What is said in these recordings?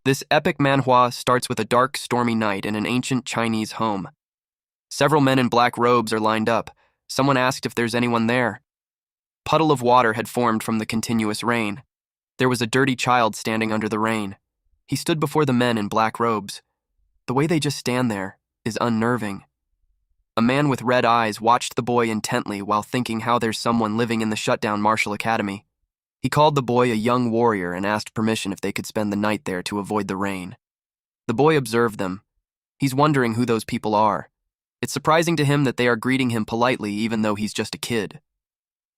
This epic manhwa starts with a dark, stormy night in an ancient Chinese home. Several men in black robes are lined up. Someone asked if there's anyone there. Puddle of water had formed from the continuous rain. There was a dirty child standing under the rain. He stood before the men in black robes. The way they just stand there is unnerving. A man with red eyes watched the boy intently while thinking how there's someone living in the shutdown martial academy. He called the boy a young warrior and asked permission if they could spend the night there to avoid the rain. The boy observed them. He's wondering who those people are. It's surprising to him that they are greeting him politely even though he's just a kid.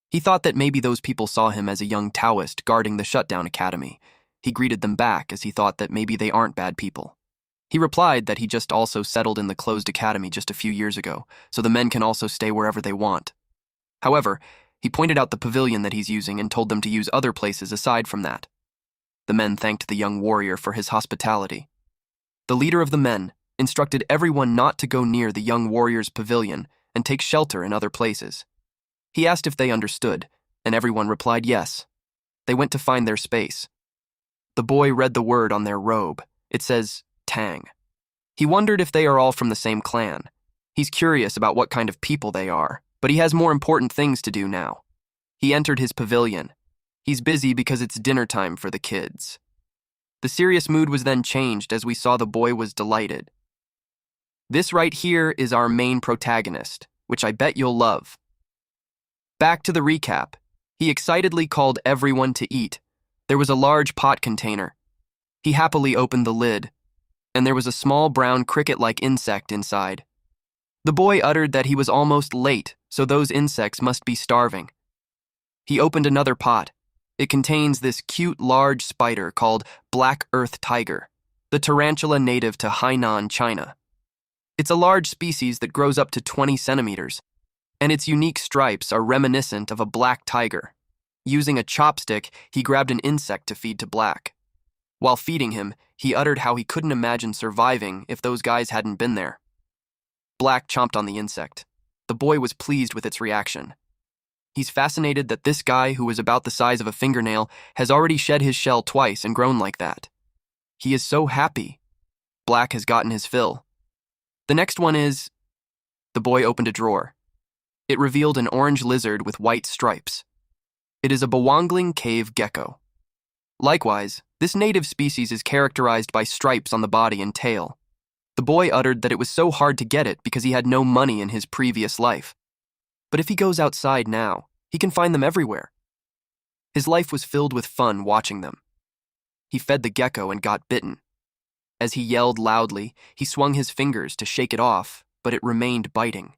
He thought that maybe those people saw him as a young Taoist guarding the shutdown academy. He greeted them back as he thought that maybe they aren't bad people. He replied that he just also settled in the closed academy just a few years ago, so the men can also stay wherever they want. However, he pointed out the pavilion that he's using and told them to use other places aside from that. The men thanked the young warrior for his hospitality. The leader of the men instructed everyone not to go near the young warrior's pavilion and take shelter in other places. He asked if they understood, and everyone replied yes. They went to find their space. The boy read the word on their robe. It says, Tang. He wondered if they are all from the same clan. He's curious about what kind of people they are, but he has more important things to do now. He entered his pavilion. He's busy because it's dinner time for the kids. The serious mood was then changed as we saw the boy was delighted. This right here is our main protagonist, which I bet you'll love. Back to the recap. He excitedly called everyone to eat. There was a large pot container. He happily opened the lid, and there was a small brown cricket-like insect inside. The boy uttered that he was almost late, so those insects must be starving. He opened another pot. It contains this cute large spider called black earth tiger, the tarantula native to Hainan, China. It's a large species that grows up to 20 centimeters, and its unique stripes are reminiscent of a black tiger. Using a chopstick, he grabbed an insect to feed to Black. While feeding him, he uttered how he couldn't imagine surviving if those guys hadn't been there. Black chomped on the insect. The boy was pleased with its reaction. He's fascinated that this guy, who is about the size of a fingernail, has already shed his shell twice and grown like that. He is so happy. Black has gotten his fill. The next one is... The boy opened a drawer. It revealed an orange lizard with white stripes. It is a bewangling cave gecko. Likewise, this native species is characterized by stripes on the body and tail. The boy uttered that it was so hard to get it because he had no money in his previous life. But if he goes outside now, he can find them everywhere. His life was filled with fun watching them. He fed the gecko and got bitten. As he yelled loudly, he swung his fingers to shake it off, but it remained biting.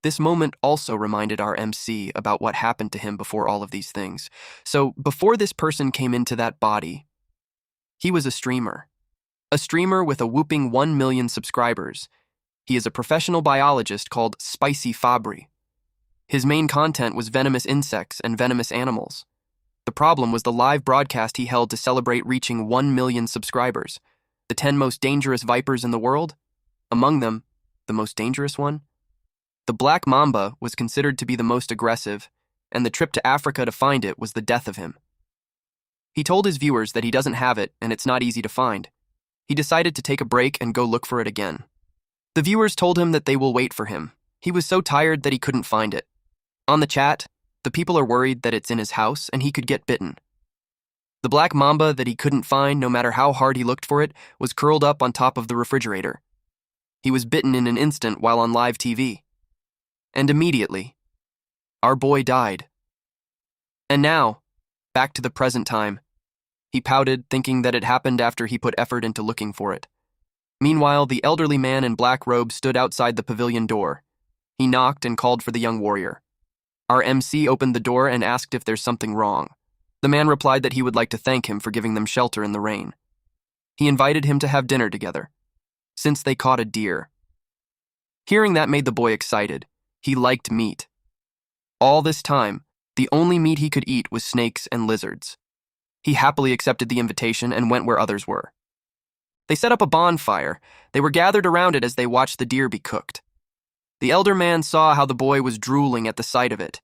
This moment also reminded our MC about what happened to him before all of these things. So, before this person came into that body, he was a streamer. A streamer with a whooping 1 million subscribers. He is a professional biologist called Spicy Fabry. His main content was venomous insects and venomous animals. The problem was the live broadcast he held to celebrate reaching 1 million subscribers. The 10 most dangerous vipers in the world? Among them, the most dangerous one? The black mamba was considered to be the most aggressive, and the trip to Africa to find it was the death of him. He told his viewers that he doesn't have it and it's not easy to find. He decided to take a break and go look for it again. The viewers told him that they will wait for him. He was so tired that he couldn't find it. On the chat, the people are worried that it's in his house and he could get bitten. The black mamba that he couldn't find, no matter how hard he looked for it, was curled up on top of the refrigerator. He was bitten in an instant while on live TV. And immediately, our boy died. And now, back to the present time. He pouted, thinking that it happened after he put effort into looking for it. Meanwhile, the elderly man in black robe stood outside the pavilion door. He knocked and called for the young warrior. Our MC opened the door and asked if there's something wrong. The man replied that he would like to thank him for giving them shelter in the rain. He invited him to have dinner together, since they caught a deer. Hearing that made the boy excited. He liked meat. All this time, the only meat he could eat was snakes and lizards. He happily accepted the invitation and went where others were. They set up a bonfire. They were gathered around it as they watched the deer be cooked. The elder man saw how the boy was drooling at the sight of it.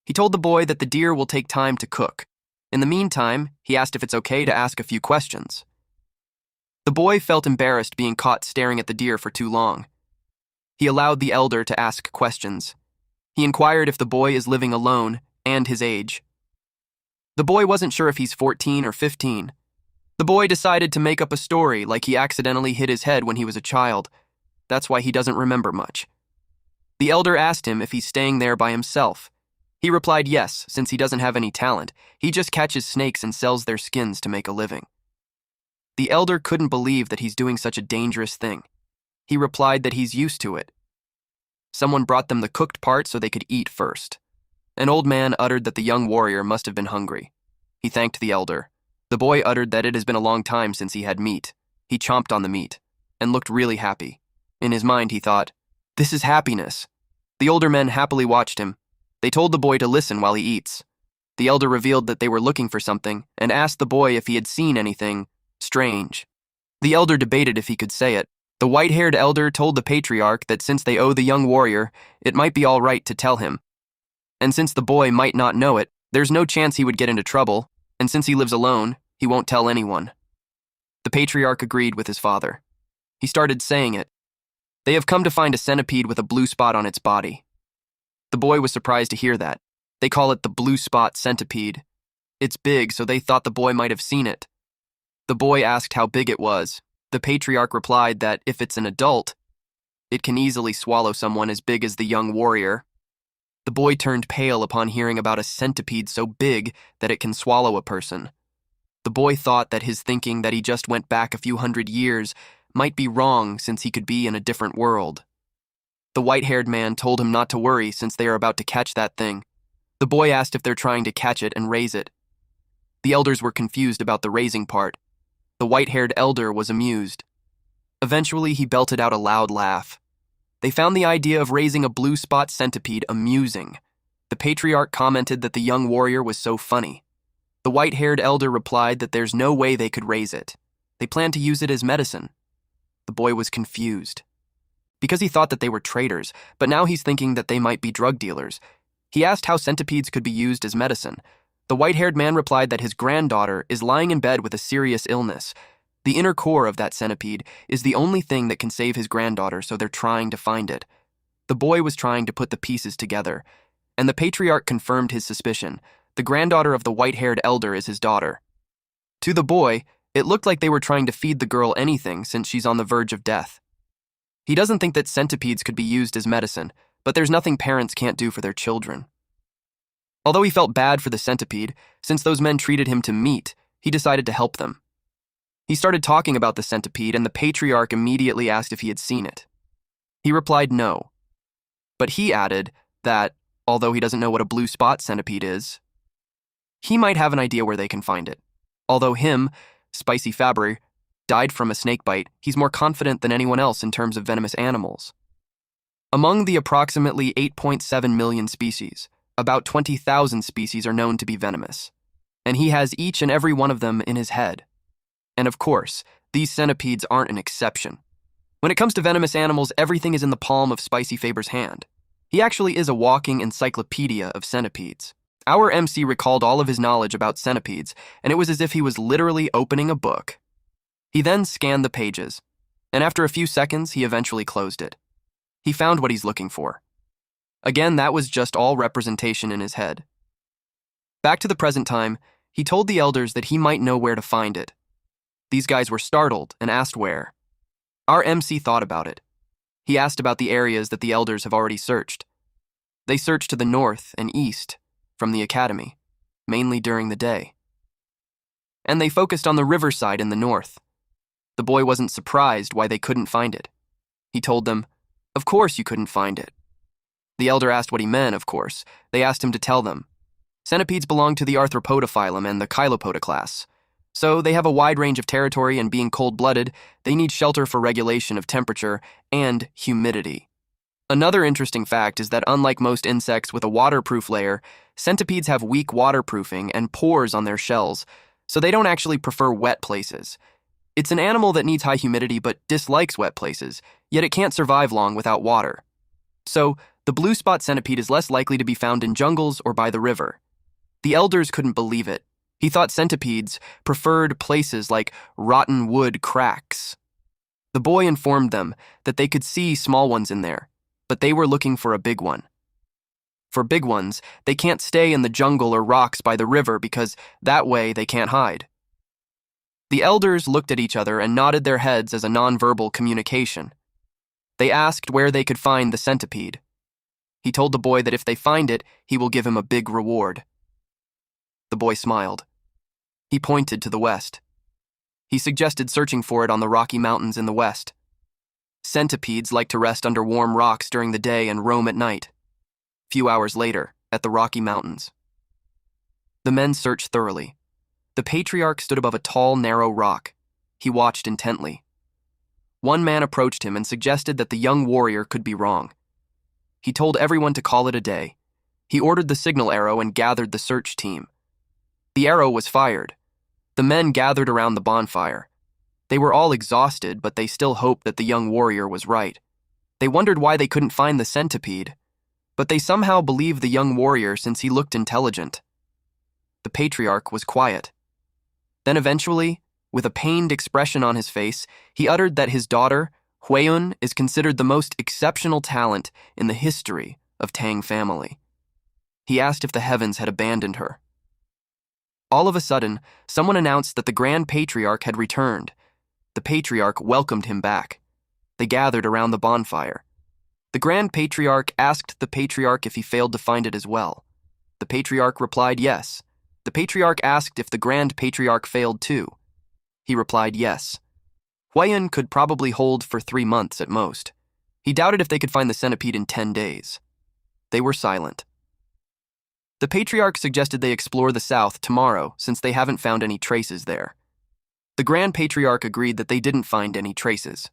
He told the boy that the deer will take time to cook. In the meantime, he asked if it's okay to ask a few questions. The boy felt embarrassed being caught staring at the deer for too long. He allowed the elder to ask questions. He inquired if the boy is living alone and his age. The boy wasn't sure if he's 14 or 15. The boy decided to make up a story like he accidentally hit his head when he was a child. That's why he doesn't remember much. The elder asked him if he's staying there by himself. He replied yes, since he doesn't have any talent. He just catches snakes and sells their skins to make a living. The elder couldn't believe that he's doing such a dangerous thing. He replied that he's used to it. Someone brought them the cooked part so they could eat first. An old man uttered that the young warrior must have been hungry. He thanked the elder. The boy uttered that it has been a long time since he had meat. He chomped on the meat and looked really happy. In his mind, he thought, "This is happiness." The older men happily watched him. They told the boy to listen while he eats. The elder revealed that they were looking for something and asked the boy if he had seen anything strange. The elder debated if he could say it. The white-haired elder told the patriarch that since they owe the young warrior, it might be all right to tell him. And since the boy might not know it, there's no chance he would get into trouble, and since he lives alone, he won't tell anyone. The patriarch agreed with his father. He started saying it. They have come to find a centipede with a blue spot on its body. The boy was surprised to hear that. They call it the blue spot centipede. It's big, so they thought the boy might have seen it. The boy asked how big it was. The patriarch replied that if it's an adult, it can easily swallow someone as big as the young warrior. The boy turned pale upon hearing about a centipede so big that it can swallow a person. The boy thought that his thinking that he just went back a few hundred years might be wrong since he could be in a different world. The white-haired man told him not to worry since they are about to catch that thing. The boy asked if they're trying to catch it and raise it. The elders were confused about the raising part. The white-haired elder was amused. Eventually, he belted out a loud laugh. They found the idea of raising a blue spot centipede amusing. The patriarch commented that the young warrior was so funny. The white-haired elder replied that there's no way they could raise it. They planned to use it as medicine. The boy was confused. Because he thought that they were traders, but now he's thinking that they might be drug dealers. He asked how centipedes could be used as medicine. The white-haired man replied that his granddaughter is lying in bed with a serious illness. The inner core of that centipede is the only thing that can save his granddaughter, so they're trying to find it. The boy was trying to put the pieces together, and the patriarch confirmed his suspicion. The granddaughter of the white-haired elder is his daughter. To the boy, it looked like they were trying to feed the girl anything since she's on the verge of death. He doesn't think that centipedes could be used as medicine, but there's nothing parents can't do for their children. Although he felt bad for the centipede, since those men treated him to meat, he decided to help them. He started talking about the centipede, and the patriarch immediately asked if he had seen it. He replied no. But he added that, although he doesn't know what a blue spot centipede is, he might have an idea where they can find it. Although him, Spicy Fabry, died from a snakebite, he's more confident than anyone else in terms of venomous animals. Among the approximately 8.7 million species, about 20,000 species are known to be venomous, and he has each and every one of them in his head. And of course, these centipedes aren't an exception. When it comes to venomous animals, everything is in the palm of Spicy Faber's hand. He actually is a walking encyclopedia of centipedes. Our MC recalled all of his knowledge about centipedes, and it was as if he was literally opening a book. He then scanned the pages, and after a few seconds, he eventually closed it. He found what he's looking for. Again, that was just all representation in his head. Back to the present time, he told the elders that he might know where to find it. These guys were startled and asked where. Our MC thought about it. He asked about the areas that the elders have already searched. They searched to the north and east from the academy, mainly during the day. And they focused on the riverside in the north. The boy wasn't surprised why they couldn't find it. He told them, "Of course you couldn't find it." The elder asked what he meant, of course. They asked him to tell them. Centipedes belong to the Arthropoda phylum and the Chilopoda class. So they have a wide range of territory, and being cold-blooded, they need shelter for regulation of temperature and humidity. Another interesting fact is that unlike most insects with a waterproof layer, centipedes have weak waterproofing and pores on their shells, so they don't actually prefer wet places. It's an animal that needs high humidity but dislikes wet places, yet it can't survive long without water. So, the blue spot centipede is less likely to be found in jungles or by the river. The elders couldn't believe it. He thought centipedes preferred places like rotten wood cracks. The boy informed them that they could see small ones in there, but they were looking for a big one. For big ones, they can't stay in the jungle or rocks by the river because that way they can't hide. The elders looked at each other and nodded their heads as a nonverbal communication. They asked where they could find the centipede. He told the boy that if they find it, he will give him a big reward. The boy smiled. He pointed to the west. He suggested searching for it on the Rocky Mountains in the west. Centipedes like to rest under warm rocks during the day and roam at night. Few hours later, at the Rocky Mountains. The men searched thoroughly. The patriarch stood above a tall, narrow rock. He watched intently. One man approached him and suggested that the young warrior could be wrong. He told everyone to call it a day. He ordered the signal arrow and gathered the search team. The arrow was fired. The men gathered around the bonfire. They were all exhausted, but they still hoped that the young warrior was right. They wondered why they couldn't find the centipede, but they somehow believed the young warrior since he looked intelligent. The patriarch was quiet. Then eventually, with a pained expression on his face, he uttered that his daughter, Huiyun, is considered the most exceptional talent in the history of Tang family. He asked if the heavens had abandoned her. All of a sudden, someone announced that the Grand Patriarch had returned. The Patriarch welcomed him back. They gathered around the bonfire. The Grand Patriarch asked the Patriarch if he failed to find it as well. The Patriarch replied yes. The Patriarch asked if the Grand Patriarch failed too. He replied yes. Huiyun could probably hold for 3 months at most. He doubted if they could find the centipede in 10 days. They were silent. The Patriarch suggested they explore the south tomorrow since they haven't found any traces there. The Grand Patriarch agreed that they didn't find any traces.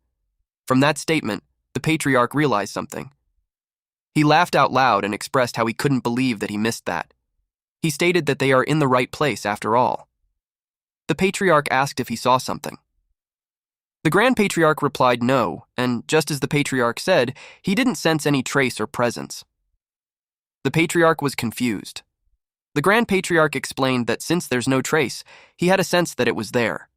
From that statement, the Patriarch realized something. He laughed out loud and expressed how he couldn't believe that he missed that. He stated that they are in the right place after all. The Patriarch asked if he saw something. The Grand Patriarch replied no, and just as the Patriarch said, he didn't sense any trace or presence. The Patriarch was confused. The Grand Patriarch explained that since there's no trace, he had a sense that it was there.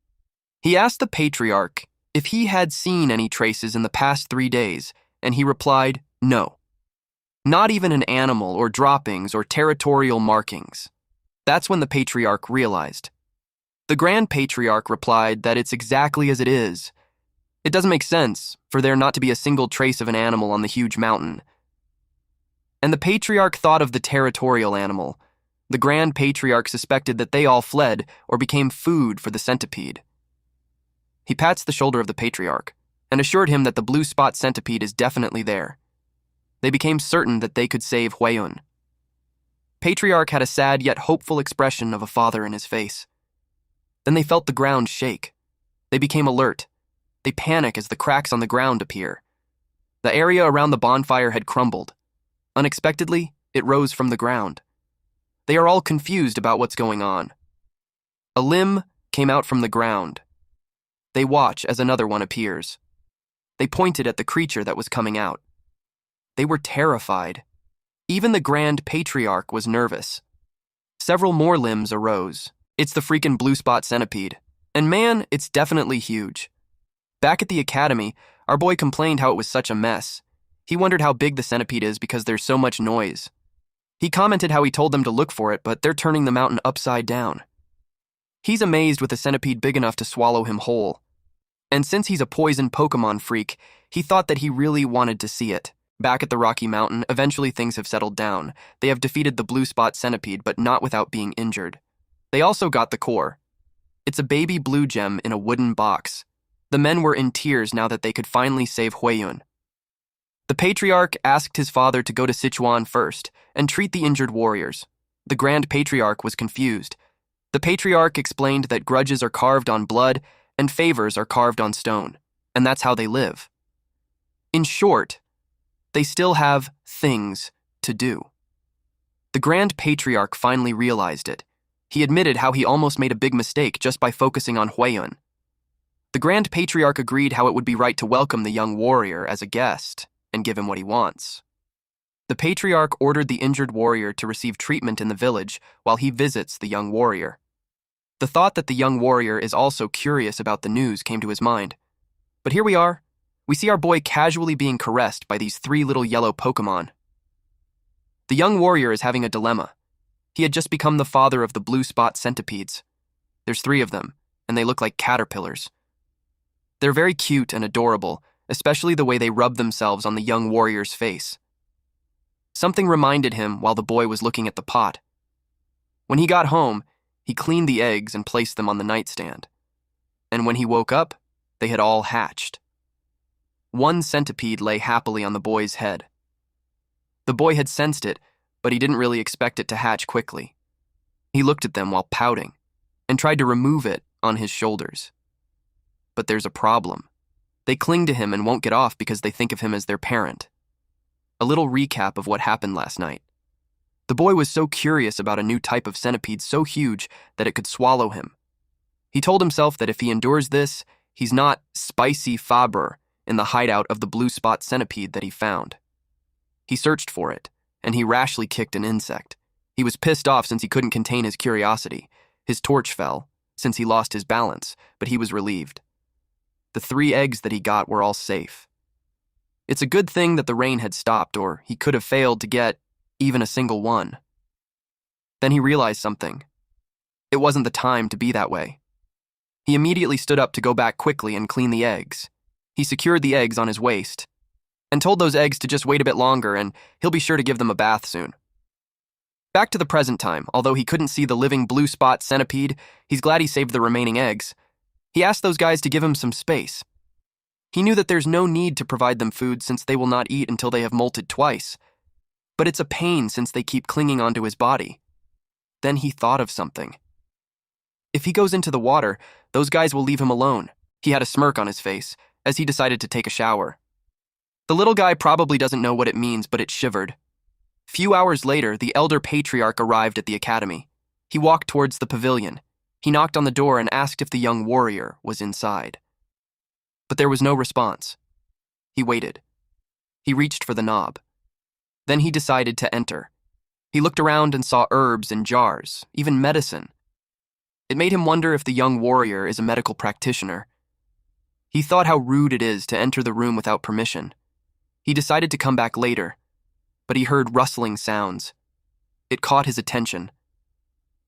He asked the Patriarch if he had seen any traces in the past 3 days, and he replied no. Not even an animal or droppings or territorial markings. That's when the Patriarch realized. The Grand Patriarch replied that it's exactly as it is. It doesn't make sense for there not to be a single trace of an animal on the huge mountain. And the Patriarch thought of the territorial animal. The Grand Patriarch suspected that they all fled or became food for the centipede. He pats the shoulder of the Patriarch and assured him that the blue spot centipede is definitely there. They became certain that they could save Huiyun. Patriarch had a sad yet hopeful expression of a father in his face. Then they felt the ground shake. They became alert. They panic as the cracks on the ground appear. The area around the bonfire had crumbled. Unexpectedly, it rose from the ground. They are all confused about what's going on. A limb came out from the ground. They watch as another one appears. They pointed at the creature that was coming out. They were terrified. Even the Grand Patriarch was nervous. Several more limbs arose. It's the freaking blue spot centipede. And man, it's definitely huge. Back at the academy, our boy complained how it was such a mess. He wondered how big the centipede is because there's so much noise. He commented how he told them to look for it, but they're turning the mountain upside down. He's amazed with a centipede big enough to swallow him whole. And since he's a poison Pokemon freak, he thought that he really wanted to see it. Back at the Rocky Mountain, eventually things have settled down. They have defeated the blue spot centipede, but not without being injured. They also got the core. It's a baby blue gem in a wooden box. The men were in tears now that they could finally save Huiyun. The Patriarch asked his father to go to Sichuan first and treat the injured warriors. The Grand Patriarch was confused. The Patriarch explained that grudges are carved on blood and favors are carved on stone, and that's how they live. In short, they still have things to do. The Grand Patriarch finally realized it. He admitted how he almost made a big mistake just by focusing on Huiyun. The Grand Patriarch agreed how it would be right to welcome the young warrior as a guest and give him what he wants. The Patriarch ordered the injured warrior to receive treatment in the village while he visits the young warrior. The thought that the young warrior is also curious about the news came to his mind. But here we are. We see our boy casually being caressed by these 3 little yellow Pokemon. The young warrior is having a dilemma. He had just become the father of the blue spot centipedes. There's 3 of them, and they look like caterpillars. They're very cute and adorable, especially the way they rub themselves on the young warrior's face. Something reminded him while the boy was looking at the pot. When he got home, he cleaned the eggs and placed them on the nightstand. And when he woke up, they had all hatched. 1 centipede lay happily on the boy's head. The boy had sensed it, but he didn't really expect it to hatch quickly. He looked at them while pouting and tried to remove it on his shoulders. But there's a problem. They cling to him and won't get off because they think of him as their parent. A little recap of what happened last night. The boy was so curious about a new type of centipede so huge that it could swallow him. He told himself that if he endures this, he's not spicy Faber in the hideout of the blue spot centipede that he found. He searched for it, and he rashly kicked an insect. He was pissed off since he couldn't contain his curiosity. His torch fell, since he lost his balance, but he was relieved. The 3 eggs that he got were all safe. It's a good thing that the rain had stopped, or he could have failed to get even a single one. Then he realized something. It wasn't the time to be that way. He immediately stood up to go back quickly and clean the eggs. He secured the eggs on his waist and told those eggs to just wait a bit longer and he'll be sure to give them a bath soon. Back to the present time, although he couldn't see the living blue spot centipede, he's glad he saved the remaining eggs. He asked those guys to give him some space. He knew that there's no need to provide them food since they will not eat until they have molted twice. But it's a pain since they keep clinging onto his body. Then he thought of something. If he goes into the water, those guys will leave him alone. He had a smirk on his face as he decided to take a shower. The little guy probably doesn't know what it means, but it shivered. Few hours later, the elder patriarch arrived at the academy. He walked towards the pavilion. He knocked on the door and asked if the young warrior was inside. But there was no response. He waited. He reached for the knob. Then he decided to enter. He looked around and saw herbs in jars, even medicine. It made him wonder if the young warrior is a medical practitioner. He thought how rude it is to enter the room without permission. He decided to come back later, but he heard rustling sounds. It caught his attention.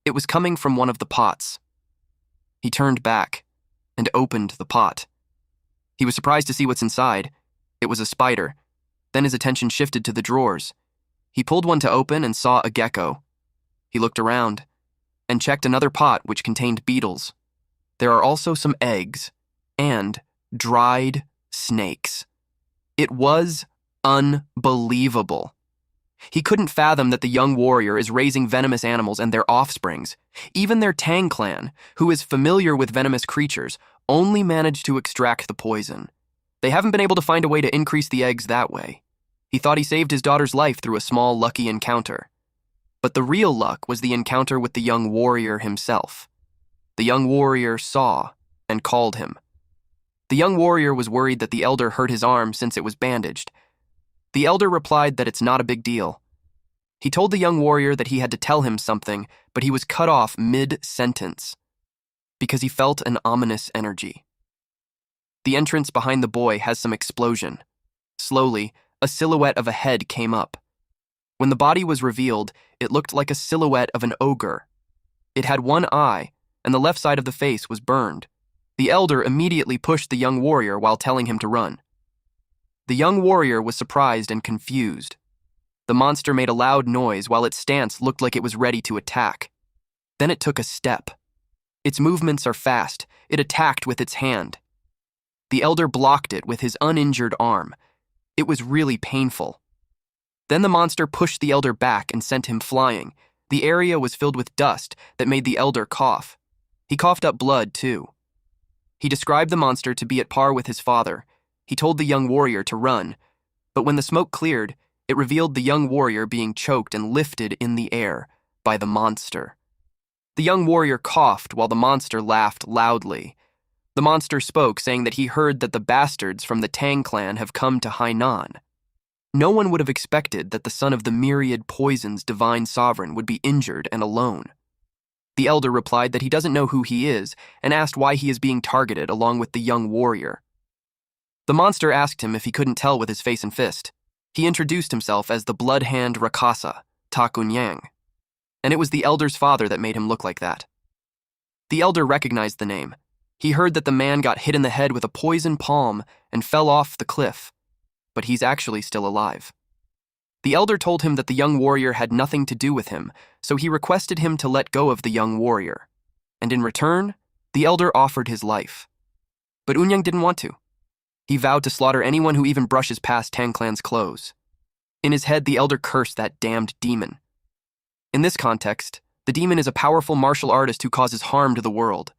It was coming from one of the pots. He turned back and opened the pot. He was surprised to see what's inside. It was a spider. Then his attention shifted to the drawers. He pulled one to open and saw a gecko. He looked around and checked another pot which contained beetles. There are also some eggs and dried snakes. It was unbelievable. He couldn't fathom that the young warrior is raising venomous animals and their offsprings. Even their Tang clan, who is familiar with venomous creatures, only managed to extract the poison. They haven't been able to find a way to increase the eggs that way. He thought he saved his daughter's life through a small, lucky encounter. But the real luck was the encounter with the young warrior himself. The young warrior saw and called him. The young warrior was worried that the elder hurt his arm since it was bandaged. The elder replied that it's not a big deal. He told the young warrior that he had to tell him something, but he was cut off mid-sentence because he felt an ominous energy. The entrance behind the boy has some explosion. Slowly, a silhouette of a head came up. When the body was revealed, it looked like a silhouette of an ogre. It had one eye, and the left side of the face was burned. The elder immediately pushed the young warrior while telling him to run. The young warrior was surprised and confused. The monster made a loud noise while its stance looked like it was ready to attack. Then it took a step. Its movements are fast. It attacked with its hand. The elder blocked it with his uninjured arm. It was really painful. Then the monster pushed the elder back and sent him flying. The area was filled with dust that made the elder cough. He coughed up blood, too. He described the monster to be at par with his father. He told the young warrior to run, but when the smoke cleared, it revealed the young warrior being choked and lifted in the air by the monster. The young warrior coughed while the monster laughed loudly. The monster spoke, saying that he heard that the bastards from the Tang clan have come to Hainan. No one would have expected that the son of the myriad poisons divine sovereign would be injured and alone. The elder replied that he doesn't know who he is and asked why he is being targeted along with the young warrior. The monster asked him if he couldn't tell with his face and fist. He introduced himself as the blood hand Rakasa, Ta Kunyang, and it was the elder's father that made him look like that. The elder recognized the name. He heard that the man got hit in the head with a poison palm and fell off the cliff, but he's actually still alive. The elder told him that the young warrior had nothing to do with him, so he requested him to let go of the young warrior. And in return, the elder offered his life. But Unyang didn't want to. He vowed to slaughter anyone who even brushes past Tang Clan's clothes. In his head, the elder cursed that damned demon. In this context, the demon is a powerful martial artist who causes harm to the world,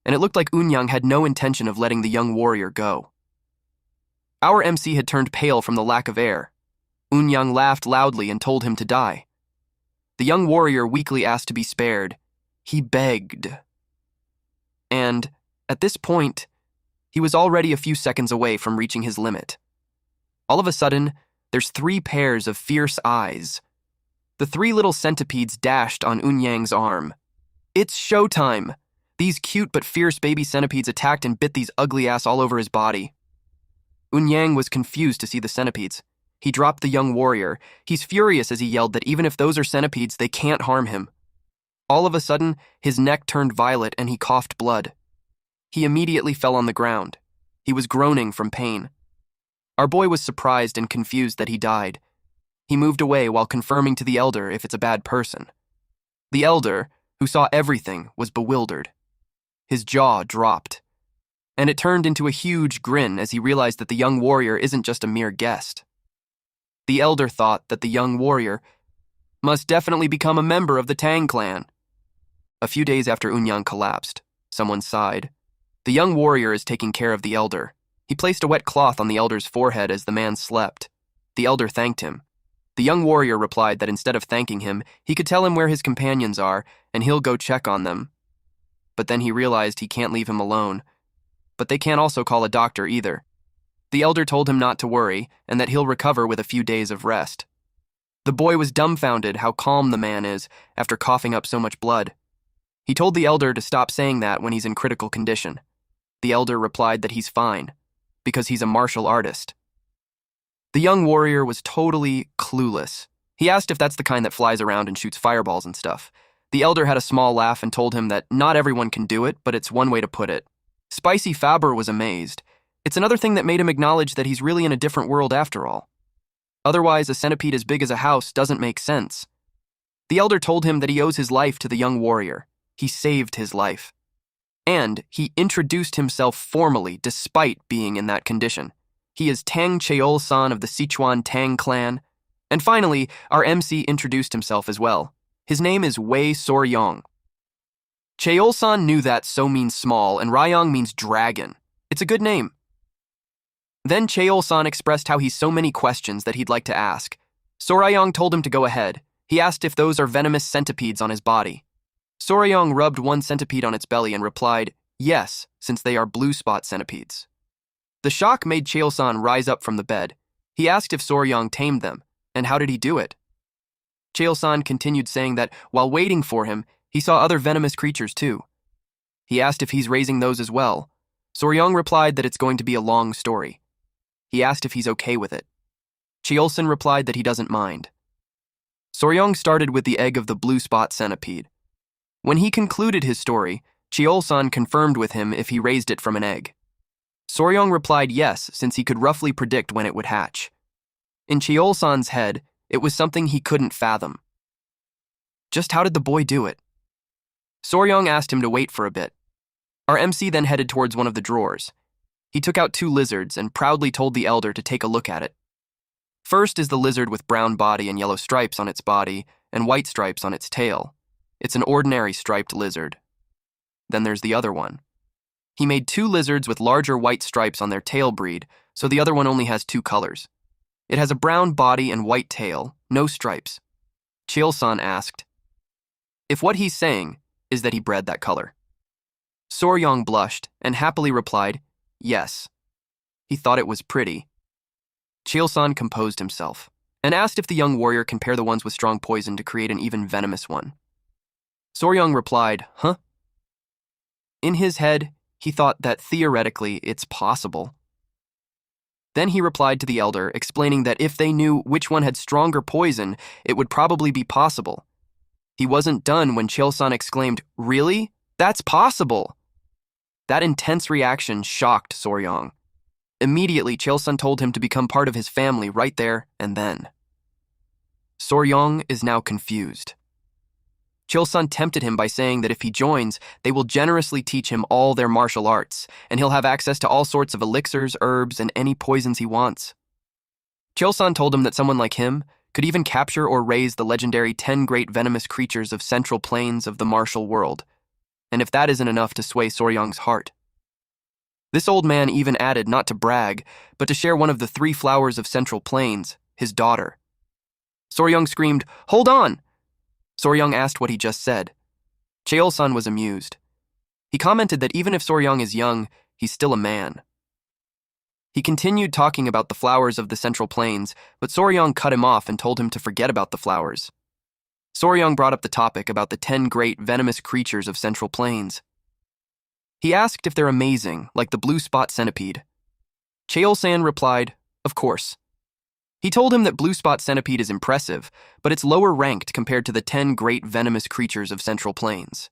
and it looked like Unyang had no intention of letting the young warrior go. Our MC had turned pale from the lack of air. Unyang laughed loudly and told him to die. The young warrior weakly asked to be spared. He begged. And, at this point, he was already a few seconds away from reaching his limit. All of a sudden, there's 3 pairs of fierce eyes. The 3 little centipedes dashed on Unyang's arm. It's showtime! These cute but fierce baby centipedes attacked and bit these ugly ass all over his body. Unyang was confused to see the centipedes. He dropped the young warrior. He's furious as he yelled that even if those are centipedes, they can't harm him. All of a sudden, his neck turned violet and he coughed blood. He immediately fell on the ground. He was groaning from pain. Our boy was surprised and confused that he died. He moved away while confirming to the elder if it's a bad person. The elder, who saw everything, was bewildered. His jaw dropped, and it turned into a huge grin as he realized that the young warrior isn't just a mere guest. The elder thought that the young warrior must definitely become a member of the Tang clan. A few days after Unyang collapsed, someone sighed. The young warrior is taking care of the elder. He placed a wet cloth on the elder's forehead as the man slept. The elder thanked him. The young warrior replied that instead of thanking him, he could tell him where his companions are, and he'll go check on them. But then he realized he can't leave him alone. But they can't also call a doctor either. The elder told him not to worry, and that he'll recover with a few days of rest. The boy was dumbfounded how calm the man is after coughing up so much blood. He told the elder to stop saying that when he's in critical condition. The elder replied that he's fine, because he's a martial artist. The young warrior was totally clueless. He asked if that's the kind that flies around and shoots fireballs and stuff. The elder had a small laugh and told him that not everyone can do it, but it's one way to put it. Spicy Faber was amazed. It's another thing that made him acknowledge that he's really in a different world after all. Otherwise, a centipede as big as a house doesn't make sense. The elder told him that he owes his life to the young warrior. He saved his life. And he introduced himself formally despite being in that condition. He is Tang Cheol-san of the Sichuan Tang clan. And finally, our MC introduced himself as well. His name is Wei Soryong. Cheol-san knew that so means small and Ryong means dragon. It's a good name. Then Cheol-san expressed how he's so many questions that he'd like to ask. Soryong told him to go ahead. He asked if those are venomous centipedes on his body. Soryong rubbed one centipede on its belly and replied, yes, since they are blue spot centipedes. The shock made Cheol-san rise up from the bed. He asked if Soryong tamed them, and how did he do it? Cheol-san continued saying that while waiting for him, he saw other venomous creatures too. He asked if he's raising those as well. Soryong replied that it's going to be a long story. He asked if he's okay with it. Cheol-san replied that he doesn't mind. Soryong started with the egg of the blue spot centipede. When he concluded his story, Cheol-san confirmed with him if he raised it from an egg. Soryong replied yes, since he could roughly predict when it would hatch. In Cheol-san's head, it was something he couldn't fathom. Just how did the boy do it? Soryong asked him to wait for a bit. Our MC then headed towards one of the drawers. He took out 2 lizards and proudly told the elder to take a look at it. First is the lizard with brown body and yellow stripes on its body and white stripes on its tail. It's an ordinary striped lizard. Then there's the other one. He made 2 lizards with larger white stripes on their tail breed, so the other one only has 2 colors. It has a brown body and white tail, no stripes. Cheol-san asked if what he's saying is that he bred that color. Soryong blushed and happily replied, yes. He thought it was pretty. Cheol-san composed himself and asked if the young warrior can pair the ones with strong poison to create an even venomous one. Soryong replied, "Huh?" In his head, he thought that theoretically it's possible. Then he replied to the elder, explaining that if they knew which one had stronger poison, it would probably be possible. He wasn't done when Chilson exclaimed, "Really? That's possible!" That intense reaction shocked Soryong. Immediately, Chilson told him to become part of his family right there and then. Soryong is now confused. Chilson tempted him by saying that if he joins, they will generously teach him all their martial arts, and he'll have access to all sorts of elixirs, herbs, and any poisons he wants. Chilson told him that someone like him could even capture or raise the legendary 10 great venomous creatures of central plains of the martial world, and if that isn't enough to sway Soryong's heart. This old man even added not to brag, but to share one of the 3 flowers of central plains, his daughter. Soryong screamed, "Hold on!" Soryong asked what he just said. Cheol-san was amused. He commented that even if Soryong is young, he's still a man. He continued talking about the flowers of the Central Plains, but Soryong cut him off and told him to forget about the flowers. Soryong brought up the topic about the 10 great venomous creatures of Central Plains. He asked if they're amazing, like the blue spot centipede. Cheol-san replied, "Of course." He told him that blue spot centipede is impressive, but it's lower ranked compared to the 10 great venomous creatures of Central Plains.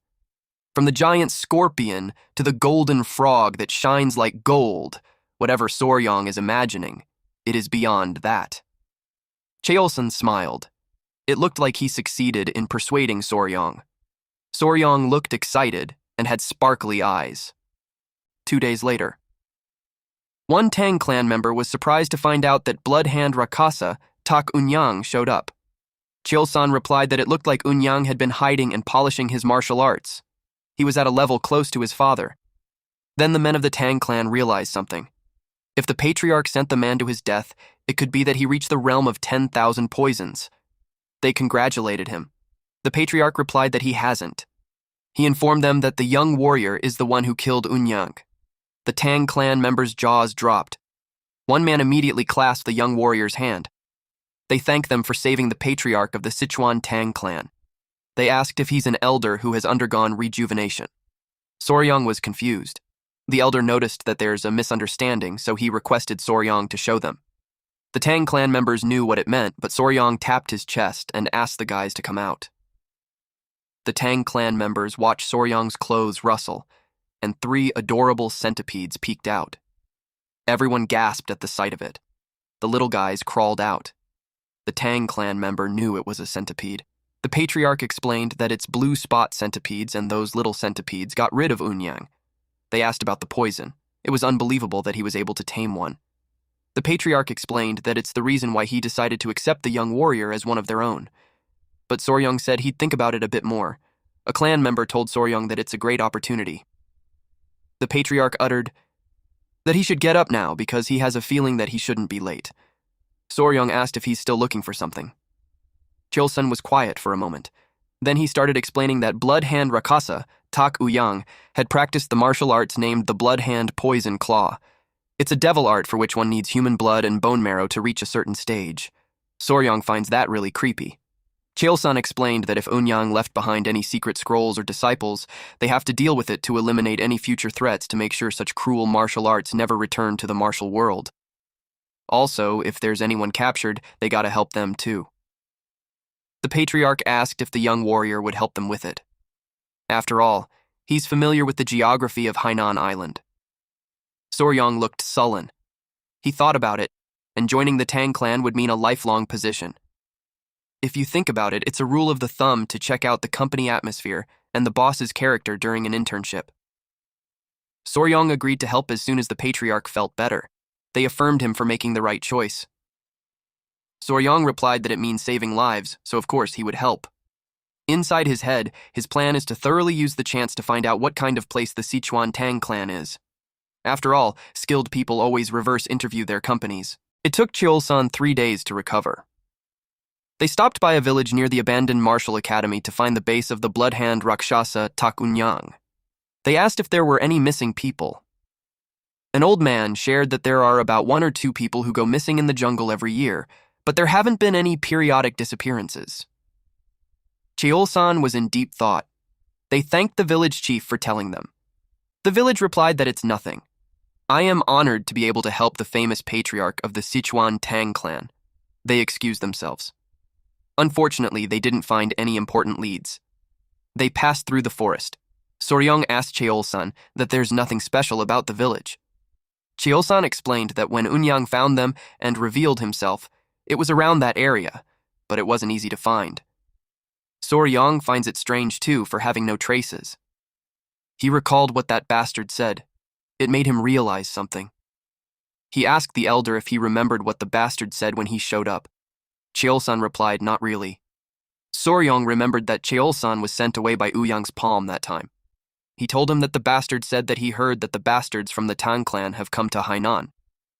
From the giant scorpion to the golden frog that shines like gold, whatever Soryong is imagining, it is beyond that. Cheol-san smiled. It looked like he succeeded in persuading Soryong. Soryong looked excited and had sparkly eyes. 2 days later. One Tang clan member was surprised to find out that Bloodhand Rakasa, Tak Unyang, showed up. Chil-san replied that it looked like Unyang had been hiding and polishing his martial arts. He was at a level close to his father. Then the men of the Tang clan realized something. If the patriarch sent the man to his death, it could be that he reached the realm of 10,000 poisons. They congratulated him. The patriarch replied that he hasn't. He informed them that the young warrior is the one who killed Unyang. The Tang clan members' jaws dropped. One man immediately clasped the young warrior's hand. They thanked them for saving the patriarch of the Sichuan Tang clan. They asked if he's an elder who has undergone rejuvenation. Soryong was confused. The elder noticed that there's a misunderstanding, so he requested Soryong to show them. The Tang clan members knew what it meant, but Soryong tapped his chest and asked the guys to come out. The Tang clan members watched Soryong's clothes rustle, and 3 adorable centipedes peeked out. Everyone gasped at the sight of it. The little guys crawled out. The Tang clan member knew it was a centipede. The patriarch explained that it's blue spot centipedes and those little centipedes got rid of Unyang. They asked about the poison. It was unbelievable that he was able to tame one. The patriarch explained that it's the reason why he decided to accept the young warrior as one of their own. But Soryong said he'd think about it a bit more. A clan member told Soryong that it's a great opportunity. The patriarch uttered that he should get up now because he has a feeling that he shouldn't be late. Soryong asked if he's still looking for something. Chilson was quiet for a moment. Then he started explaining that Bloodhand Rakasa, Tak Uyang, had practiced the martial arts named the Bloodhand Poison Claw. It's a devil art for which one needs human blood and bone marrow to reach a certain stage. Soryong finds that really creepy. Cheol-san explained that if Unyang left behind any secret scrolls or disciples, they have to deal with it to eliminate any future threats to make sure such cruel martial arts never return to the martial world. Also, if there's anyone captured, they gotta help them too. The patriarch asked if the young warrior would help them with it. After all, he's familiar with the geography of Hainan Island. Soryong looked sullen. He thought about it, and joining the Tang clan would mean a lifelong position. If you think about it, it's a rule of the thumb to check out the company atmosphere and the boss's character during an internship. Soryong agreed to help as soon as the patriarch felt better. They affirmed him for making the right choice. Soryong replied that it means saving lives, so of course he would help. Inside his head, his plan is to thoroughly use the chance to find out what kind of place the Sichuan Tang clan is. After all, skilled people always reverse interview their companies. It took Cheol-san 3 days to recover. They stopped by a village near the abandoned martial academy to find the base of the Bloodhand Rakshasa Tak Unyang. They asked if there were any missing people. An old man shared that there are about 1 or 2 people who go missing in the jungle every year, but there haven't been any periodic disappearances. Cheol-san was in deep thought. They thanked the village chief for telling them. The village replied that it's nothing. I am honored to be able to help the famous patriarch of the Sichuan Tang clan. They excused themselves. Unfortunately, they didn't find any important leads. They passed through the forest. Soryong asked Cheol-san that there's nothing special about the village. Cheol-san explained that when Unyang found them and revealed himself, it was around that area, but it wasn't easy to find. Soryong finds it strange too for having no traces. He recalled what that bastard said. It made him realize something. He asked the elder if he remembered what the bastard said when he showed up. Cheol-san replied, not really. Soryong remembered that Cheol-san was sent away by Uyang's palm that time. He told him that the bastard said that he heard that the bastards from the Tang clan have come to Hainan.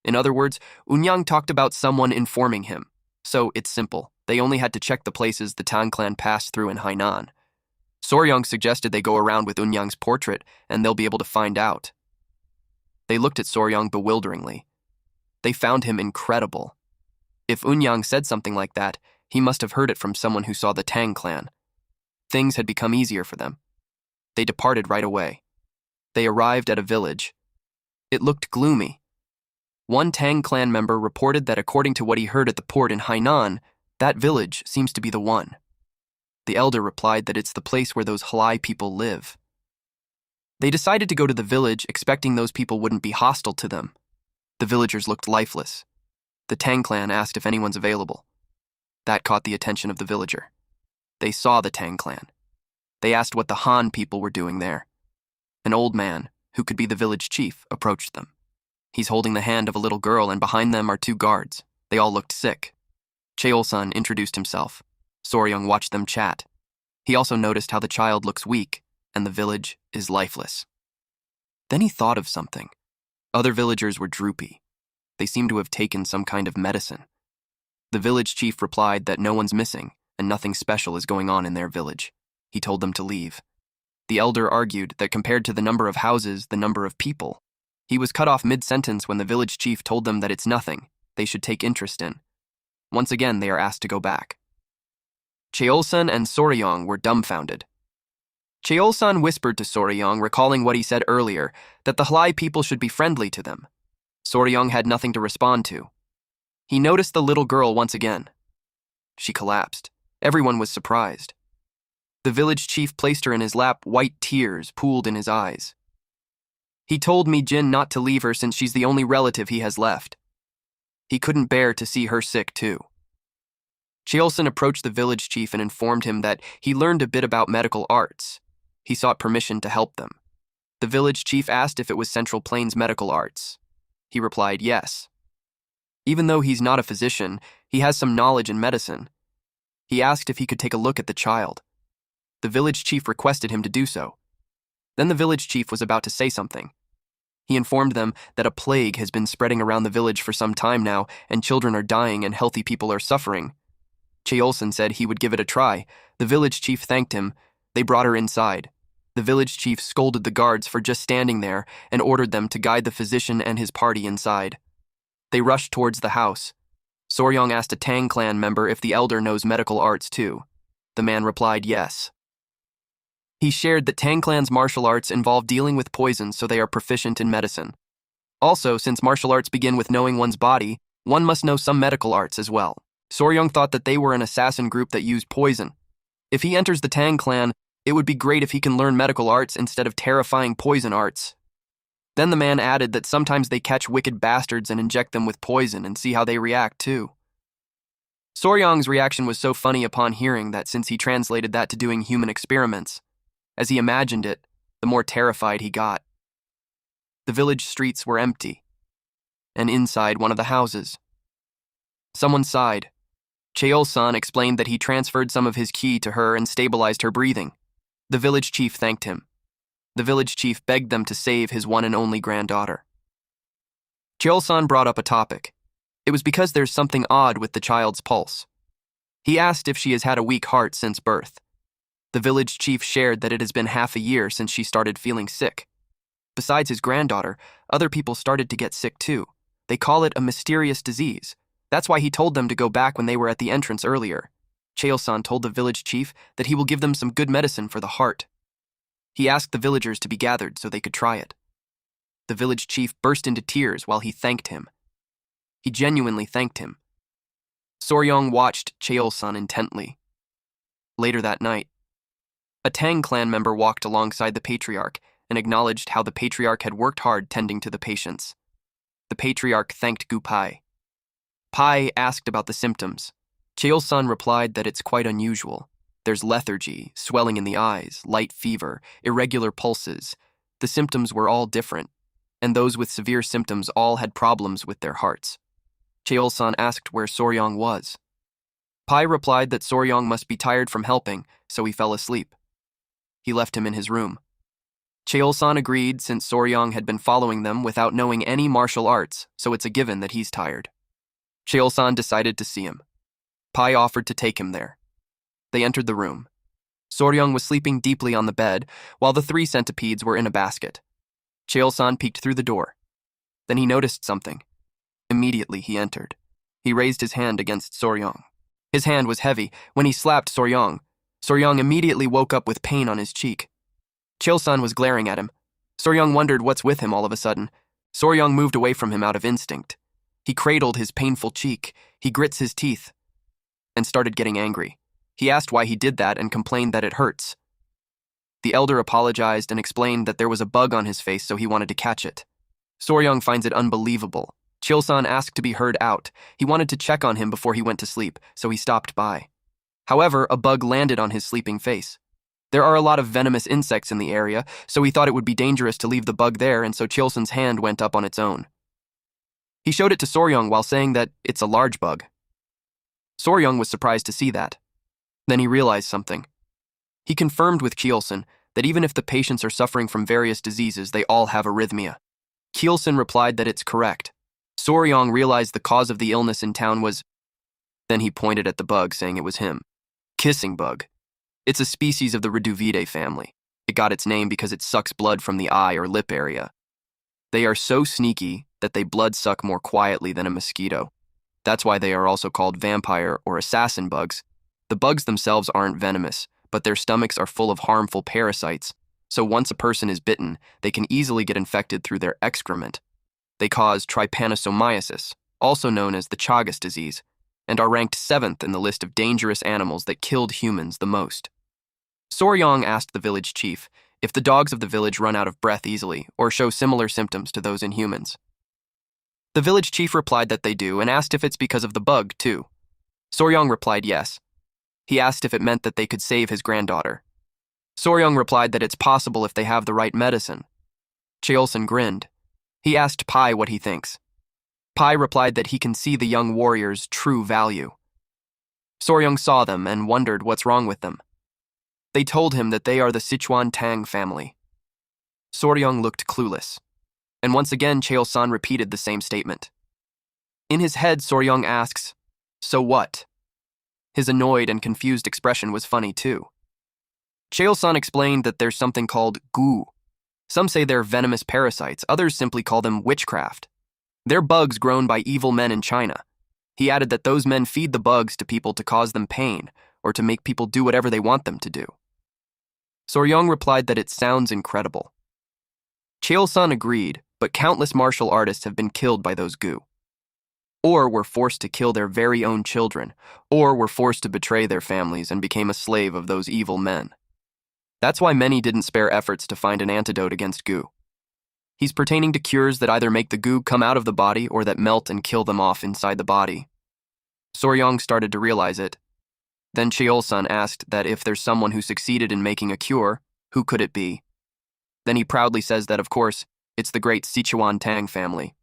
In other words, Unyang talked about someone informing him. So it's simple. They only had to check the places the Tang clan passed through in Hainan. Soryong suggested they go around with Unyang's portrait and they'll be able to find out. They looked at Soryong bewilderingly. They found him incredible. If Unyang said something like that, he must have heard it from someone who saw the Tang clan. Things had become easier for them. They departed right away. They arrived at a village. It looked gloomy. One Tang clan member reported that according to what he heard at the port in Hainan, that village seems to be the one. The elder replied that it's the place where those Halai people live. They decided to go to the village, expecting those people wouldn't be hostile to them. The villagers looked lifeless. The Tang clan asked if anyone's available. That caught the attention of the villager. They saw the Tang clan. They asked what the Han people were doing there. An old man, who could be the village chief, approached them. He's holding the hand of a little girl, and behind them are two guards. They all looked sick. Cheol-san introduced himself. Soryong watched them chat. He also noticed how the child looks weak, and the village is lifeless. Then he thought of something. Other villagers were droopy. They seemed to have taken some kind of medicine. The village chief replied that no one's missing, and nothing special is going on in their village. He told them to leave. The elder argued that compared to the number of houses, the number of people, he was cut off mid-sentence when the village chief told them that it's nothing they should take interest in. Once again, they are asked to go back. Cheol-san and Soryong were dumbfounded. Cheol-san whispered to Soryong, recalling what he said earlier, that the Halai people should be friendly to them. Soryong had nothing to respond to. He noticed the little girl once again. She collapsed. Everyone was surprised. The village chief placed her in his lap, white tears pooled in his eyes. He told me Jin not to leave her since she's the only relative he has left. He couldn't bear to see her sick too. Cheol-san approached the village chief and informed him that he learned a bit about medical arts. He sought permission to help them. The village chief asked if it was Central Plains Medical Arts. He replied yes. Even though he's not a physician, he has some knowledge in medicine. He asked if he could take a look at the child. The village chief requested him to do so. Then the village chief was about to say something. He informed them that a plague has been spreading around the village for some time now, and children are dying and healthy people are suffering. Cheol-san said he would give it a try. The village chief thanked him. They brought her inside. The village chief scolded the guards for just standing there and ordered them to guide the physician and his party inside. They rushed towards the house. Soryong asked a Tang clan member if the elder knows medical arts too. The man replied yes. He shared that Tang clan's martial arts involve dealing with poison, so they are proficient in medicine. Also, since martial arts begin with knowing one's body, one must know some medical arts as well. Soryong thought that they were an assassin group that used poison. If he enters the Tang clan, it would be great if he can learn medical arts instead of terrifying poison arts. Then the man added that sometimes they catch wicked bastards and inject them with poison and see how they react too. Soryong's reaction was so funny upon hearing that since he translated that to doing human experiments, as he imagined it, the more terrified he got. The village streets were empty, and inside one of the houses, someone sighed. Cheol-san explained that he transferred some of his ki to her and stabilized her breathing. The village chief thanked him. The village chief begged them to save his one and only granddaughter. Cheol-san brought up a topic. It was because there's something odd with the child's pulse. He asked if she has had a weak heart since birth. The village chief shared that it has been half a year since she started feeling sick. Besides his granddaughter, other people started to get sick too. They call it a mysterious disease. That's why he told them to go back when they were at the entrance earlier. Cheol-san told the village chief that he will give them some good medicine for the heart. He asked the villagers to be gathered so they could try it. The village chief burst into tears while he thanked him. He genuinely thanked him. Soryong watched Cheol-sun intently. Later that night, a Tang clan member walked alongside the patriarch and acknowledged how the patriarch had worked hard tending to the patients. The patriarch thanked Gu Pai. Pai asked about the symptoms. Cheol-sun replied that it's quite unusual. There's lethargy, swelling in the eyes, light fever, irregular pulses. The symptoms were all different, and those with severe symptoms all had problems with their hearts. Cheol-sun asked where Soryong was. Pai replied that Soryong must be tired from helping, so he fell asleep. He left him in his room. Cheol-sun agreed since Soryong had been following them without knowing any martial arts, so it's a given that he's tired. Cheol-sun decided to see him. Pai offered to take him there. They entered the room. Soryong was sleeping deeply on the bed, while the 3 centipedes were in a basket. Cheol-sun peeked through the door. Then he noticed something. Immediately he entered. He raised his hand against Soryong. His hand was heavy. When he slapped Soryong, Soryong immediately woke up with pain on his cheek. Cheol-sun was glaring at him. Soryong wondered what's with him all of a sudden. Soryong moved away from him out of instinct. He cradled his painful cheek. He grits his teeth and started getting angry. He asked why he did that and complained that it hurts. The elder apologized and explained that there was a bug on his face, so he wanted to catch it. Soryong finds it unbelievable. Cheol-sun asked to be heard out. He wanted to check on him before he went to sleep, so he stopped by. However, a bug landed on his sleeping face. There are a lot of venomous insects in the area, so he thought it would be dangerous to leave the bug there, and so Cheol-sun's hand went up on its own. He showed it to Soryong while saying that it's a large bug. Soryong was surprised to see that. Then he realized something. He confirmed with Cheol-sun that even if the patients are suffering from various diseases, they all have arrhythmia. Cheol-sun replied that it's correct. Soryong realized the cause of the illness in town was... Then he pointed at the bug, saying it was him. Kissing bug. It's a species of the Reduvidae family. It got its name because it sucks blood from the eye or lip area. They are so sneaky that they blood suck more quietly than a mosquito. That's why they are also called vampire or assassin bugs. The bugs themselves aren't venomous, but their stomachs are full of harmful parasites, so once a person is bitten, they can easily get infected through their excrement. They cause trypanosomiasis, also known as the Chagas disease, and are ranked 7th in the list of dangerous animals that killed humans the most. Soryong asked the village chief if the dogs of the village run out of breath easily or show similar symptoms to those in humans. The village chief replied that they do and asked if it's because of the bug, too. Soryong replied yes. He asked if it meant that they could save his granddaughter. Soryong replied that it's possible if they have the right medicine. Cheol-sun grinned. He asked Pai what he thinks. Pai replied that he can see the young warrior's true value. Soryong saw them and wondered what's wrong with them. They told him that they are the Sichuan Tang family. Soryong looked clueless, and once again Cheol-sun repeated the same statement. In his head, Soryong asks, "So what?" His annoyed and confused expression was funny too. Cheol-sun explained that there's something called gu. Some say they're venomous parasites, others simply call them witchcraft. They're bugs grown by evil men in China. He added that those men feed the bugs to people to cause them pain, or to make people do whatever they want them to do. Soryong replied that it sounds incredible. Cheol-sun agreed, but countless martial artists have been killed by those gu. Or were forced to kill their very own children, or were forced to betray their families and became a slave of those evil men. That's why many didn't spare efforts to find an antidote against gu. He's pertaining to cures that either make the gu come out of the body or that melt and kill them off inside the body. Soryong started to realize it. Then Cheol-sun asked that if there's someone who succeeded in making a cure, who could it be? Then he proudly says that, of course, it's the great Sichuan Tang family.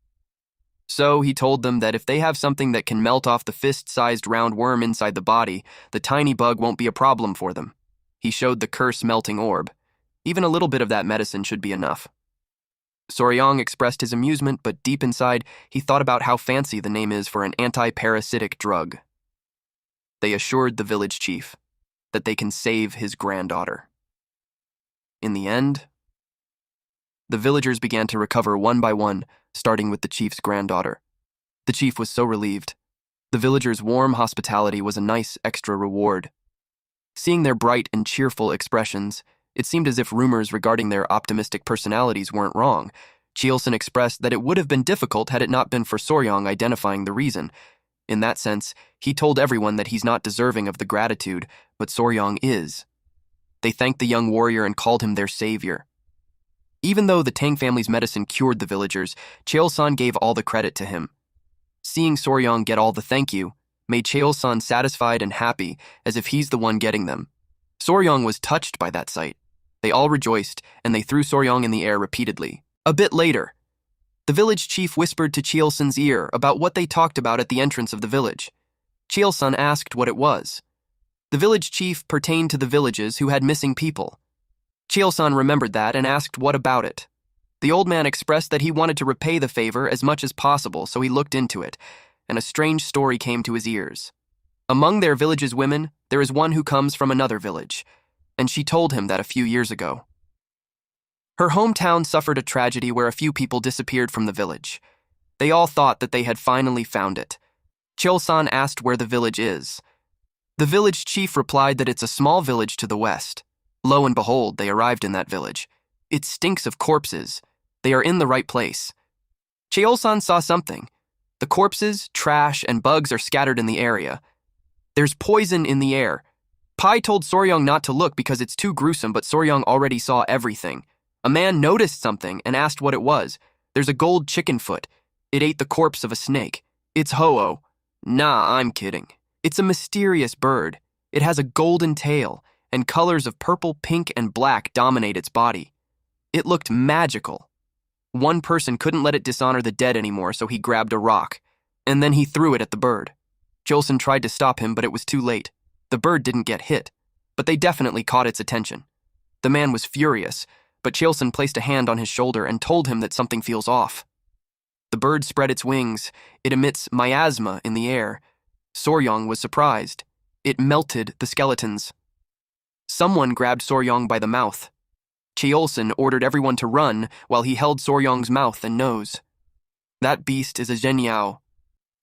So he told them that if they have something that can melt off the fist-sized round worm inside the body, the tiny bug won't be a problem for them. He showed the curse-melting orb. Even a little bit of that medicine should be enough. Soryong expressed his amusement, but deep inside, he thought about how fancy the name is for an anti-parasitic drug. They assured the village chief that they can save his granddaughter. In the end, the villagers began to recover one by one, starting with the chief's granddaughter. The chief was so relieved. The villagers' warm hospitality was a nice extra reward. Seeing their bright and cheerful expressions, It seemed as if rumors regarding their optimistic personalities weren't wrong. Cheolson expressed that it would have been difficult had it not been for Soryong identifying the reason. In that sense, he told everyone that he's not deserving of the gratitude, but Soryong is. They thanked the young warrior and called him their savior. Even though the Tang family's medicine cured the villagers, Cheolson gave all the credit to him. Seeing Soryong get all the thank you made Cheolson satisfied and happy, as if he's the one getting them. Soryong was touched by that sight. They all rejoiced, and they threw Soryong in the air repeatedly. A bit later, the village chief whispered to Cheolson's ear about what they talked about at the entrance of the village. Cheolson asked what it was. The village chief pertained to the villages who had missing people. Cheolson remembered that and asked what about it. The old man expressed that he wanted to repay the favor as much as possible, so he looked into it, and a strange story came to his ears. Among their village's women, there is one who comes from another village, and she told him that a few years ago. Her hometown suffered a tragedy where a few people disappeared from the village. They all thought that they had finally found it. Cheolson asked where the village is. The village chief replied that it's a small village to the west. Lo and behold, they arrived in that village. It stinks of corpses. They are in the right place. Cheolson saw something. The corpses, trash, and bugs are scattered in the area. There's poison in the air. Pai told Soryong not to look because it's too gruesome, but Soryong already saw everything. A man noticed something and asked what it was. There's a gold chicken foot. It ate the corpse of a snake. It's Ho-Oh. Nah, I'm kidding. It's a mysterious bird. It has a golden tail, and colors of purple, pink, and black dominate its body. It looked magical. One person couldn't let it dishonor the dead anymore, so he grabbed a rock, and then he threw it at the bird. Cheolson tried to stop him, but it was too late. The bird didn't get hit, but they definitely caught its attention. The man was furious, but Cheolson placed a hand on his shoulder and told him that something feels off. The bird spread its wings. It emits miasma in the air. Soryong was surprised. It melted the skeletons. Someone grabbed Soryong by the mouth. Cheolson ordered everyone to run while he held Soryong's mouth and nose. That beast is a zhenyao.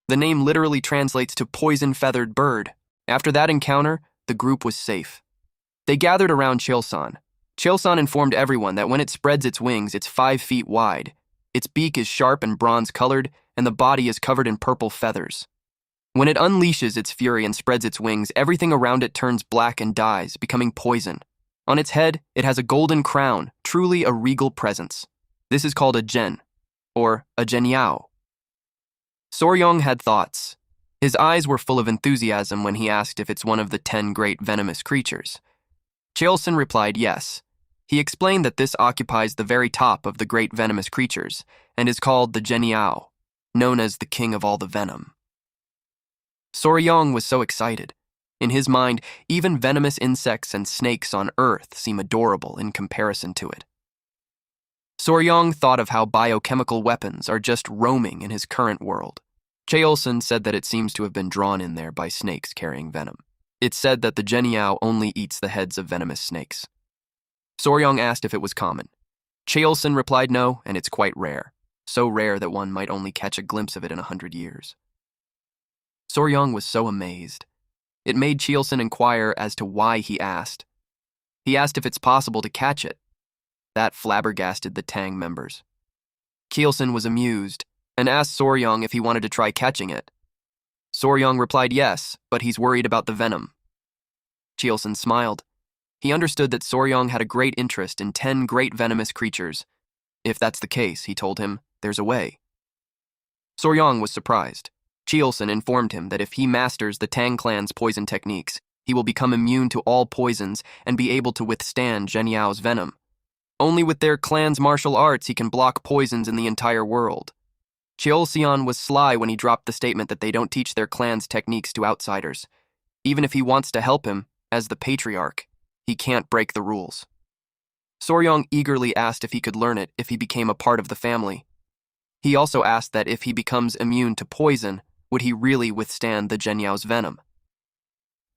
The name literally translates to poison-feathered bird. After that encounter, the group was safe. They gathered around Cheolson. Cheolson informed everyone that when it spreads its wings, it's 5 feet wide. Its beak is sharp and bronze-colored, and the body is covered in purple feathers. When it unleashes its fury and spreads its wings, everything around it turns black and dies, becoming poison. On its head, it has a golden crown, truly a regal presence. This is called a gen, or a zhenyao. Soryong had thoughts. His eyes were full of enthusiasm when he asked if it's one of the 10 great venomous creatures. Cheolson replied yes. He explained that this occupies the very top of the great venomous creatures and is called the zhenyao, known as the king of all the venom. Soryong was so excited. In his mind, even venomous insects and snakes on Earth seem adorable in comparison to it. Soryong thought of how biochemical weapons are just roaming in his current world. Cheolson said that it seems to have been drawn in there by snakes carrying venom. It's said that the zhenyao only eats the heads of venomous snakes. Soryong asked if it was common. Cheolson replied no, and it's quite rare. So rare that one might only catch a glimpse of it in 100 years. Soryong was so amazed. It made Cheolson inquire as to why he asked. He asked if it's possible to catch it. That flabbergasted the Tang members. Cheolson was amused and asked Soryong if he wanted to try catching it. Soryong replied yes, but he's worried about the venom. Cheolson smiled. He understood that Soryong had a great interest in 10 great venomous creatures. If that's the case, he told him, there's a way. Soryong was surprised. Cheolson informed him that if he masters the Tang clan's poison techniques, he will become immune to all poisons and be able to withstand Zhenyao's venom. Only with their clan's martial arts he can block poisons in the entire world. Cheolson was sly when he dropped the statement that they don't teach their clan's techniques to outsiders. Even if he wants to help him, as the patriarch, he can't break the rules. Soryong eagerly asked if he could learn it if he became a part of the family. He also asked that if he becomes immune to poison, would he really withstand the Zhenyao's venom?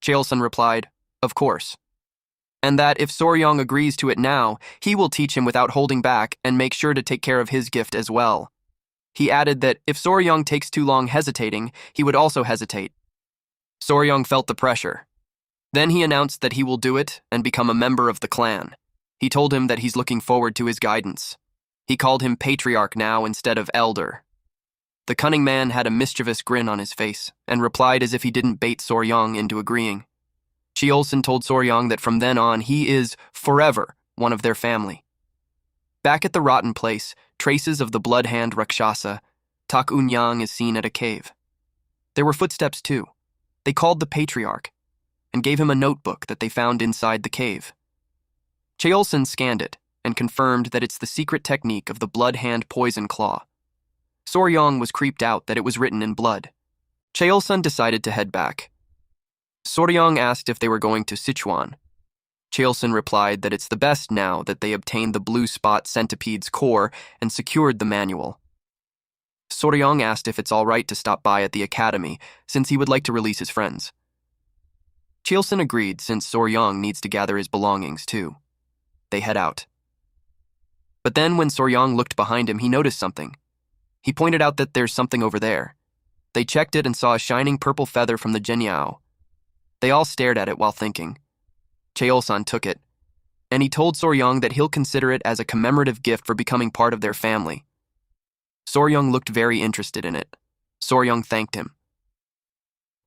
Cheolson replied, of course. And that if Soryong agrees to it now, he will teach him without holding back and make sure to take care of his gift as well. He added that if Soryong takes too long hesitating, he would also hesitate. Soryong felt the pressure. Then he announced that he will do it and become a member of the clan. He told him that he's looking forward to his guidance. He called him patriarch now instead of elder. The cunning man had a mischievous grin on his face and replied as if he didn't bait Soryang into agreeing. Cheolson told Soryang that from then on he is, forever, one of their family. Back at the rotten place, traces of the blood-hand Rakshasa, Tak Unyang is seen at a cave. There were footsteps too. They called the patriarch and gave him a notebook that they found inside the cave. Cheolson scanned it and confirmed that it's the secret technique of the blood-hand poison claw. Soryang was creeped out that it was written in blood. Cheolson decided to head back. Soryang asked if they were going to Sichuan. Cheolson replied that it's the best now that they obtained the blue spot centipede's core and secured the manual. Soryang asked if it's all right to stop by at the academy, since he would like to release his friends. Cheolson agreed, since Soryang needs to gather his belongings too. They head out. But then when Soryang looked behind him, he noticed something. He pointed out that there's something over there. They checked it and saw a shining purple feather from the Jinyao. They all stared at it while thinking. Cheolson took it, and he told Soryang that he'll consider it as a commemorative gift for becoming part of their family. Soryang looked very interested in it. Soryang thanked him.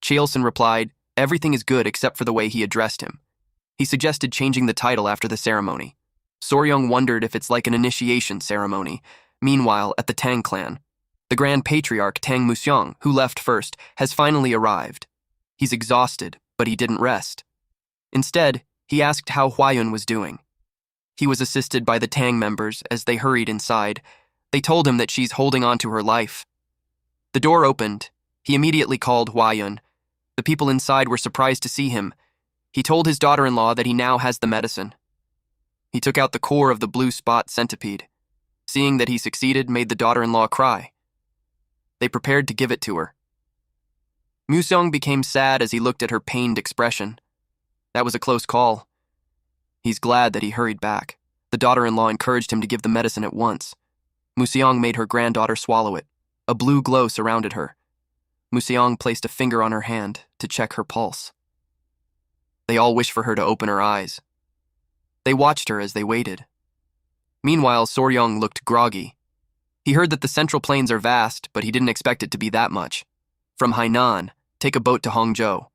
Cheolson replied, everything is good except for the way he addressed him. He suggested changing the title after the ceremony. Soryang wondered if it's like an initiation ceremony. Meanwhile, at the Tang clan, the Grand Patriarch Tang Musyong, who left first, has finally arrived. He's exhausted, but he didn't rest. Instead, he asked how Huayun was doing. He was assisted by the Tang members as they hurried inside. They told him that she's holding on to her life. The door opened. He immediately called Huayun. The people inside were surprised to see him. He told his daughter-in-law that he now has the medicine. He took out the core of the blue spot centipede. Seeing that he succeeded made the daughter-in-law cry. They prepared to give it to her. Musyong became sad as he looked at her pained expression. That was a close call. He's glad that he hurried back. The daughter-in-law encouraged him to give the medicine at once. Musyong made her granddaughter swallow it. A blue glow surrounded her. Musyong placed a finger on her hand to check her pulse. They all wished for her to open her eyes. They watched her as they waited. Meanwhile, Soryang looked groggy. He heard that the Central Plains are vast, but he didn't expect it to be that much. From Hainan, take a boat to Hangzhou.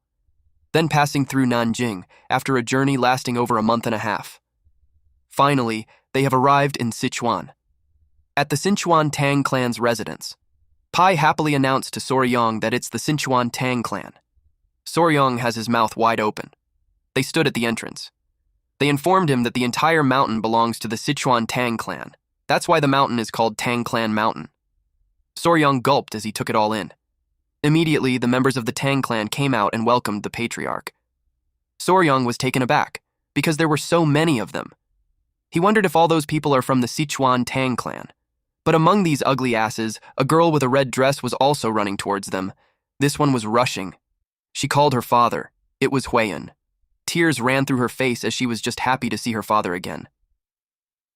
Then passing through Nanjing, after a journey lasting over a month and a half. Finally, they have arrived in Sichuan. At the Sichuan Tang clan's residence, Pai happily announced to Soryang that it's the Sichuan Tang clan. Soryang has his mouth wide open. They stood at the entrance. They informed him that the entire mountain belongs to the Sichuan Tang clan. That's why the mountain is called Tang Clan Mountain. Soryang gulped as he took it all in. Immediately, the members of the Tang clan came out and welcomed the patriarch. Soryang was taken aback, because there were so many of them. He wondered if all those people are from the Sichuan Tang clan. But among these ugly asses, a girl with a red dress was also running towards them. This one was rushing. She called her father. It was Huayun. Tears ran through her face as she was just happy to see her father again.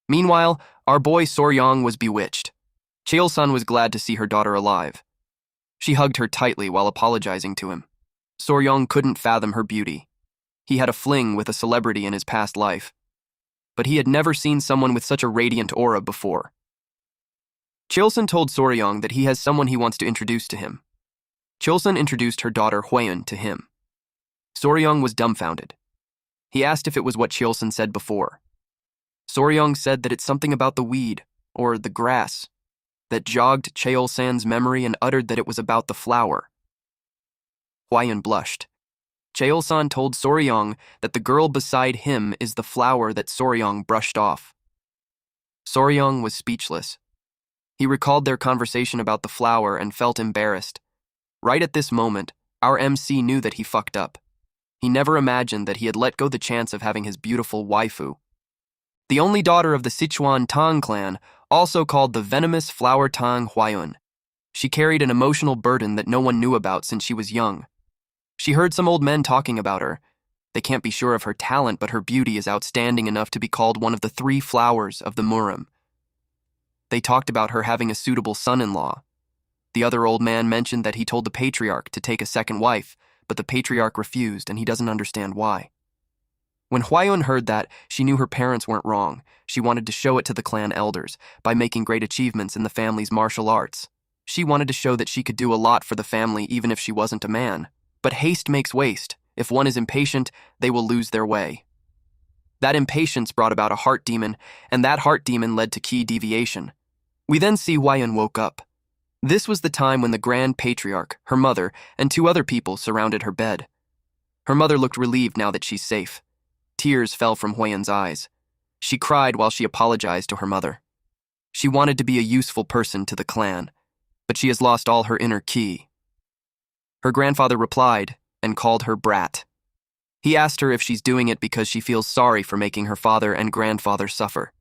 Meanwhile, our boy Soryang was bewitched. Cheolson was glad to see her daughter alive. She hugged her tightly while apologizing to him. Soryang couldn't fathom her beauty. He had a fling with a celebrity in his past life, but he had never seen someone with such a radiant aura before. Cheolson told Soryang that he has someone he wants to introduce to him. Cheolson introduced her daughter Huayun to him. Soryang was dumbfounded. He asked if it was what Cheolson said before. Soryang said that it's something about the weed, or the grass, that jogged Cheolsan's memory and uttered that it was about the flower. Huayun blushed. Cheolsan told Soryang that the girl beside him is the flower that Soryang brushed off. Soryang was speechless. He recalled their conversation about the flower and felt embarrassed. Right at this moment, our MC knew that he fucked up. He never imagined that he had let go the chance of having his beautiful waifu. The only daughter of the Sichuan Tang clan, also called the venomous flower Tang Huayun. She carried an emotional burden that no one knew about since she was young. She heard some old men talking about her. They can't be sure of her talent, but her beauty is outstanding enough to be called one of the 3 flowers of the Murim. They talked about her having a suitable son-in-law. The other old man mentioned that he told the patriarch to take a second wife, but the patriarch refused and he doesn't understand why. When Huayun heard that, she knew her parents weren't wrong. She wanted to show it to the clan elders by making great achievements in the family's martial arts. She wanted to show that she could do a lot for the family even if she wasn't a man. But haste makes waste. If one is impatient, they will lose their way. That impatience brought about a heart demon, and that heart demon led to key deviation. We then see Huayun woke up. This was the time when the Grand Patriarch, her mother, and 2 other people surrounded her bed. Her mother looked relieved now that she's safe. Tears fell from Huayun's eyes. She cried while she apologized to her mother. She wanted to be a useful person to the clan, but she has lost all her inner ki. Her grandfather replied and called her brat. He asked her if she's doing it because she feels sorry for making her father and grandfather suffer.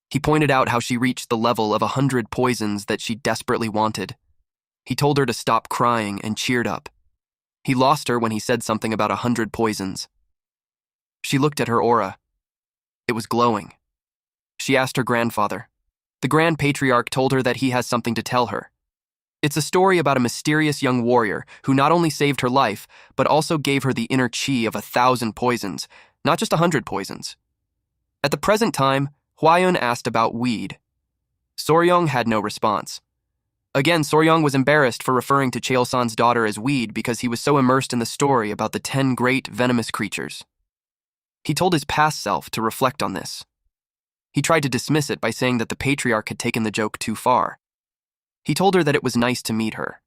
He pointed out how she reached the level of 100 poisons that she desperately wanted. He told her to stop crying and cheered up. He lost her when he said something about 100 poisons. She looked at her aura. It was glowing. She asked her grandfather. The Grand Patriarch told her that he has something to tell her. It's a story about a mysterious young warrior who not only saved her life, but also gave her the inner chi of 1,000 poisons, not just 100 poisons. At the present time, Huayun asked about weed. Soryong had no response. Again, Soryong was embarrassed for referring to Cheolsan's daughter as weed because he was so immersed in the story about the 10 great venomous creatures. He told his past self to reflect on this. He tried to dismiss it by saying that the patriarch had taken the joke too far. He told her that it was nice to meet her.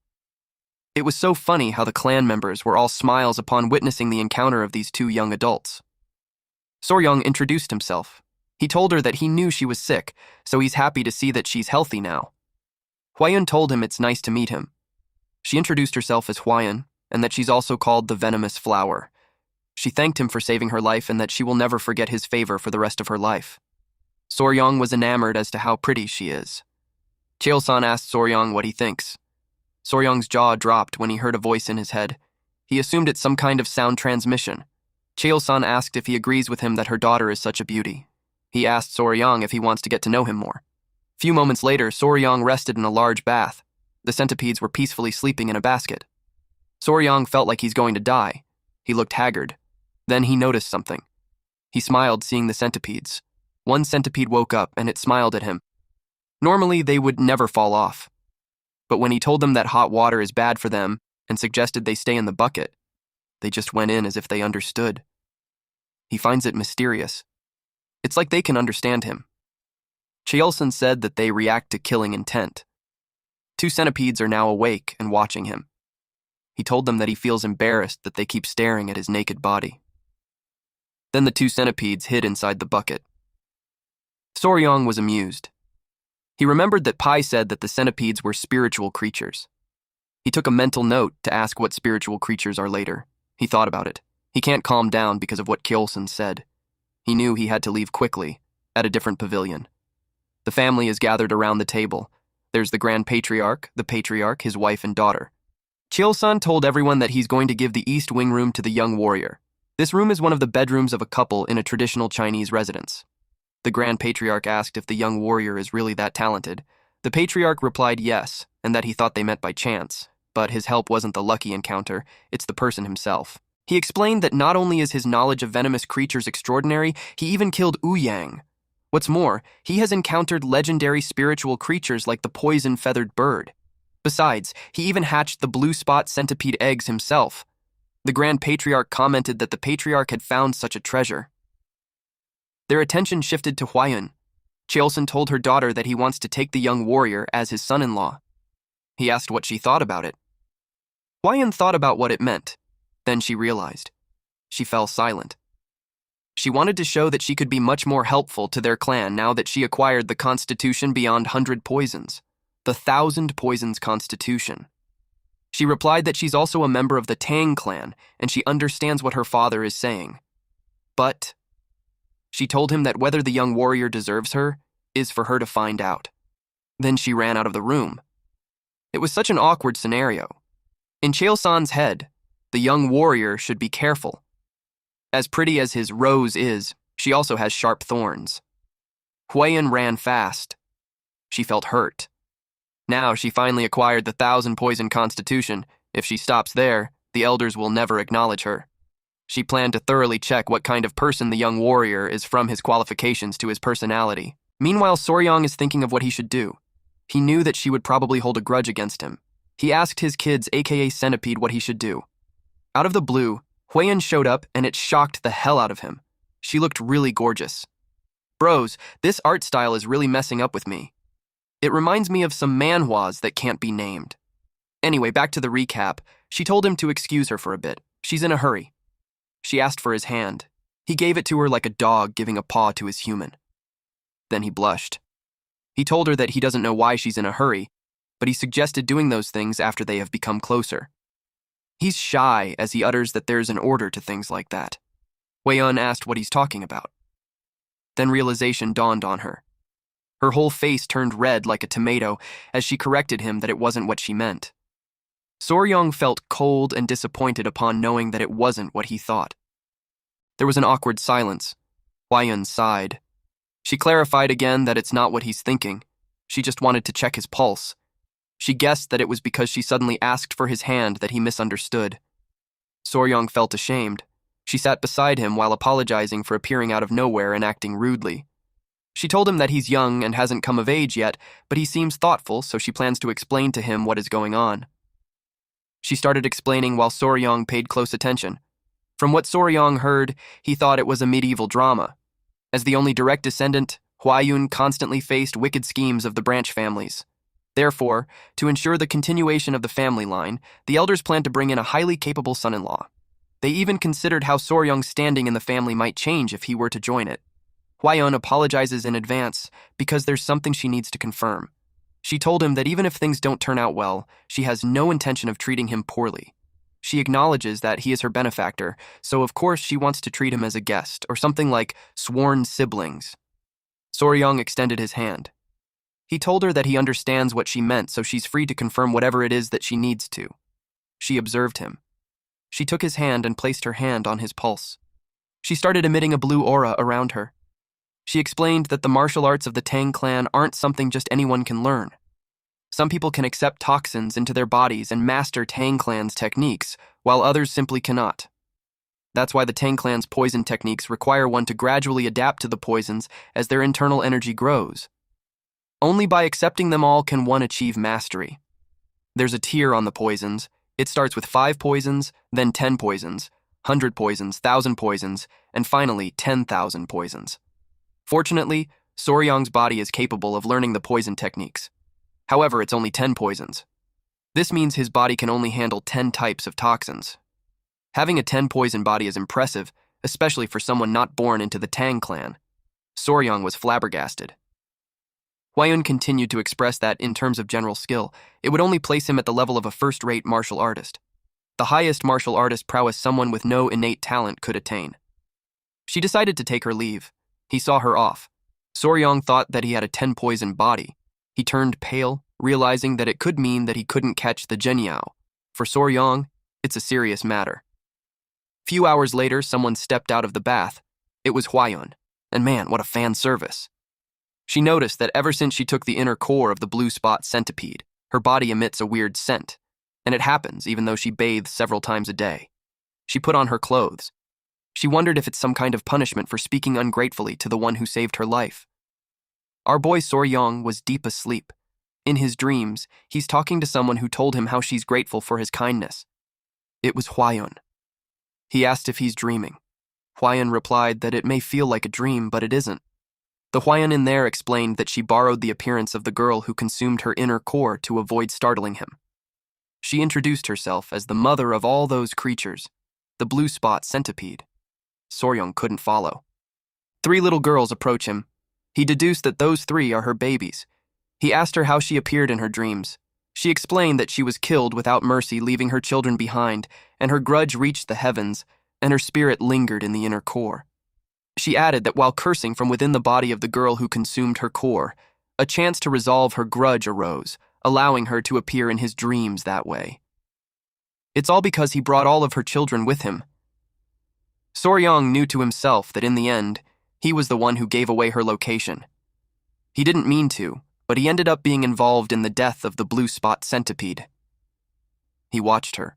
It was so funny how the clan members were all smiles upon witnessing the encounter of these 2 young adults. Soryong introduced himself. He told her that he knew she was sick, so he's happy to see that she's healthy now. Huayun told him it's nice to meet him. She introduced herself as Huayun, and that she's also called the Venomous Flower. She thanked him for saving her life and that she will never forget his favor for the rest of her life. Soryong was enamored as to how pretty she is. Cheolsan asked Soryong what he thinks. Soryong's jaw dropped when he heard a voice in his head. He assumed it's some kind of sound transmission. Cheolsan asked if he agrees with him that her daughter is such a beauty. He asked Soryong if he wants to get to know him more. A few moments later, Soryong rested in a large bath. The centipedes were peacefully sleeping in a basket. Soryong felt like he's going to die. He looked haggard. Then he noticed something. He smiled seeing the centipedes. One centipede woke up and it smiled at him. Normally, they would never fall off. But when he told them that hot water is bad for them and suggested they stay in the bucket, they just went in as if they understood. He finds it mysterious. It's like they can understand him. Cheolsan said that they react to killing intent. 2 centipedes are now awake and watching him. He told them that he feels embarrassed that they keep staring at his naked body. Then the 2 centipedes hid inside the bucket. Soryong was amused. He remembered that Pai said that the centipedes were spiritual creatures. He took a mental note to ask what spiritual creatures are later. He thought about it. He can't calm down because of what Cheolsan said. He knew he had to leave quickly, at a different pavilion. The family is gathered around the table. There's the Grand Patriarch, the Patriarch, his wife and daughter. Cheolsan told everyone that he's going to give the East Wing room to the young warrior. This room is one of the bedrooms of a couple in a traditional Chinese residence. The Grand Patriarch asked if the young warrior is really that talented. The Patriarch replied yes, and that he thought they met by chance. But his help wasn't the lucky encounter, it's the person himself. He explained that not only is his knowledge of venomous creatures extraordinary, he even killed Ouyang. What's more, he has encountered legendary spiritual creatures like the poison-feathered bird. Besides, he even hatched the blue spot centipede eggs himself. The Grand Patriarch commented that the Patriarch had found such a treasure. Their attention shifted to Huayun. Cheolsan told her daughter that he wants to take the young warrior as his son-in-law. He asked what she thought about it. Huayun thought about what it meant. Then she realized. She fell silent. She wanted to show that she could be much more helpful to their clan now that she acquired the constitution beyond 100 poisons, the 1,000 poisons constitution. She replied that she's also a member of the Tang clan and she understands what her father is saying. But she told him that whether the young warrior deserves her is for her to find out. Then she ran out of the room. It was such an awkward scenario. In Cheolsan's head, the young warrior should be careful. As pretty as his rose is, she also has sharp thorns. Huayun ran fast. She felt hurt. Now she finally acquired the 1,000 poison constitution. If she stops there, the elders will never acknowledge her. She planned to thoroughly check what kind of person the young warrior is from his qualifications to his personality. Meanwhile, Soryong is thinking of what he should do. He knew that she would probably hold a grudge against him. He asked his kids, aka Centipede, what he should do. Out of the blue, Huiyan showed up and it shocked the hell out of him. She looked really gorgeous. Bros, this art style is really messing up with me. It reminds me of some manhwas that can't be named. Anyway, back to the recap. She told him to excuse her for a bit. She's in a hurry. She asked for his hand. He gave it to her like a dog giving a paw to his human. Then he blushed. He told her that he doesn't know why she's in a hurry, but he suggested doing those things after they have become closer. He's shy as he utters that there's an order to things like that. Huiyan asked what he's talking about. Then realization dawned on her. Her whole face turned red like a tomato as she corrected him that it wasn't what she meant. Soryong felt cold and disappointed upon knowing that it wasn't what he thought. There was an awkward silence. Huiyan sighed. She clarified again that it's not what he's thinking. She just wanted to check his pulse. She guessed that it was because she suddenly asked for his hand that he misunderstood. Soryong felt ashamed. She sat beside him while apologizing for appearing out of nowhere and acting rudely. She told him that he's young and hasn't come of age yet, but he seems thoughtful, so she plans to explain to him what is going on. She started explaining while Soryong paid close attention. From what Soryong heard, he thought it was a medieval drama. As the only direct descendant, Huaiyun constantly faced wicked schemes of the branch families. Therefore, to ensure the continuation of the family line, the elders planned to bring in a highly capable son-in-law. They even considered how Soryong's standing in the family might change if he were to join it. Huaiyun apologizes in advance because there's something she needs to confirm. She told him that even if things don't turn out well, she has no intention of treating him poorly. She acknowledges that he is her benefactor, so of course she wants to treat him as a guest, or something like sworn siblings. Soryong extended his hand. He told her that he understands what she meant, so she's free to confirm whatever it is that she needs to. She observed him. She took his hand and placed her hand on his pulse. She started emitting a blue aura around her. She explained that the martial arts of the Tang clan aren't something just anyone can learn. Some people can accept toxins into their bodies and master Tang clan's techniques, while others simply cannot. That's why the Tang clan's poison techniques require one to gradually adapt to the poisons as their internal energy grows. Only by accepting them all can one achieve mastery. There's a tier on the poisons. It starts with 5 poisons, then 10 poisons, 100 poisons, 1,000 poisons, and finally 10,000 poisons. Fortunately, Soryong's body is capable of learning the poison techniques. However, it's only 10 poisons. This means his body can only handle 10 types of toxins. Having a 10-poison body is impressive, especially for someone not born into the Tang clan. Soryong was flabbergasted. Huaiyun continued to express that, in terms of general skill, it would only place him at the level of a first-rate martial artist. The highest martial artist prowess someone with no innate talent could attain. She decided to take her leave. He saw her off. Soryong thought that he had a 10-poison body. He turned pale, realizing that it could mean that he couldn't catch the Jianyao. For Soryong, it's a serious matter. Few hours later, someone stepped out of the bath. It was Huaiyun, and man, what a fan service. She noticed that ever since she took the inner core of the blue spot centipede, her body emits a weird scent, and it happens even though she bathes several times a day. She put on her clothes. She wondered if it's some kind of punishment for speaking ungratefully to the one who saved her life. Our boy Soryong was deep asleep. In his dreams, he's talking to someone who told him how she's grateful for his kindness. It was Huaiyun. He asked if he's dreaming. Huaiyun replied that it may feel like a dream, but it isn't. The Huaiyun in there explained that she borrowed the appearance of the girl who consumed her inner core to avoid startling him. She introduced herself as the mother of all those creatures, the blue spot centipede. Soryong couldn't follow. 3 little girls approach him. He deduced that those 3 are her babies. He asked her how she appeared in her dreams. She explained that she was killed without mercy, leaving her children behind, and her grudge reached the heavens, and her spirit lingered in the inner core. She added that while cursing from within the body of the girl who consumed her core, a chance to resolve her grudge arose, allowing her to appear in his dreams that way. It's all because he brought all of her children with him. Soryong knew to himself that in the end, he was the one who gave away her location. He didn't mean to, but he ended up being involved in the death of the blue spot centipede. He watched her.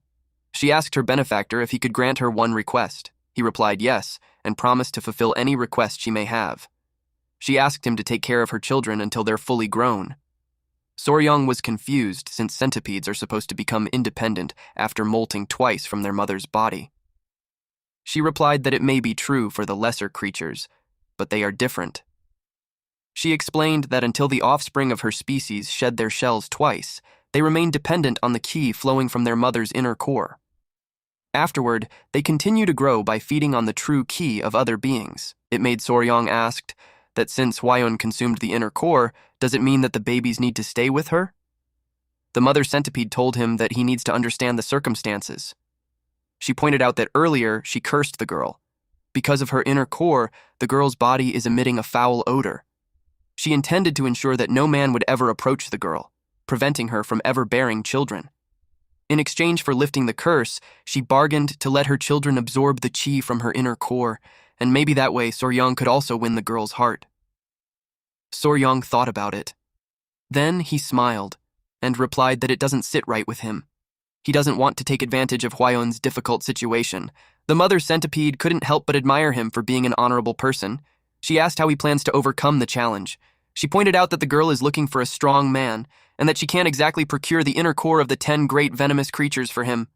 She asked her benefactor if he could grant her one request. He replied yes, and promised to fulfill any request she may have. She asked him to take care of her children until they're fully grown. Soryong was confused since centipedes are supposed to become independent after molting twice from their mother's body. She replied that it may be true for the lesser creatures, but they are different. She explained that until the offspring of her species shed their shells twice, they remain dependent on the qi flowing from their mother's inner core. Afterward, they continue to grow by feeding on the true qi of other beings. It made Soryong asked that since Hwayun consumed the inner core, does it mean that the babies need to stay with her? The mother centipede told him that he needs to understand the circumstances. She pointed out that earlier she cursed the girl. Because of her inner core, the girl's body is emitting a foul odor. She intended to ensure that no man would ever approach the girl, preventing her from ever bearing children. In exchange for lifting the curse, she bargained to let her children absorb the qi from her inner core, and maybe that way Soryong could also win the girl's heart. Soryong thought about it. Then he smiled and replied that it doesn't sit right with him. He doesn't want to take advantage of Hwayun's difficult situation. The mother centipede couldn't help but admire him for being an honorable person. She asked how he plans to overcome the challenge. She pointed out that the girl is looking for a strong man, and that she can't exactly procure the inner core of the 10 great venomous creatures for him.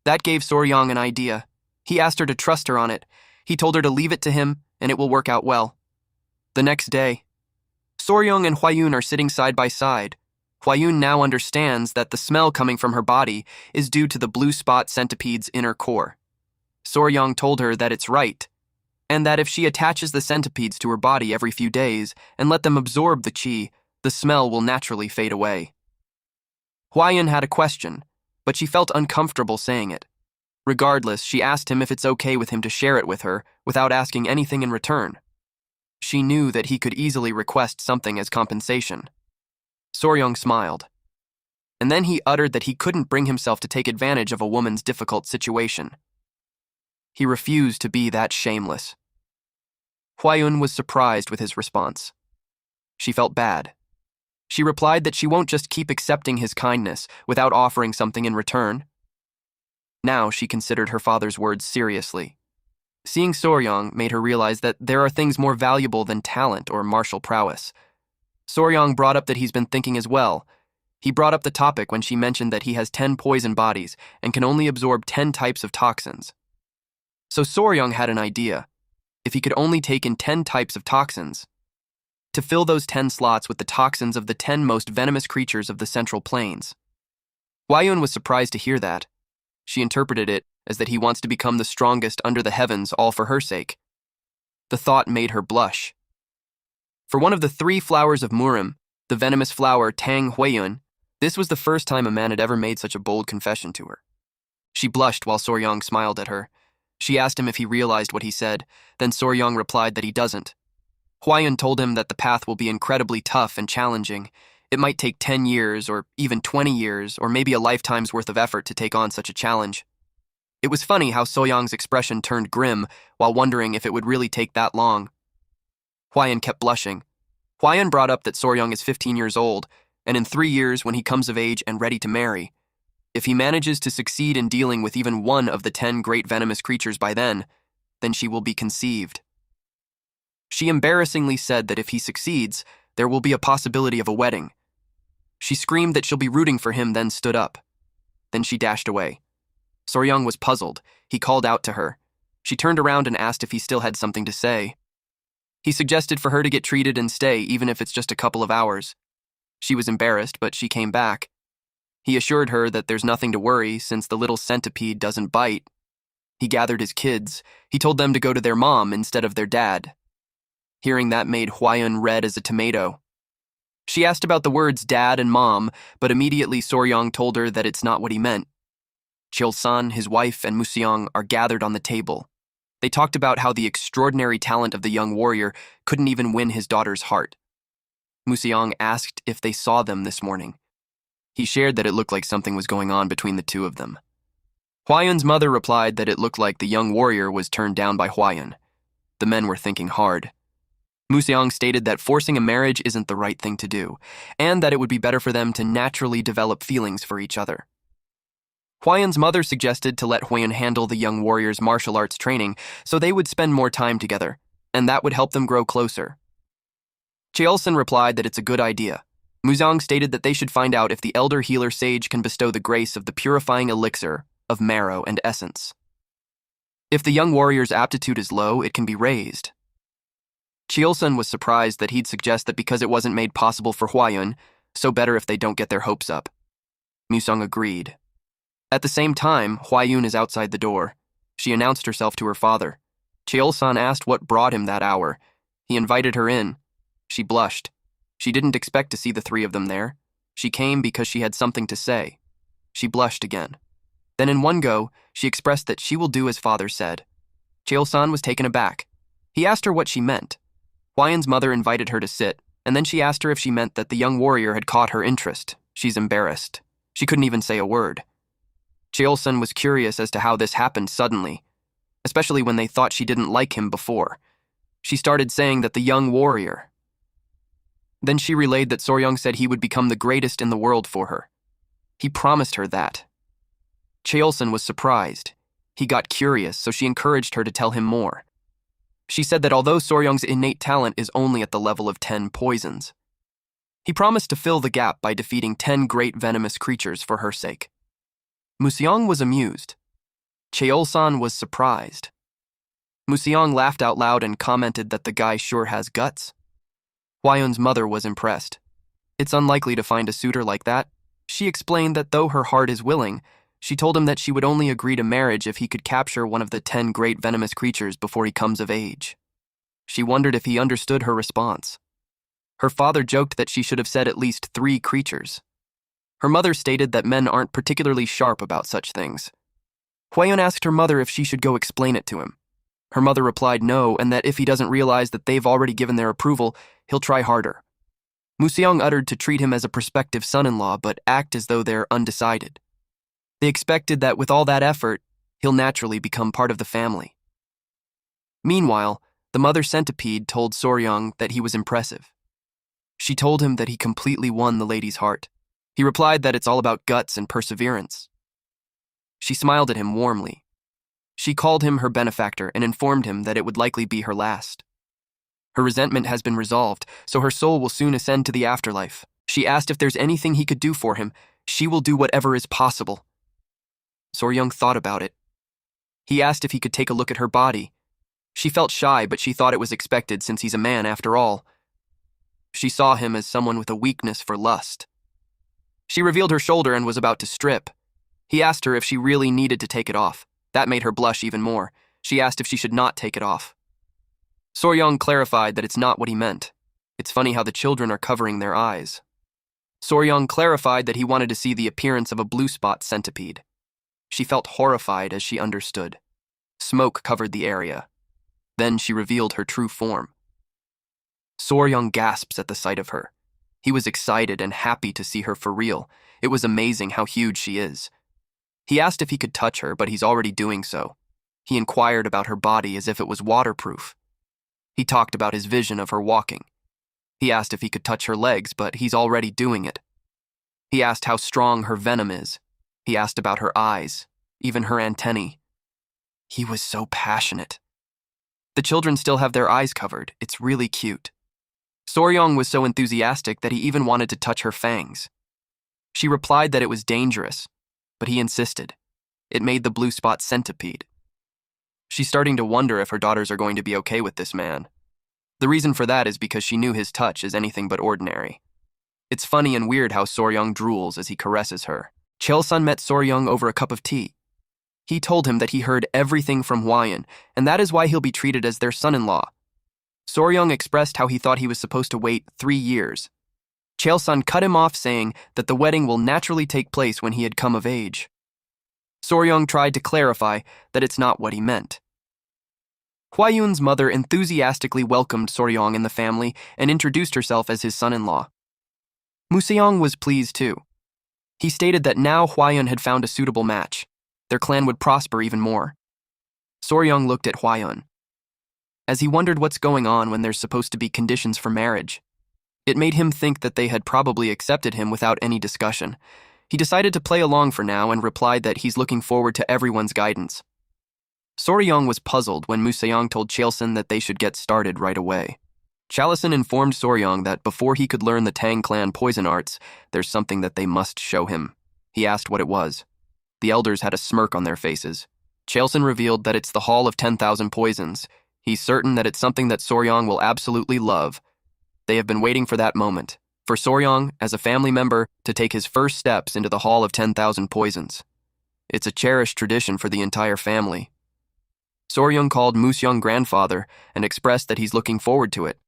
That gave Soryong an idea. He asked her to trust her on it. He told her to leave it to him, and it will work out well. The next day, Soryong and Hwayun are sitting side by side. Hwayun now understands that the smell coming from her body is due to the blue spot centipede's inner core. Soryong told her that it's right, and that if she attaches the centipedes to her body every few days and let them absorb the qi, the smell will naturally fade away. Hwayun had a question, but she felt uncomfortable saying it. Regardless, she asked him if it's okay with him to share it with her without asking anything in return. She knew that he could easily request something as compensation. Soryong smiled. And then he uttered that he couldn't bring himself to take advantage of a woman's difficult situation. He refused to be that shameless. Hwayun was surprised with his response. She felt bad. She replied that she won't just keep accepting his kindness without offering something in return. Now she considered her father's words seriously. Seeing Soryong made her realize that there are things more valuable than talent or martial prowess. Soryong brought up that he's been thinking as well. He brought up the topic when she mentioned that he has 10 poison bodies and can only absorb 10 types of toxins. So Soryong had an idea. If he could only take in 10 types of toxins, to fill those 10 slots with the toxins of the 10 most venomous creatures of the Central Plains. Hwayun was surprised to hear that. She interpreted it as that he wants to become the strongest under the heavens all for her sake. The thought made her blush. For one of the 3 flowers of Murim, the venomous flower Tang Hwayun, this was the first time a man had ever made such a bold confession to her. She blushed while Soryong smiled at her. She asked him if he realized what he said, then Soryong replied that he doesn't. Hwayun told him that the path will be incredibly tough and challenging. It might take 10 years, or even 20 years, or maybe a lifetime's worth of effort to take on such a challenge. It was funny how Soryong's expression turned grim while wondering if it would really take that long. Hwayun kept blushing. Hwayun brought up that Soryong is 15 years old, and in 3 years when he comes of age and ready to marry, if he manages to succeed in dealing with even one of the 10 great venomous creatures by then she will be conceived. She embarrassingly said that if he succeeds, there will be a possibility of a wedding. She screamed that she'll be rooting for him, then stood up. Then she dashed away. Soryong was puzzled. He called out to her. She turned around and asked if he still had something to say. He suggested for her to get treated and stay, even if it's just a couple of hours. She was embarrassed, but she came back. He assured her that there's nothing to worry since the little centipede doesn't bite. He gathered his kids. He told them to go to their mom instead of their dad. Hearing that made Hwayun red as a tomato. She asked about the words dad and mom, but immediately Soryong told her that it's not what he meant. Chil-san, his wife, and Museong are gathered on the table. They talked about how the extraordinary talent of the young warrior couldn't even win his daughter's heart. Museong asked if they saw them this morning. He shared that it looked like something was going on between the two of them. Hwayun's mother replied that it looked like the young warrior was turned down by Hwayun. The men were thinking hard. Museong stated that forcing a marriage isn't the right thing to do, and that it would be better for them to naturally develop feelings for each other. Huayun's mother suggested to let Huayun handle the young warrior's martial arts training so they would spend more time together, and that would help them grow closer. Cheolsun replied that it's a good idea. Muzong stated that they should find out if the elder healer sage can bestow the grace of the purifying elixir of marrow and essence. If the young warrior's aptitude is low, it can be raised. Cheolsun was surprised that he'd suggest that because it wasn't made possible for Huayun, so better if they don't get their hopes up. Muzong agreed. At the same time, Huayun is outside the door. She announced herself to her father. Cheolsun asked what brought him that hour. He invited her in. She blushed. She didn't expect to see the three of them there. She came because she had something to say. She blushed again. Then in one go, she expressed that she will do as father said. Cheolsun was taken aback. He asked her what she meant. Huayun's mother invited her to sit, and then she asked her if she meant that the young warrior had caught her interest. She's embarrassed. She couldn't even say a word. Cheolsun was curious as to how this happened suddenly, especially when they thought she didn't like him before. She started saying that the young warrior. Then she relayed that Soryong said he would become the greatest in the world for her. He promised her that. Cheolsun was surprised. He got curious, so she encouraged her to tell him more. She said that although Soryong's innate talent is only at the level of 10 poisons, he promised to fill the gap by defeating 10 great venomous creatures for her sake. Museong was amused. Cheolsun was surprised. Museong laughed out loud and commented that the guy sure has guts. Huayun's mother was impressed. It's unlikely to find a suitor like that. She explained that though her heart is willing, she told him that she would only agree to marriage if he could capture one of the 10 great venomous creatures before he comes of age. She wondered if he understood her response. Her father joked that she should have said at least 3 creatures. Her mother stated that men aren't particularly sharp about such things. Huayun asked her mother if she should go explain it to him. Her mother replied no, and that if he doesn't realize that they've already given their approval, he'll try harder. Museong uttered to treat him as a prospective son-in-law, but act as though they're undecided. They expected that with all that effort, he'll naturally become part of the family. Meanwhile, the mother centipede told Soryong that he was impressive. She told him that he completely won the lady's heart. He replied that it's all about guts and perseverance. She smiled at him warmly. She called him her benefactor and informed him that it would likely be her last. Her resentment has been resolved, so her soul will soon ascend to the afterlife. She asked if there's anything he could do for him. She will do whatever is possible. Soryong thought about it. He asked if he could take a look at her body. She felt shy, but she thought it was expected since he's a man after all. She saw him as someone with a weakness for lust. She revealed her shoulder and was about to strip. He asked her if she really needed to take it off. That made her blush even more. She asked if she should not take it off. Soryong clarified that it's not what he meant. It's funny how the children are covering their eyes. Soryong clarified that he wanted to see the appearance of a blue spot centipede. She felt horrified as she understood. Smoke covered the area. Then she revealed her true form. Soryong gasps at the sight of her. He was excited and happy to see her for real. It was amazing how huge she is. He asked if he could touch her, but he's already doing so. He inquired about her body as if it was waterproof. He talked about his vision of her walking. He asked if he could touch her legs, but he's already doing it. He asked how strong her venom is. He asked about her eyes, even her antennae. He was so passionate. The children still have their eyes covered. It's really cute. Soryong was so enthusiastic that he even wanted to touch her fangs. She replied that it was dangerous, but he insisted. It made the blue spot centipede. She's starting to wonder if her daughters are going to be okay with this man. The reason for that is because she knew his touch is anything but ordinary. It's funny and weird how Soryong drools as he caresses her. Cheolsun met Soryong over a cup of tea. He told him that he heard everything from Huayun, and that is why he'll be treated as their son-in-law. Soryong expressed how he thought he was supposed to wait 3 years. Cheolsun cut him off, saying that the wedding will naturally take place when he had come of age. Soryong tried to clarify that it's not what he meant. Huayun's mother enthusiastically welcomed Soryong in the family and introduced herself as his son-in-law. Museong was pleased too. He stated that now Huayun had found a suitable match. Their clan would prosper even more. Soryong looked at Huayun. As he wondered what's going on when there's supposed to be conditions for marriage, it made him think that they had probably accepted him without any discussion. He decided to play along for now and replied that he's looking forward to everyone's guidance. Soryong was puzzled when Museong told Chaelson that they should get started right away. Chaelson informed Soryong that before he could learn the Tang clan poison arts, there's something that they must show him. He asked what it was. The elders had a smirk on their faces. Chaelson revealed that it's the Hall of 10,000 Poisons. He's certain that it's something that Soryong will absolutely love. They have been waiting for that moment, for Soryong, as a family member, to take his first steps into the Hall of 10,000 Poisons. It's a cherished tradition for the entire family. Soryong called Museong grandfather and expressed that he's looking forward to it.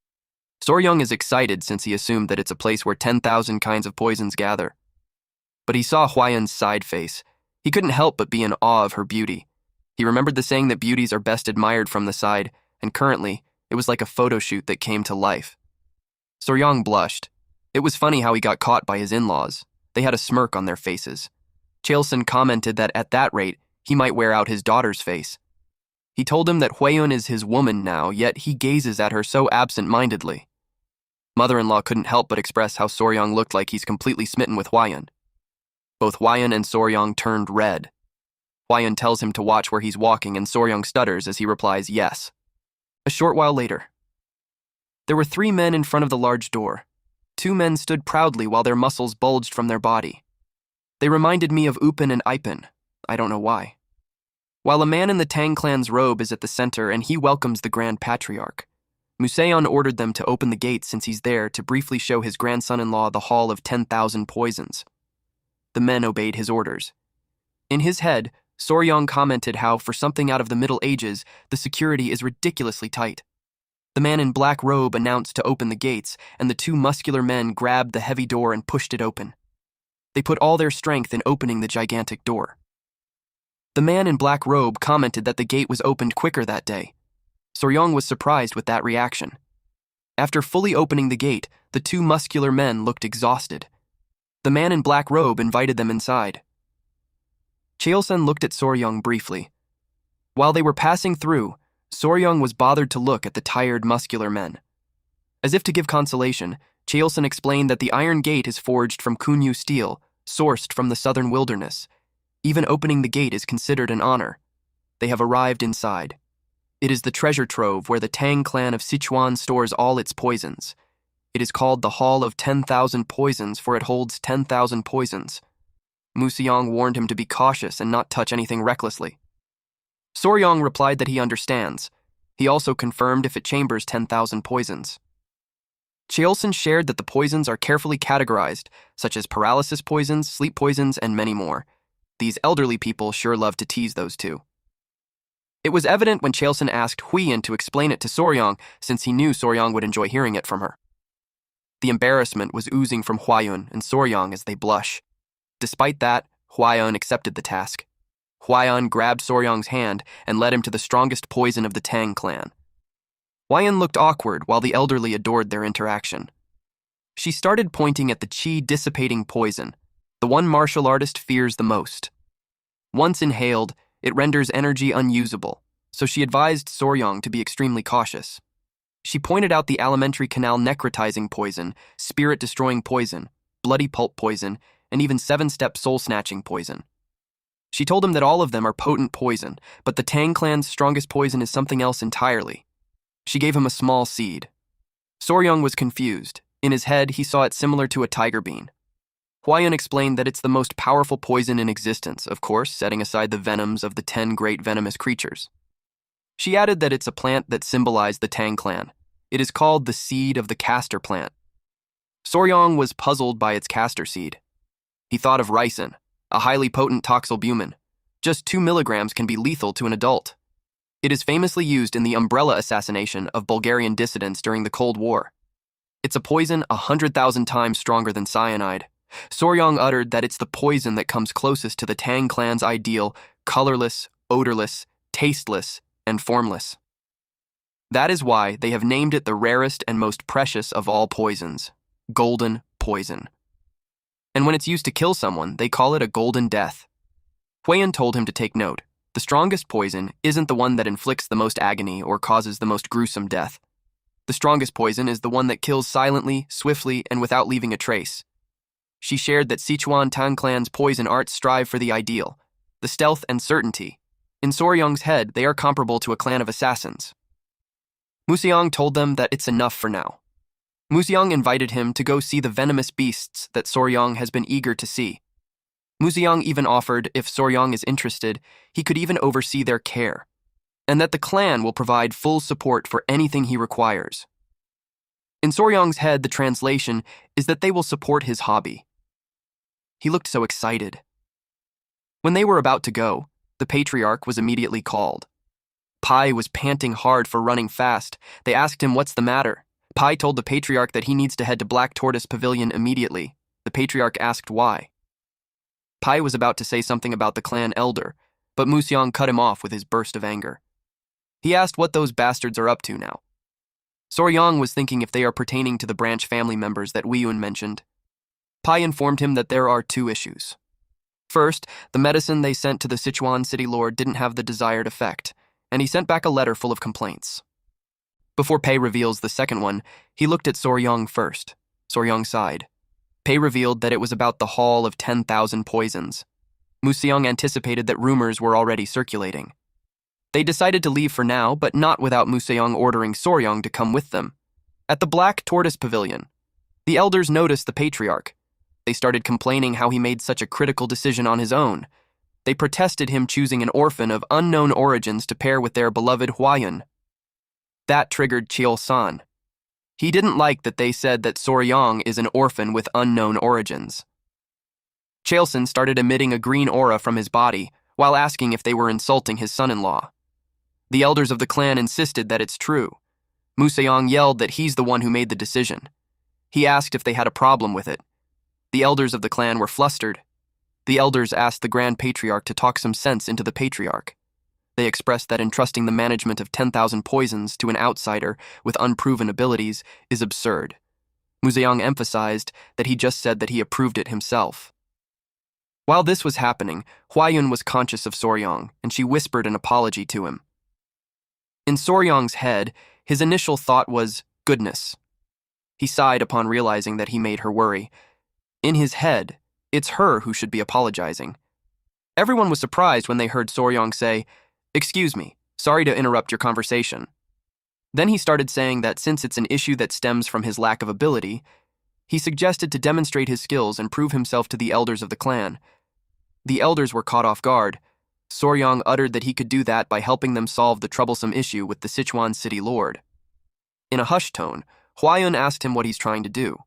Soryong is excited since he assumed that it's a place where 10,000 kinds of poisons gather. But he saw Hwayeon's side face. He couldn't help but be in awe of her beauty. He remembered the saying that beauties are best admired from the side, and currently, it was like a photo shoot that came to life. Soryong blushed. It was funny how he got caught by his in-laws. They had a smirk on their faces. Chaelson commented that at that rate, he might wear out his daughter's face. He told him that Hwayeon is his woman now, yet he gazes at her so absent-mindedly. Mother-in-law couldn't help but express how Soryong looked like he's completely smitten with Hwayeon. Both Hwayeon and Soryong turned red. Hwayeon tells him to watch where he's walking, and Soryong stutters as he replies yes. A short while later. There were 3 men in front of the large door. 2 men stood proudly while their muscles bulged from their body. They reminded me of Upin and Ipin. I don't know why. While a man in the Tang clan's robe is at the center and he welcomes the Grand Patriarch, Museon ordered them to open the gates since he's there to briefly show his grandson-in-law the Hall of 10,000 Poisons. The men obeyed his orders. In his head, Soryong commented how, for something out of the Middle Ages, the security is ridiculously tight. The man in black robe announced to open the gates, and the 2 muscular men grabbed the heavy door and pushed it open. They put all their strength in opening the gigantic door. The man in black robe commented that the gate was opened quicker that day. Soryong was surprised with that reaction. After fully opening the gate, the 2 muscular men looked exhausted. The man in black robe invited them inside. Chaelson looked at Soryong briefly. While they were passing through, Soryong was bothered to look at the tired muscular men. As if to give consolation, Chaelson explained that the iron gate is forged from Kunyu steel, sourced from the southern wilderness. Even opening the gate is considered an honor. They have arrived inside. It is the treasure trove where the Tang clan of Sichuan stores all its poisons. It is called the Hall of 10,000 Poisons, for it holds 10,000 poisons. Museong warned him to be cautious and not touch anything recklessly. Soryong replied that he understands. He also confirmed if it chambers 10,000 poisons. Chaelson shared that the poisons are carefully categorized, such as paralysis poisons, sleep poisons, and many more. These elderly people sure love to tease those 2. It was evident when Chaelson asked Hwayeon to explain it to Soryong, since he knew Soryong would enjoy hearing it from her. The embarrassment was oozing from Hwayeon and Soryong as they blush. Despite that, Hwayeon accepted the task. Hwayeon grabbed Soryong's hand and led him to the strongest poison of the Tang clan. Hwayeon looked awkward while the elderly adored their interaction. She started pointing at the chi-dissipating poison, the one martial artist fears the most. Once inhaled, it renders energy unusable, so she advised Soryong to be extremely cautious. She pointed out the alimentary canal necrotizing poison, spirit-destroying poison, bloody pulp poison, and even 7-step soul-snatching poison. She told him that all of them are potent poison, but the Tang clan's strongest poison is something else entirely. She gave him a small seed. Soryong was confused. In his head, he saw it similar to a tiger bean. Hwayeon explained that it's the most powerful poison in existence, of course, setting aside the venoms of the 10 great venomous creatures. She added that it's a plant that symbolized the Tang clan. It is called the seed of the castor plant. Soryong was puzzled by its castor seed. He thought of ricin, a highly potent toxalbumin. Just 2 milligrams can be lethal to an adult. It is famously used in the umbrella assassination of Bulgarian dissidents during the Cold War. It's a poison 100,000 times stronger than cyanide. Soryong uttered that it's the poison that comes closest to the Tang clan's ideal, colorless, odorless, tasteless, and formless. That is why they have named it the rarest and most precious of all poisons, golden poison. And when it's used to kill someone, they call it a golden death. Hwayeon told him to take note. The strongest poison isn't the one that inflicts the most agony or causes the most gruesome death. The strongest poison is the one that kills silently, swiftly, and without leaving a trace. She shared that Sichuan Tang clan's poison arts strive for the ideal, the stealth and certainty. In Soryong's head, they are comparable to a clan of assassins. Museong told them that it's enough for now. Museong invited him to go see the venomous beasts that Soryong has been eager to see. Museong even offered, if Soryong is interested, he could even oversee their care, and that the clan will provide full support for anything he requires. In Soryong's head, the translation is that they will support his hobby. He looked so excited. When they were about to go, the patriarch was immediately called. Pai was panting hard for running fast. They asked him what's the matter. Pai told the patriarch that he needs to head to Black Tortoise Pavilion immediately. The patriarch asked why. Pai was about to say something about the clan elder, but Museong cut him off with his burst of anger. He asked what those bastards are up to now. Soryong was thinking if they are pertaining to the branch family members that Weiyun mentioned. Pai informed him that there are two issues. First, the medicine they sent to the Sichuan city lord didn't have the desired effect, and he sent back a letter full of complaints. Before Pai reveals the second one, he looked at Soryong first. Soryong sighed. Pai revealed that it was about the Hall of 10,000 Poisons. Museong anticipated that rumors were already circulating. They decided to leave for now, but not without Museong ordering Soryong to come with them. At the Black Tortoise Pavilion, the elders noticed the patriarch. They started complaining how he made such a critical decision on his own. They protested him choosing an orphan of unknown origins to pair with their beloved Huayun. That triggered Cheol-san. He didn't like that they said that Soryong is an orphan with unknown origins. Cheol-san started emitting a green aura from his body while asking if they were insulting his son-in-law. The elders of the clan insisted that it's true. Museong yelled that he's the one who made the decision. He asked if they had a problem with it. The elders of the clan were flustered. The elders asked the Grand Patriarch to talk some sense into the patriarch. They expressed that entrusting the management of 10,000 poisons to an outsider with unproven abilities is absurd. Museong emphasized that he just said that he approved it himself. While this was happening, Huayun was conscious of Soryong, and she whispered an apology to him. In Soryong's head, his initial thought was goodness. He sighed upon realizing that he made her worry. In his head, it's her who should be apologizing. Everyone was surprised when they heard Soryong say, "Excuse me, sorry to interrupt your conversation." Then he started saying that since it's an issue that stems from his lack of ability, he suggested to demonstrate his skills and prove himself to the elders of the clan. The elders were caught off guard. Soryong uttered that he could do that by helping them solve the troublesome issue with the Sichuan city lord. In a hushed tone, Huayun asked him what he's trying to do.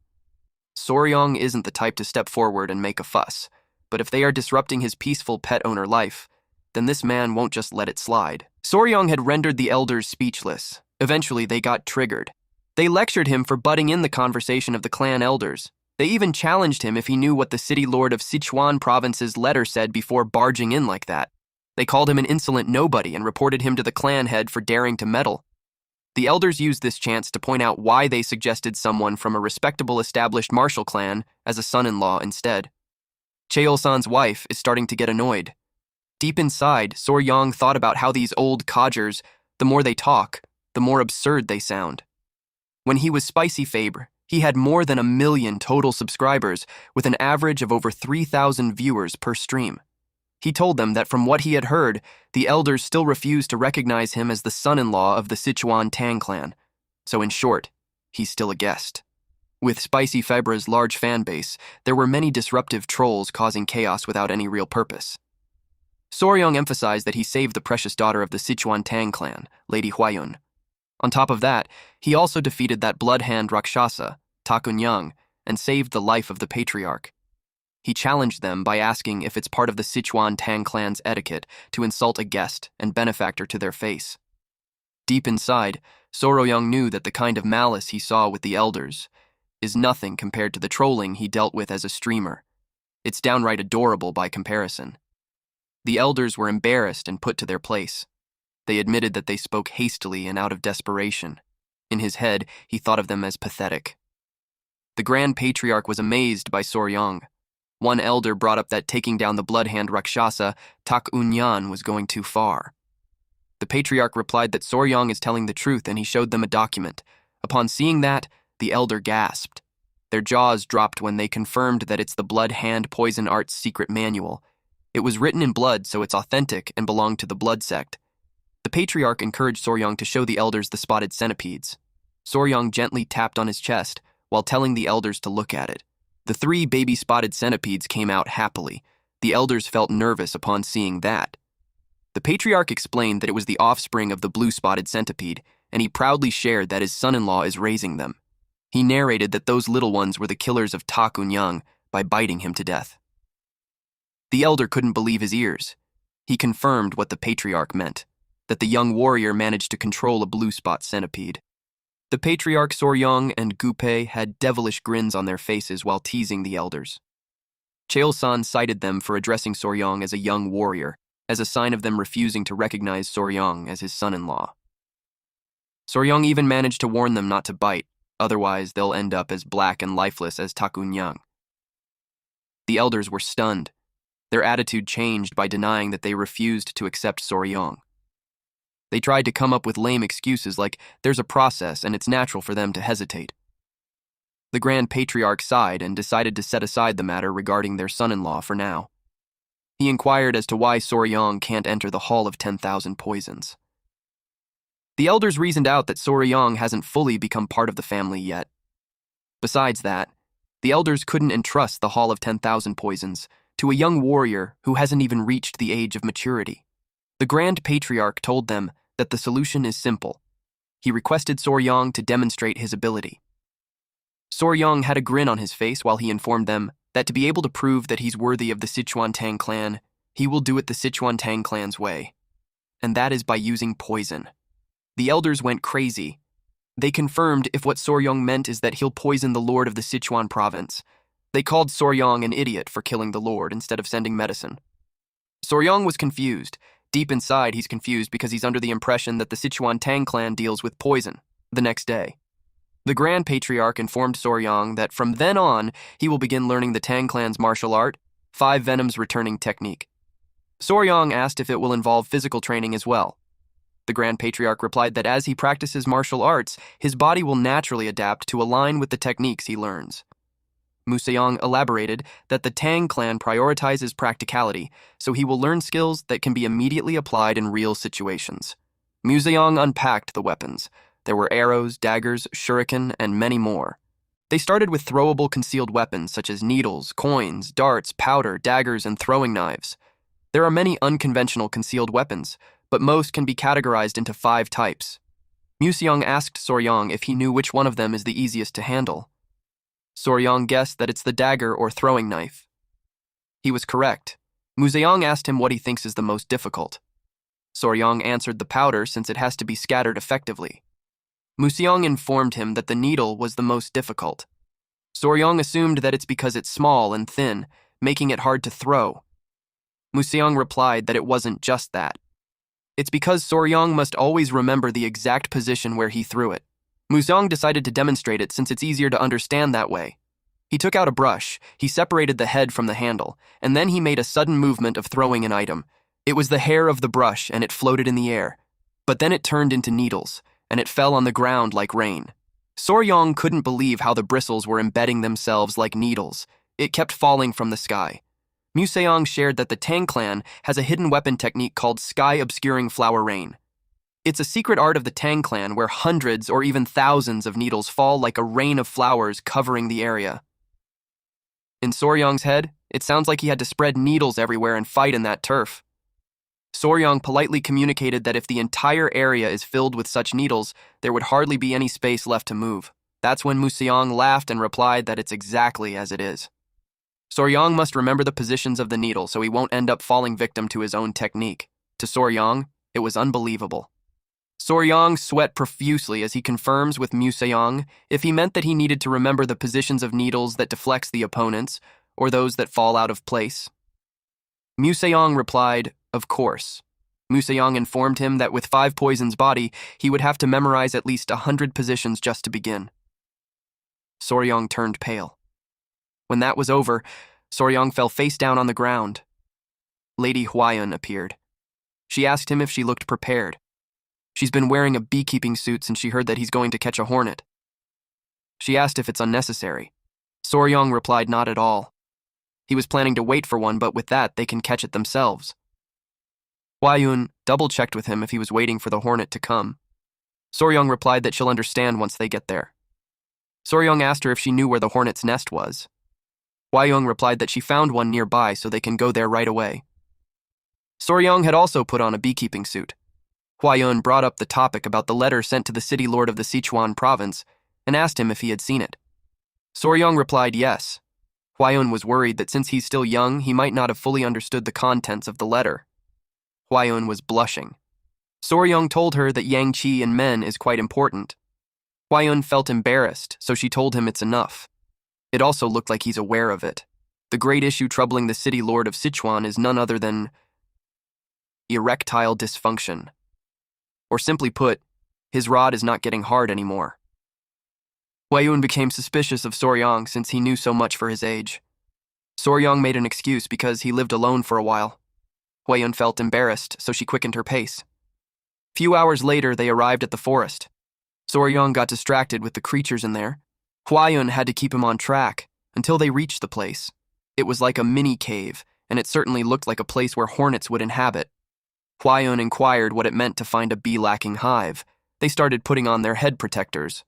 Soryong isn't the type to step forward and make a fuss, but if they are disrupting his peaceful pet owner life, then this man won't just let it slide. Soryong had rendered the elders speechless. Eventually, they got triggered. They lectured him for butting in the conversation of the clan elders. They even challenged him if he knew what the city lord of Sichuan province's letter said before barging in like that. They called him an insolent nobody and reported him to the clan head for daring to meddle. The elders used this chance to point out why they suggested someone from a respectable established martial clan as a son-in-law instead. Cheol-san's wife is starting to get annoyed. Deep inside, Soryong thought about how these old codgers, the more they talk, the more absurd they sound. When he was Spicy Fabre, he had more than 1 million total subscribers with an average of over 3,000 viewers per stream. He told them that from what he had heard, the elders still refused to recognize him as the son-in-law of the Sichuan Tang clan. So in short, he's still a guest. With Spicy Fabre's large fan base, there were many disruptive trolls causing chaos without any real purpose. Soryong emphasized that he saved the precious daughter of the Sichuan Tang clan, Lady Huayun. On top of that, he also defeated that blood-hand Rakshasa, Takunyang, and saved the life of the patriarch. He challenged them by asking if it's part of the Sichuan Tang clan's etiquette to insult a guest and benefactor to their face. Deep inside, Soryong knew that the kind of malice he saw with the elders is nothing compared to the trolling he dealt with as a streamer. It's downright adorable by comparison. The elders were embarrassed and put to their place. They admitted that they spoke hastily and out of desperation. In his head, he thought of them as pathetic. The Grand Patriarch was amazed by Soryong. One elder brought up that taking down the bloodhand Rakshasa, Tak-Unyan, was going too far. The Patriarch replied that Soryong is telling the truth, and he showed them a document. Upon seeing that, the elder gasped. Their jaws dropped when they confirmed that it's the Blood Hand Poison Art's secret manual. It was written in blood, so it's authentic and belonged to the blood sect. The patriarch encouraged Soryong to show the elders the spotted centipedes. Soryong gently tapped on his chest while telling the elders to look at it. The 3 baby spotted centipedes came out happily. The elders felt nervous upon seeing that. The patriarch explained that it was the offspring of the blue spotted centipede, and he proudly shared that his son-in-law is raising them. He narrated that those little ones were the killers of Ta Kun-young by biting him to death. The elder couldn't believe his ears. He confirmed what the patriarch meant, that the young warrior managed to control a blue spot centipede. The patriarch Soryong and Gupe had devilish grins on their faces while teasing the elders. Cheol-san cited them for addressing Soryong as a young warrior, as a sign of them refusing to recognize Soryong as his son-in-law. Soryong even managed to warn them not to bite, otherwise they'll end up as black and lifeless as Ta Kun-young. The elders were stunned. Their attitude changed by denying that they refused to accept Soryong. They tried to come up with lame excuses like there's a process and it's natural for them to hesitate. The Grand Patriarch sighed and decided to set aside the matter regarding their son-in-law for now. He inquired as to why Soryong can't enter the Hall of 10,000 Poisons. The elders reasoned out that Soryong hasn't fully become part of the family yet. Besides that, the elders couldn't entrust the Hall of 10,000 Poisons to a young warrior who hasn't even reached the age of maturity. The Grand Patriarch told them that the solution is simple. He requested Soryong to demonstrate his ability. Soryong had a grin on his face while he informed them that to be able to prove that he's worthy of the Sichuan Tang clan, he will do it the Sichuan Tang clan's way. And that is by using poison. The elders went crazy. They confirmed if what Soryong meant is that he'll poison the lord of the Sichuan province. They called Soryong an idiot for killing the lord instead of sending medicine. Soryong was confused. Deep inside, he's confused because he's under the impression that the Sichuan Tang clan deals with poison. The next day, the Grand Patriarch informed Soryong that from then on, he will begin learning the Tang clan's martial art, 5 Venoms returning technique. Soryong asked if it will involve physical training as well. The Grand Patriarch replied that as he practices martial arts, his body will naturally adapt to align with the techniques he learns. Museong elaborated that the Tang clan prioritizes practicality, so he will learn skills that can be immediately applied in real situations. Museong unpacked the weapons. There were arrows, daggers, shuriken, and many more. They started with throwable concealed weapons such as needles, coins, darts, powder, daggers, and throwing knives. There are many unconventional concealed weapons, but most can be categorized into 5 types. Museong asked Soryong if he knew which one of them is the easiest to handle. Soryong guessed that it's the dagger or throwing knife. He was correct. Museong asked him what he thinks is the most difficult. Soryong answered the powder since it has to be scattered effectively. Museong informed him that the needle was the most difficult. Soryong assumed that it's because it's small and thin, making it hard to throw. Museong replied that it wasn't just that. It's because Soryong must always remember the exact position where he threw it. Museong decided to demonstrate it since it's easier to understand that way. He took out a brush, he separated the head from the handle, and then he made a sudden movement of throwing an item. It was the hair of the brush and it floated in the air. But then it turned into needles, and it fell on the ground like rain. Soryong couldn't believe how the bristles were embedding themselves like needles. It kept falling from the sky. Museong shared that the Tang clan has a hidden weapon technique called sky-obscuring flower rain. It's a secret art of the Tang clan where hundreds or even thousands of needles fall like a rain of flowers covering the area. In Soryong's head, it sounds like he had to spread needles everywhere and fight in that turf. Soryong politely communicated that if the entire area is filled with such needles, there would hardly be any space left to move. That's when Museong laughed and replied that it's exactly as it is. Soryong must remember the positions of the needle so he won't end up falling victim to his own technique. To Soryong, it was unbelievable. Soryong sweat profusely as he confirms with Museong if he meant that he needed to remember the positions of needles that deflects the opponents or those that fall out of place. Museong replied, of course. Museong informed him that with 5 Poison's body, he would have to memorize at least 100 positions just to begin. Soryong turned pale. When that was over, Soryong fell face down on the ground. Lady Huayan appeared. She asked him if she looked prepared. She's been wearing a beekeeping suit since she heard that he's going to catch a hornet. She asked if it's unnecessary. Soryong replied not at all. He was planning to wait for one, but with that, they can catch it themselves. Hwa-yoon double-checked with him if he was waiting for the hornet to come. Soryong replied that she'll understand once they get there. Soryong asked her if she knew where the hornet's nest was. Hwa-yoon replied that she found one nearby so they can go there right away. Soryong had also put on a beekeeping suit. Hwa-yoon brought up the topic about the letter sent to the city lord of the Sichuan province and asked him if he had seen it. Soryong replied yes. Hwa-yoon was worried that since he's still young, he might not have fully understood the contents of the letter. Hwa-yoon was blushing. Soryong told her that Yang-chi in men is quite important. Hwa-yoon felt embarrassed, so she told him it's enough. It also looked like he's aware of it. The great issue troubling the city lord of Sichuan is none other than erectile dysfunction. Or simply put, his rod is not getting hard anymore. Hwa-yoon became suspicious of Soryong since he knew so much for his age. Soryong made an excuse because he lived alone for a while. Hwa-yoon felt embarrassed, so she quickened her pace. Few hours later, they arrived at the forest. Soryong got distracted with the creatures in there. Hwa-yoon had to keep him on track until they reached the place. It was like a mini cave, and it certainly looked like a place where hornets would inhabit. Hwa-yoon inquired what it meant to find a bee-lacking hive. They started putting on their head protectors.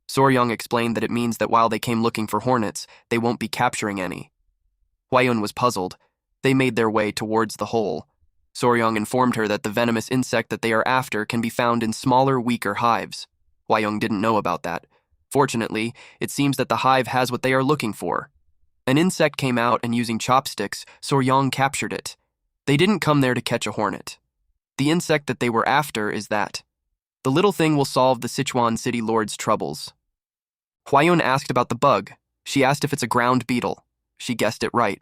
Soryong explained that it means that while they came looking for hornets, they won't be capturing any. Hwa-yoon was puzzled. They made their way towards the hole. Soryong informed her that the venomous insect that they are after can be found in smaller, weaker hives. Hwa-yoon didn't know about that. Fortunately, it seems that the hive has what they are looking for. An insect came out, and using chopsticks, Soryong captured it. They didn't come there to catch a hornet. The insect that they were after is that. The little thing will solve the Sichuan city lord's troubles. Hwa-yoon asked about the bug. She asked if it's a ground beetle. She guessed it right.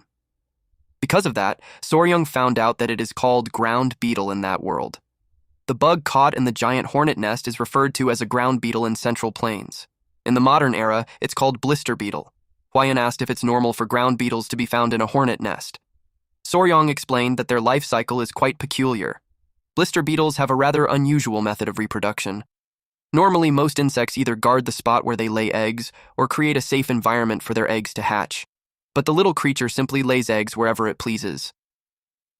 Because of that, Soryong found out that it is called ground beetle in that world. The bug caught in the giant hornet nest is referred to as a ground beetle in Central Plains. In the modern era, it's called blister beetle. Hwa-yoon asked if it's normal for ground beetles to be found in a hornet nest. Soryong explained that their life cycle is quite peculiar. Blister beetles have a rather unusual method of reproduction. Normally, most insects either guard the spot where they lay eggs or create a safe environment for their eggs to hatch. But the little creature simply lays eggs wherever it pleases.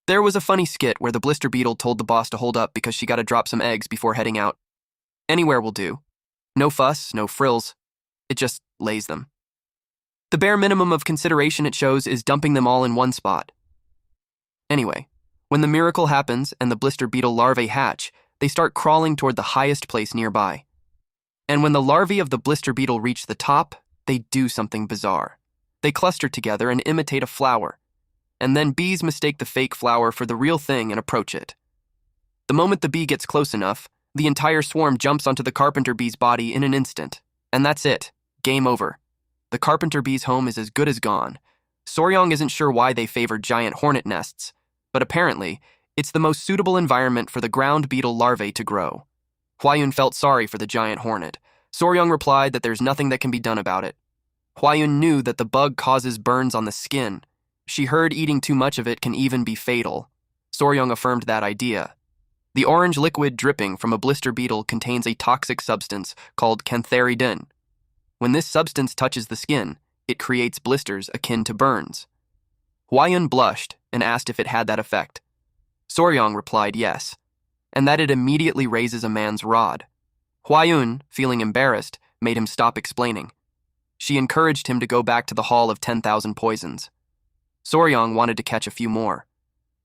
There was a funny skit where the blister beetle told the boss to hold up because she got to drop some eggs before heading out. Anywhere will do. No fuss, no frills. It just lays them. The bare minimum of consideration it shows is dumping them all in one spot. Anyway, when the miracle happens and the blister beetle larvae hatch, they start crawling toward the highest place nearby. And when the larvae of the blister beetle reach the top, they do something bizarre. They cluster together and imitate a flower. And then bees mistake the fake flower for the real thing and approach it. The moment the bee gets close enough, the entire swarm jumps onto the carpenter bee's body in an instant. And that's it. Game over. The carpenter bee's home is as good as gone. Soryong isn't sure why they favor giant hornet nests, but apparently, it's the most suitable environment for the ground beetle larvae to grow. Hwa-yoon felt sorry for the giant hornet. Soryong replied that there's nothing that can be done about it. Hwa-yoon knew that the bug causes burns on the skin. She heard eating too much of it can even be fatal. Soryong affirmed that idea. The orange liquid dripping from a blister beetle contains a toxic substance called cantheridin. When this substance touches the skin, it creates blisters akin to burns. Hwa-yoon blushed and asked if it had that effect. Soryong replied yes, and that it immediately raises a man's rod. Hwa-yoon, feeling embarrassed, made him stop explaining. She encouraged him to go back to the Hall of 10,000 Poisons. Soryong wanted to catch a few more.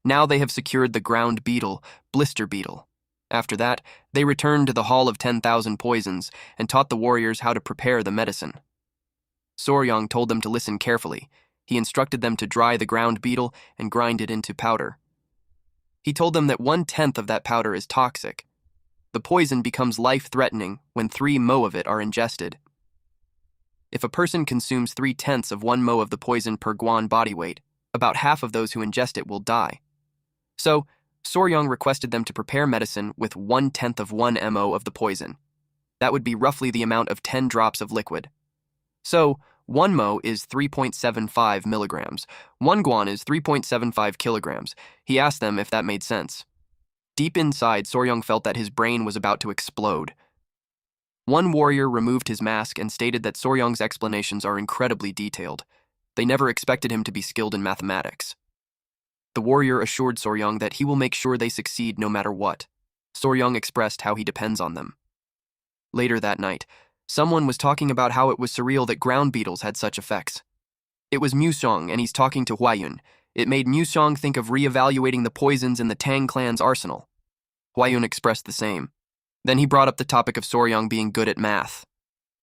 Now they have secured the ground beetle, blister beetle. After that, they returned to the Hall of 10,000 Poisons and taught the warriors how to prepare the medicine. Soryong told them to listen carefully. He instructed them to dry the ground beetle and grind it into powder. He told them that 1/10 of that powder is toxic. The poison becomes life-threatening when 3 mo of it are ingested. If a person consumes 3/10 of 1 mo of the poison per guan body weight, about half of those who ingest it will die. So, Soryong requested them to prepare medicine with 1/10 of 1 mo of the poison. That would be roughly the amount of 10 drops of liquid. So, 1 mo is 3.75 milligrams. 1 guan is 3.75 kilograms. He asked them if that made sense. Deep inside, Soryong felt that his brain was about to explode. One warrior removed his mask and stated that Soryong's explanations are incredibly detailed. They never expected him to be skilled in mathematics. The warrior assured Soryang that he will make sure they succeed no matter what. Soryang expressed how he depends on them. Later that night, someone was talking about how it was surreal that ground beetles had such effects. It was Musong, and he's talking to Hwayun. It made Musong think of re-evaluating the poisons in the Tang clan's arsenal. Hwayun expressed the same. Then he brought up the topic of Soryang being good at math.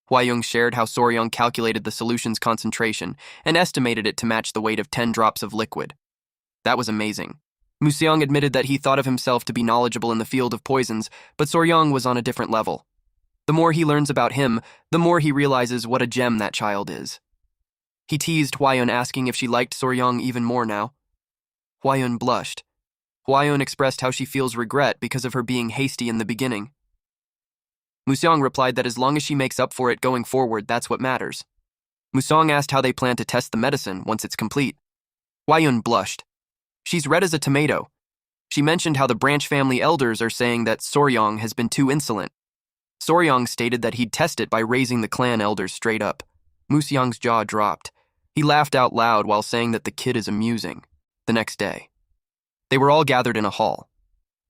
Hwayun shared how Soryang calculated the solution's concentration and estimated it to match the weight of 10 drops of liquid. That was amazing. Musong admitted that he thought of himself to be knowledgeable in the field of poisons, but Soryang was on a different level. The more he learns about him, the more he realizes what a gem that child is. He teased Hwayun, asking if she liked Soryang even more now. Hwayun blushed. Hwayun expressed how she feels regret because of her being hasty in the beginning. Musong replied that as long as she makes up for it going forward, that's what matters. Musong asked how they plan to test the medicine once it's complete. Hwayun blushed. She's red as a tomato. She mentioned how the branch family elders are saying that Soryang has been too insolent. Soryang stated that he'd test it by raising the clan elders straight up. Musong's jaw dropped. He laughed out loud while saying that the kid is amusing. The next day, they were all gathered in a hall.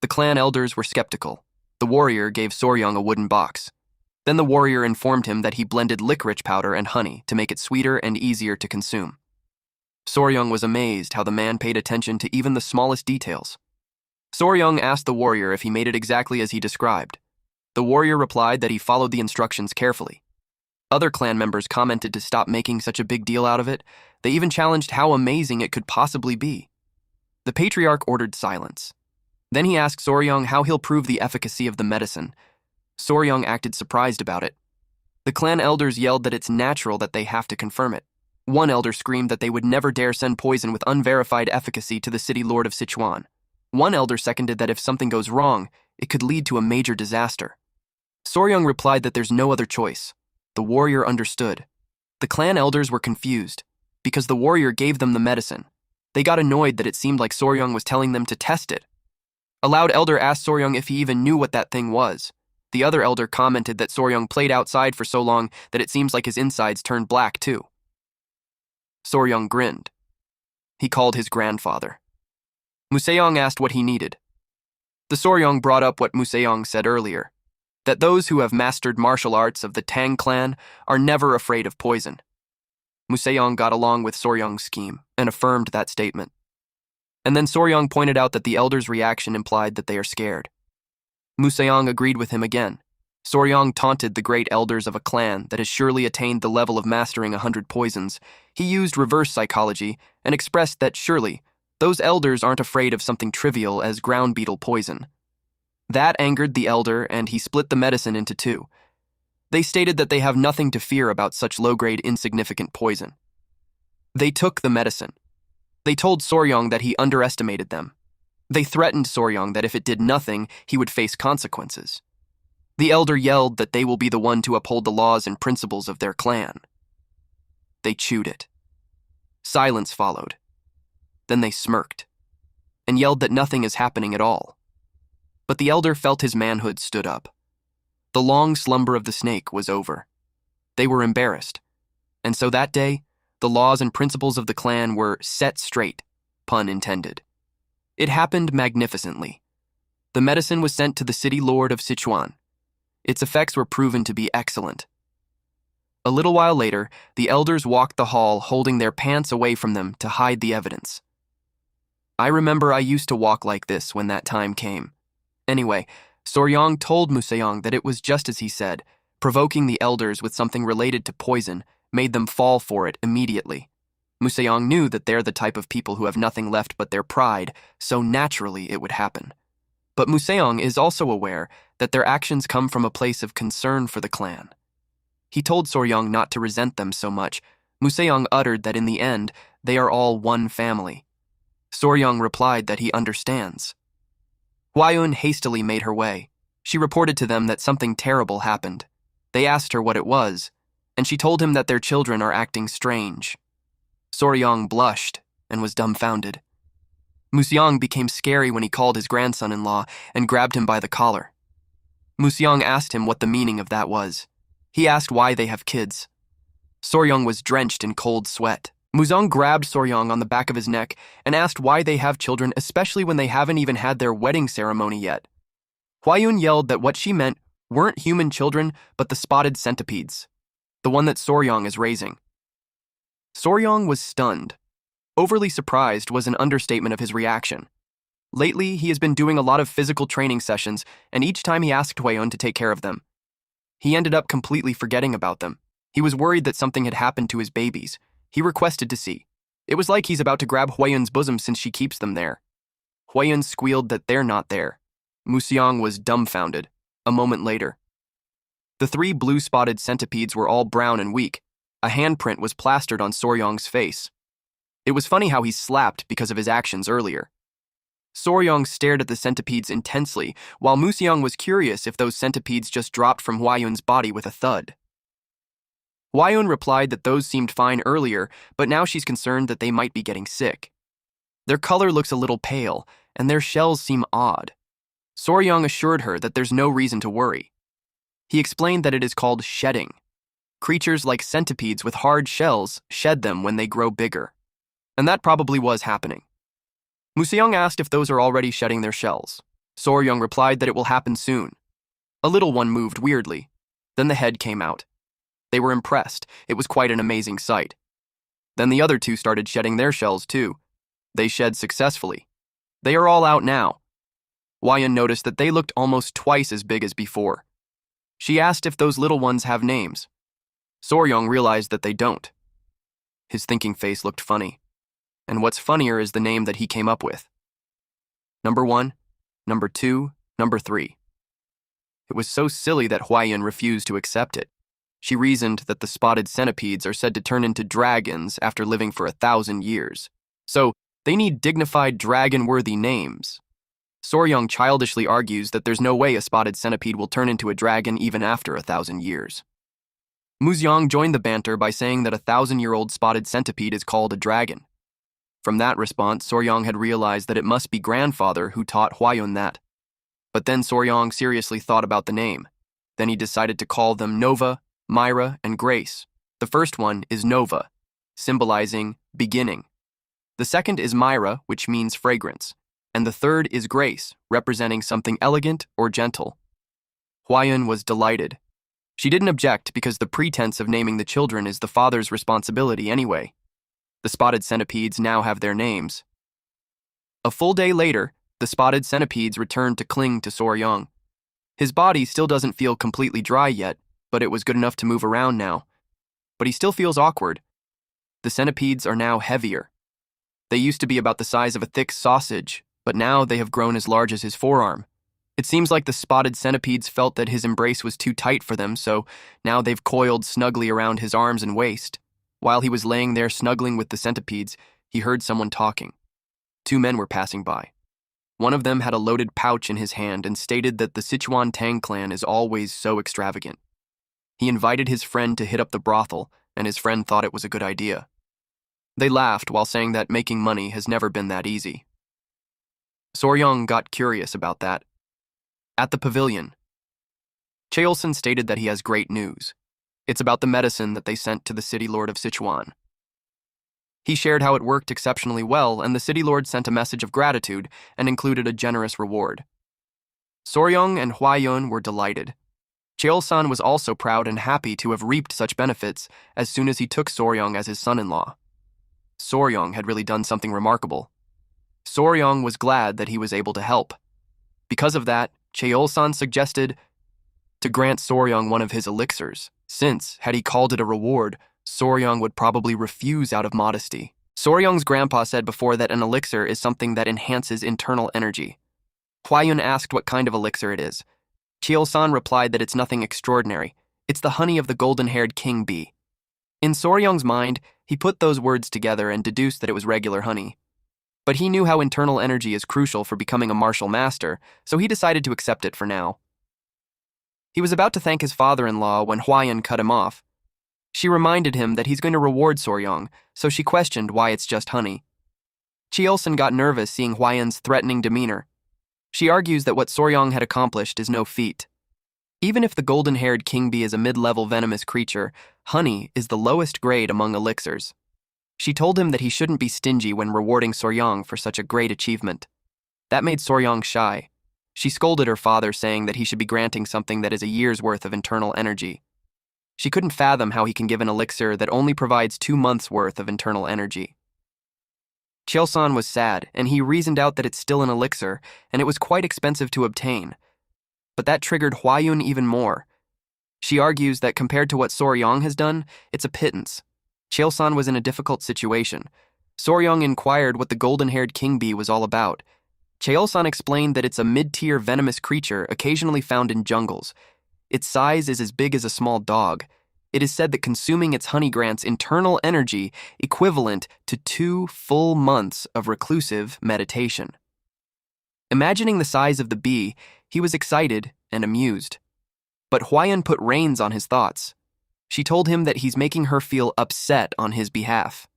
The clan elders were skeptical. The warrior gave Soryang a wooden box. Then the warrior informed him that he blended licorice powder and honey to make it sweeter and easier to consume. Soryang was amazed how the man paid attention to even the smallest details. Soryang asked the warrior if he made it exactly as he described. The warrior replied that he followed the instructions carefully. Other clan members commented to stop making such a big deal out of it. They even challenged how amazing it could possibly be. The patriarch ordered silence. Then he asked Soryang how he'll prove the efficacy of the medicine. Soryang acted surprised about it. The clan elders yelled that it's natural that they have to confirm it. One elder screamed that they would never dare send poison with unverified efficacy to the city lord of Sichuan. One elder seconded that if something goes wrong, it could lead to a major disaster. Soryang replied that there's no other choice. The warrior understood. The clan elders were confused. Because the warrior gave them the medicine, they got annoyed that it seemed like Soryang was telling them to test it. A loud elder asked Soryang if he even knew what that thing was. The other elder commented that Soryang played outside for so long that it seems like his insides turned black too. Soryang grinned. He called his grandfather. Musong asked what he needed. The Soryang brought up what Musong said earlier, that those who have mastered martial arts of the Tang clan are never afraid of poison. Musong got along with Soryang's scheme and affirmed that statement. And then Soryang pointed out that the elders' reaction implied that they are scared. Musong agreed with him again. Soryang taunted the great elders of a clan that has surely attained the level of mastering 100 poisons. He used reverse psychology and expressed that surely those elders aren't afraid of something trivial as ground beetle poison. That angered the elder, and he split the medicine into two. They stated that they have nothing to fear about such low-grade insignificant poison. They took the medicine. They told Soryang that he underestimated them. They threatened Soryang that if it did nothing, he would face consequences. The elder yelled that they will be the one to uphold the laws and principles of their clan. They chewed it. Silence followed. Then they smirked and yelled that nothing is happening at all. But the elder felt his manhood stood up. The long slumber of the snake was over. They were embarrassed. And so that day, the laws and principles of the clan were set straight, pun intended. It happened magnificently. The medicine was sent to the city lord of Sichuan. Its effects were proven to be excellent. A little while later, the elders walked the hall holding their pants away from them to hide the evidence. I remember I used to walk like this when that time came. Anyway, Soryang told Musong that it was just as he said. Provoking the elders with something related to poison made them fall for it immediately. Musong knew that they're the type of people who have nothing left but their pride, so naturally it would happen. But Musong is also aware that their actions come from a place of concern for the clan. He told Soryang not to resent them so much. Musong uttered that in the end, they are all one family. Soryang replied that he understands. Hwayun hastily made her way. She reported to them that something terrible happened. They asked her what it was, and she told him that their children are acting strange. Soryang blushed and was dumbfounded. Musong became scary when he called his grandson-in-law and grabbed him by the collar. Musong asked him what the meaning of that was. He asked why they have kids. Soryang was drenched in cold sweat. Muzong grabbed Soryong on the back of his neck and asked why they have children, especially when they haven't even had their wedding ceremony yet. Hwayun yelled that what she meant weren't human children, but the spotted centipedes, the one that Soryong is raising. Soryong was stunned. Overly surprised was an understatement of his reaction. Lately, he has been doing a lot of physical training sessions, and each time he asked Hwayun to take care of them. He ended up completely forgetting about them. He was worried that something had happened to his babies. He requested to see. It was like he's about to grab Hwayun's bosom since she keeps them there. Hwayun squealed that they're not there. Museong was dumbfounded. A moment later, the 3 blue-spotted centipedes were all brown and weak. A handprint was plastered on Soryong's face. It was funny how he slapped because of his actions earlier. Soryong stared at the centipedes intensely, while Museong was curious if those centipedes just dropped from Hwayun's body with a thud. Hwayun replied that those seemed fine earlier, but now she's concerned that they might be getting sick. Their color looks a little pale, and their shells seem odd. Soryong assured her that there's no reason to worry. He explained that it is called shedding. Creatures like centipedes with hard shells shed them when they grow bigger. And that probably was happening. Museong asked if those are already shedding their shells. Soryong replied that it will happen soon. A little one moved weirdly. Then the head came out. They were impressed. It was quite an amazing sight. Then the other 2 started shedding their shells too. They shed successfully. They are all out now. Hwayun noticed that they looked almost twice as big as before. She asked if those little ones have names. Soryong realized that they don't. His thinking face looked funny. And what's funnier is the name that he came up with. Number 1, number 2, number 3. It was so silly that Hwayun refused to accept it. She reasoned that the spotted centipedes are said to turn into dragons after living for 1,000 years. So, they need dignified dragon-worthy names. Soryong childishly argues that there's no way a spotted centipede will turn into a dragon even after 1,000 years. Museong joined the banter by saying that a 1,000-year-old spotted centipede is called a dragon. From that response, Soryong had realized that it must be grandfather who taught Hwayun that. But then Soryong seriously thought about the name. Then he decided to call them Nova, Myra, and Grace. The first one is Nova, symbolizing beginning. The second is Myra, which means fragrance. And the third is Grace, representing something elegant or gentle. Hwayun was delighted. She didn't object because the pretense of naming the children is the father's responsibility anyway. The spotted centipedes now have their names. A full day later, the spotted centipedes returned to cling to Soryong. His body still doesn't feel completely dry yet, but it was good enough to move around now. But he still feels awkward. The centipedes are now heavier. They used to be about the size of a thick sausage, but now they have grown as large as his forearm. It seems like the spotted centipedes felt that his embrace was too tight for them, so now they've coiled snugly around his arms and waist. While he was laying there snuggling with the centipedes, he heard someone talking. 2 men were passing by. One of them had a loaded pouch in his hand and stated that the Sichuan Tang clan is always so extravagant. He invited his friend to hit up the brothel, and his friend thought it was a good idea. They laughed while saying that making money has never been that easy. Soryong got curious about that. At the pavilion, Cheolson stated that he has great news. It's about the medicine that they sent to the city lord of Sichuan. He shared how it worked exceptionally well, and the city lord sent a message of gratitude and included a generous reward. Soryong and Hwayun were delighted. Cheolsan was also proud and happy to have reaped such benefits as soon as he took Soryong as his son-in-law. Soryong had really done something remarkable. Soryong was glad that he was able to help. Because of that, Cheolsan suggested to grant Soryong one of his elixirs, since, had he called it a reward, Soryong would probably refuse out of modesty. Soryong's grandpa said before that an elixir is something that enhances internal energy. Hwayun asked what kind of elixir it is. Cheolsan replied that it's nothing extraordinary. It's the honey of the golden-haired king bee. In Soryong's mind, he put those words together and deduced that it was regular honey. But he knew how internal energy is crucial for becoming a martial master, so he decided to accept it for now. He was about to thank his father-in-law when Hwayun cut him off. She reminded him that he's going to reward Soryong, so she questioned why it's just honey. Cheolsan got nervous seeing Hwayun's threatening demeanor. She argues that what Soryong had accomplished is no feat. Even if the golden-haired king bee is a mid-level venomous creature, honey is the lowest grade among elixirs. She told him that he shouldn't be stingy when rewarding Soryang for such a great achievement. That made Soryang shy. She scolded her father, saying that he should be granting something that is a year's worth of internal energy. She couldn't fathom how he can give an elixir that only provides 2 months' worth of internal energy. Cheolsan was sad, and he reasoned out that it's still an elixir, and it was quite expensive to obtain. But that triggered Hwayun even more. She argues that compared to what Soryang has done, it's a pittance. Cheolsan was in a difficult situation. Soryang inquired what the golden-haired king bee was all about. Cheolsan explained that it's a mid-tier venomous creature occasionally found in jungles. Its size is as big as a small dog. It is said that consuming its honey grants internal energy equivalent to 2 full months of reclusive meditation. Imagining the size of the bee, he was excited and amused. But Hwayun put reins on his thoughts. She told him that he's making her feel upset on his behalf.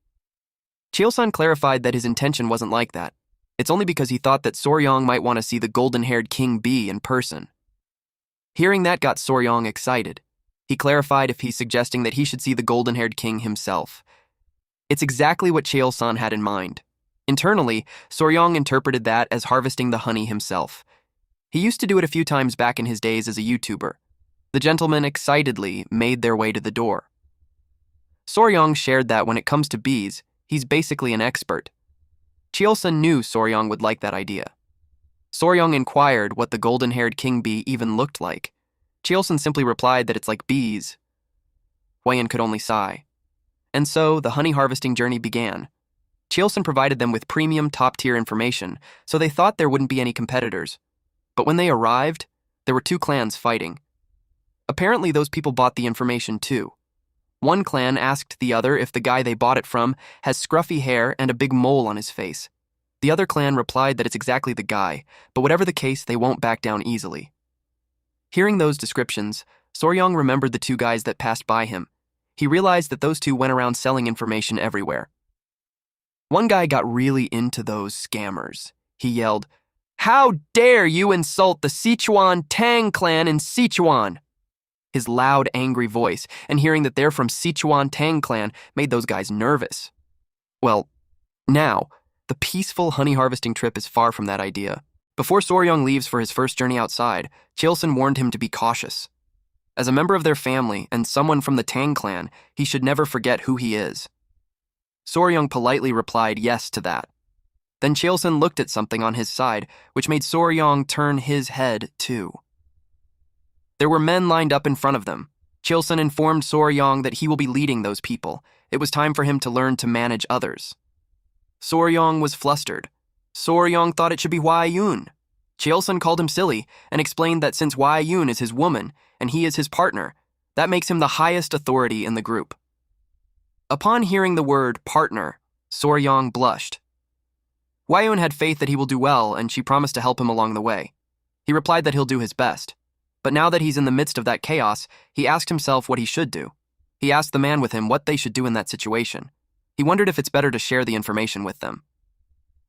Cheolsan clarified that his intention wasn't like that. It's only because he thought that Soryang might want to see the golden-haired king bee in person. Hearing that got Soryang excited. He clarified if he's suggesting that he should see the golden-haired king himself. It's exactly what Cheolsan had in mind. Internally, Soryang interpreted that as harvesting the honey himself. He used to do it a few times back in his days as a YouTuber. The gentlemen excitedly made their way to the door. Soryang shared that when it comes to bees, he's basically an expert. Cheolsan knew Soryang would like that idea. Soryang inquired what the golden-haired king bee even looked like. Cheolsan simply replied that it's like bees. Hwayun could only sigh. And so, the honey harvesting journey began. Cheolsan provided them with premium top-tier information, so they thought there wouldn't be any competitors. But when they arrived, there were 2 clans fighting. Apparently, those people bought the information too. One clan asked the other if the guy they bought it from has scruffy hair and a big mole on his face. The other clan replied that it's exactly the guy, but whatever the case, they won't back down easily. Hearing those descriptions, Soryang remembered the 2 guys that passed by him. He realized that those 2 went around selling information everywhere. One guy got really into those scammers. He yelled, "How dare you insult the Sichuan Tang clan in Sichuan?" His loud, angry voice, and hearing that they're from Sichuan Tang clan made those guys nervous. Well, now, the peaceful honey harvesting trip is far from that idea. Before Soryang leaves for his first journey outside, Cheolsan warned him to be cautious. As a member of their family and someone from the Tang clan, he should never forget who he is. Soryang politely replied yes to that. Then Cheolsan looked at something on his side, which made Soryang turn his head too. There were men lined up in front of them. Cheolsan informed Soryang that he will be leading those people. It was time for him to learn to manage others. Soryang was flustered. Soryang thought it should be Hwayun. Cheolsan called him silly and explained that since Hwayun is his woman and he is his partner, that makes him the highest authority in the group. Upon hearing the word partner, Soryang blushed. Hwayun had faith that he will do well, and she promised to help him along the way. He replied that he'll do his best. But now that he's in the midst of that chaos, he asked himself what he should do. He asked the man with him what they should do in that situation. He wondered if it's better to share the information with them.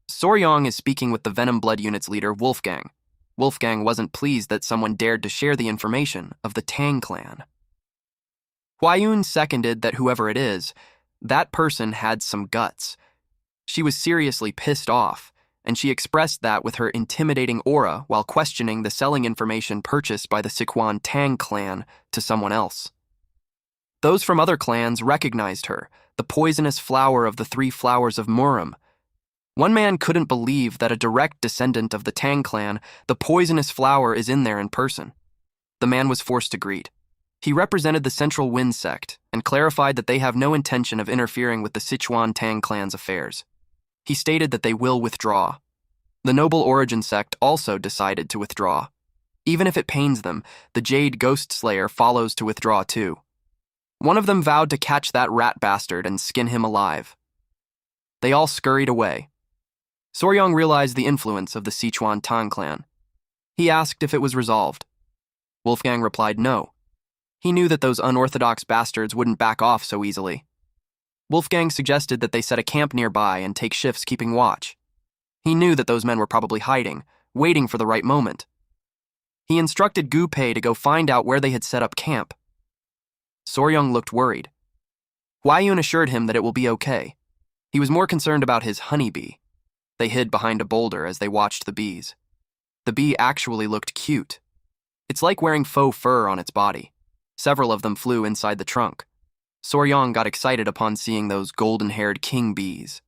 Soryang is speaking with the Venom Blood Unit's leader, Wolfgang. Wolfgang wasn't pleased that someone dared to share the information of the Tang clan. Hwayun seconded that whoever it is, that person had some guts. She was seriously pissed off, and she expressed that with her intimidating aura while questioning the selling information purchased by the Sichuan Tang clan to someone else. Those from other clans recognized her, the poisonous flower of the 3 flowers of Murim. One man couldn't believe that a direct descendant of the Tang clan, the poisonous flower, is in there in person. The man was forced to greet. He represented the Central Wind sect and clarified that they have no intention of interfering with the Sichuan Tang clan's affairs. He stated that they will withdraw. The Noble Origin sect also decided to withdraw. Even if it pains them, the Jade Ghost Slayer follows to withdraw too. One of them vowed to catch that rat bastard and skin him alive. They all scurried away. Soryang realized the influence of the Sichuan Tang clan. He asked if it was resolved. Wolfgang replied no. He knew that those unorthodox bastards wouldn't back off so easily. Wolfgang suggested that they set a camp nearby and take shifts keeping watch. He knew that those men were probably hiding, waiting for the right moment. He instructed Gu Pei to go find out where they had set up camp. Soryang looked worried. Hwayun assured him that it will be okay. He was more concerned about his honeybee. They hid behind a boulder as they watched the bees. The bee actually looked cute. It's like wearing faux fur on its body. Several of them flew inside the trunk. Soryong got excited upon seeing those golden-haired king bees.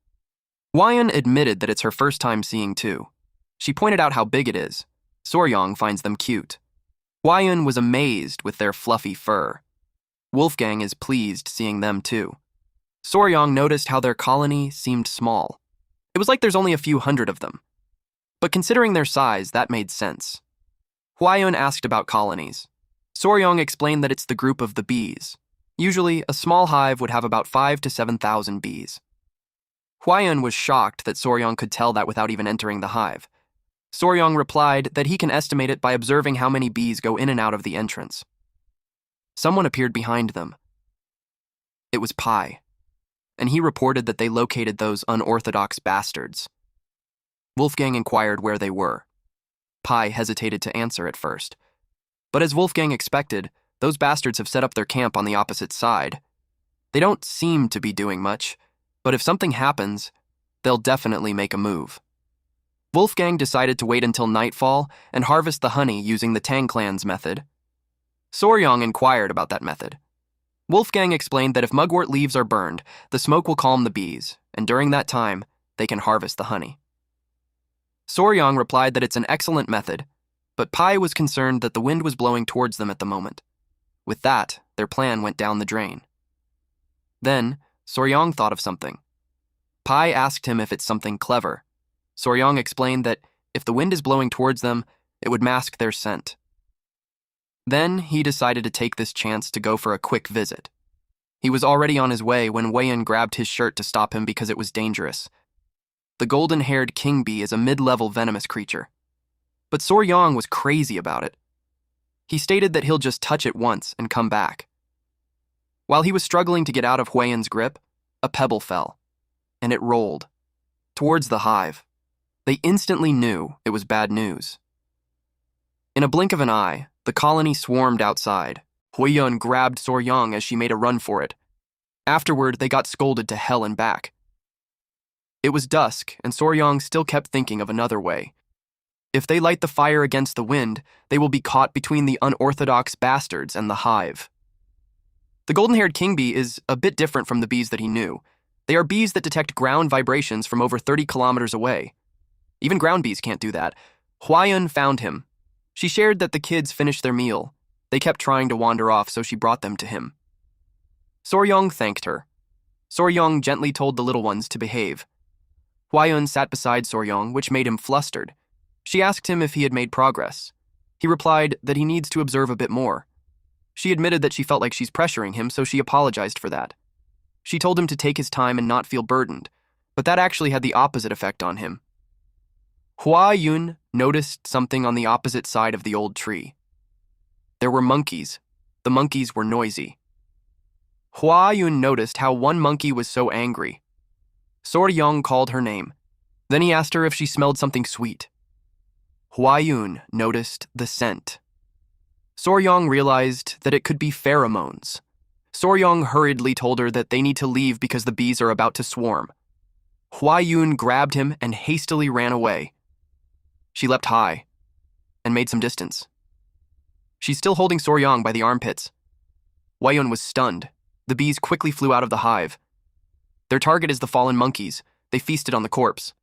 Hwayeon admitted that it's her first time seeing two. She pointed out how big it is. Soryong finds them cute. Hwayeon was amazed with their fluffy fur. Wolfgang is pleased seeing them too. Soryong noticed how their colony seemed small. It was like there's only a few hundred of them. But considering their size, that made sense. Hwayeon asked about colonies. Soryong explained that it's the group of the bees. Usually, a small hive would have about 5,000 to 7,000 bees. Hwayeon was shocked that Soryong could tell that without even entering the hive. Soryong replied that he can estimate it by observing how many bees go in and out of the entrance. Someone appeared behind them. It was Pai, and he reported that they located those unorthodox bastards. Wolfgang inquired where they were. Pai hesitated to answer at first. But as Wolfgang expected, those bastards have set up their camp on the opposite side. They don't seem to be doing much, but if something happens, they'll definitely make a move. Wolfgang decided to wait until nightfall and harvest the honey using the Tang clan's method. Soryong inquired about that method. Wolfgang explained that if mugwort leaves are burned, the smoke will calm the bees, and during that time, they can harvest the honey. Soryong replied that it's an excellent method, but Pai was concerned that the wind was blowing towards them at the moment. With that, their plan went down the drain. Then, Soryong thought of something. Pai asked him if it's something clever. Soryong explained that if the wind is blowing towards them, it would mask their scent. Then he decided to take this chance to go for a quick visit. He was already on his way when Hwayeon grabbed his shirt to stop him because it was dangerous. The golden-haired king bee is a mid-level venomous creature. But Soryong was crazy about it. He stated that he'll just touch it once and come back. While he was struggling to get out of Hwayeon's grip, a pebble fell, and it rolled towards the hive. They instantly knew it was bad news. In a blink of an eye, the colony swarmed outside. Hwayeon grabbed Soryong as she made a run for it. Afterward, they got scolded to hell and back. It was dusk, and Soryong still kept thinking of another way. If they light the fire against the wind, they will be caught between the unorthodox bastards and the hive. The golden-haired king bee is a bit different from the bees that he knew. They are bees that detect ground vibrations from over 30 kilometers away. Even ground bees can't do that. Hwayeon found him. She shared that the kids finished their meal. They kept trying to wander off, so she brought them to him. Soryong thanked her. Soryong gently told the little ones to behave. Hwayeon sat beside Soryong, which made him flustered. She asked him if he had made progress. He replied that he needs to observe a bit more. She admitted that she felt like she's pressuring him, so she apologized for that. She told him to take his time and not feel burdened, but that actually had the opposite effect on him. Hwayeon noticed something on the opposite side of the old tree. There were monkeys. The monkeys were noisy. Hwayeon noticed how one monkey was so angry. Soryong called her name. Then he asked her if she smelled something sweet. Hwayeon noticed the scent. Soryong realized that it could be pheromones. Soryong hurriedly told her that they need to leave because the bees are about to swarm. Hwayeon grabbed him and hastily ran away. She leapt high and made some distance. She's still holding Soryong by the armpits. Hwayeon was stunned. The bees quickly flew out of the hive. Their target is the fallen monkeys. They feasted on the corpse.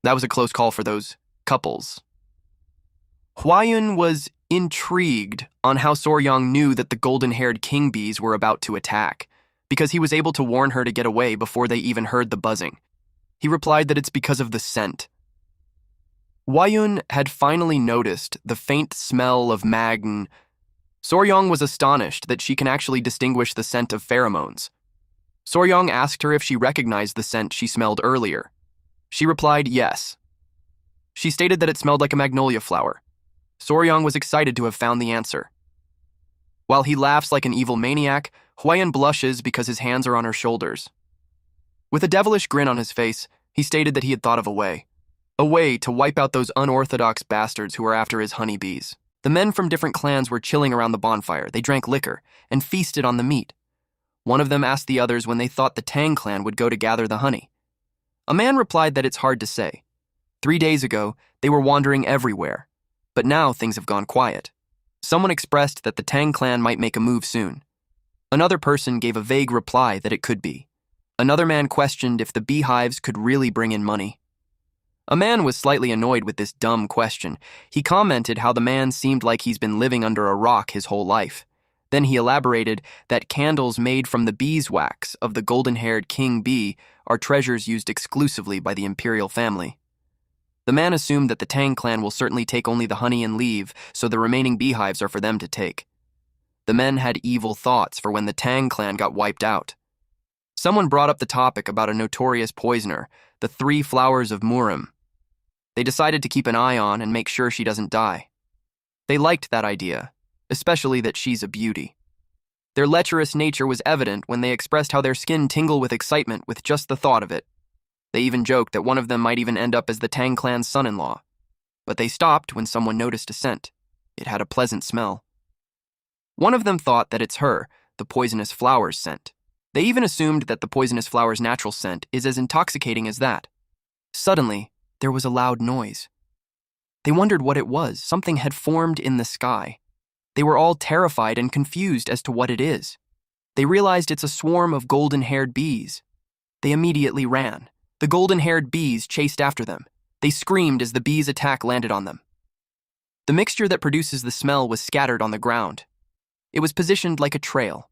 That was a close call for those couples. Hwayeon was intrigued on how Soryong knew that the golden-haired king bees were about to attack, because he was able to warn her to get away before they even heard the buzzing. He replied that it's because of the scent. Hwayeon had finally noticed the faint smell of magn. Soryong was astonished that she can actually distinguish the scent of pheromones. Soryong asked her if she recognized the scent she smelled earlier. She replied yes. She stated that it smelled like a magnolia flower. Soryong was excited to have found the answer. While he laughs like an evil maniac, Hwayeon blushes because his hands are on her shoulders. With a devilish grin on his face, he stated that he had thought of a way to wipe out those unorthodox bastards who were after his honeybees. The men from different clans were chilling around the bonfire. They drank liquor and feasted on the meat. One of them asked the others when they thought the Tang clan would go to gather the honey. A man replied that it's hard to say. 3 days ago, they were wandering everywhere, but now things have gone quiet. Someone expressed that the Tang clan might make a move soon. Another person gave a vague reply that it could be. Another man questioned if the beehives could really bring in money. A man was slightly annoyed with this dumb question. He commented how the man seemed like he's been living under a rock his whole life. Then he elaborated that candles made from the beeswax of the golden-haired king bee are treasures used exclusively by the imperial family. The man assumed that the Tang clan will certainly take only the honey and leave, so the remaining beehives are for them to take. The men had evil thoughts for when the Tang clan got wiped out. Someone brought up the topic about a notorious poisoner, the 3 flowers of Murim. They decided to keep an eye on and make sure she doesn't die. They liked that idea, especially that she's a beauty. Their lecherous nature was evident when they expressed how their skin tingled with excitement with just the thought of it. They even joked that one of them might even end up as the Tang clan's son-in-law. But they stopped when someone noticed a scent. It had a pleasant smell. One of them thought that it's her, the poisonous flower's scent. They even assumed that the poisonous flower's natural scent is as intoxicating as that. Suddenly, there was a loud noise. They wondered what it was. Something had formed in the sky. They were all terrified and confused as to what it is. They realized it's a swarm of golden-haired bees. They immediately ran. The golden-haired bees chased after them. They screamed as the bees' attack landed on them. The mixture that produces the smell was scattered on the ground. It was positioned like a trail.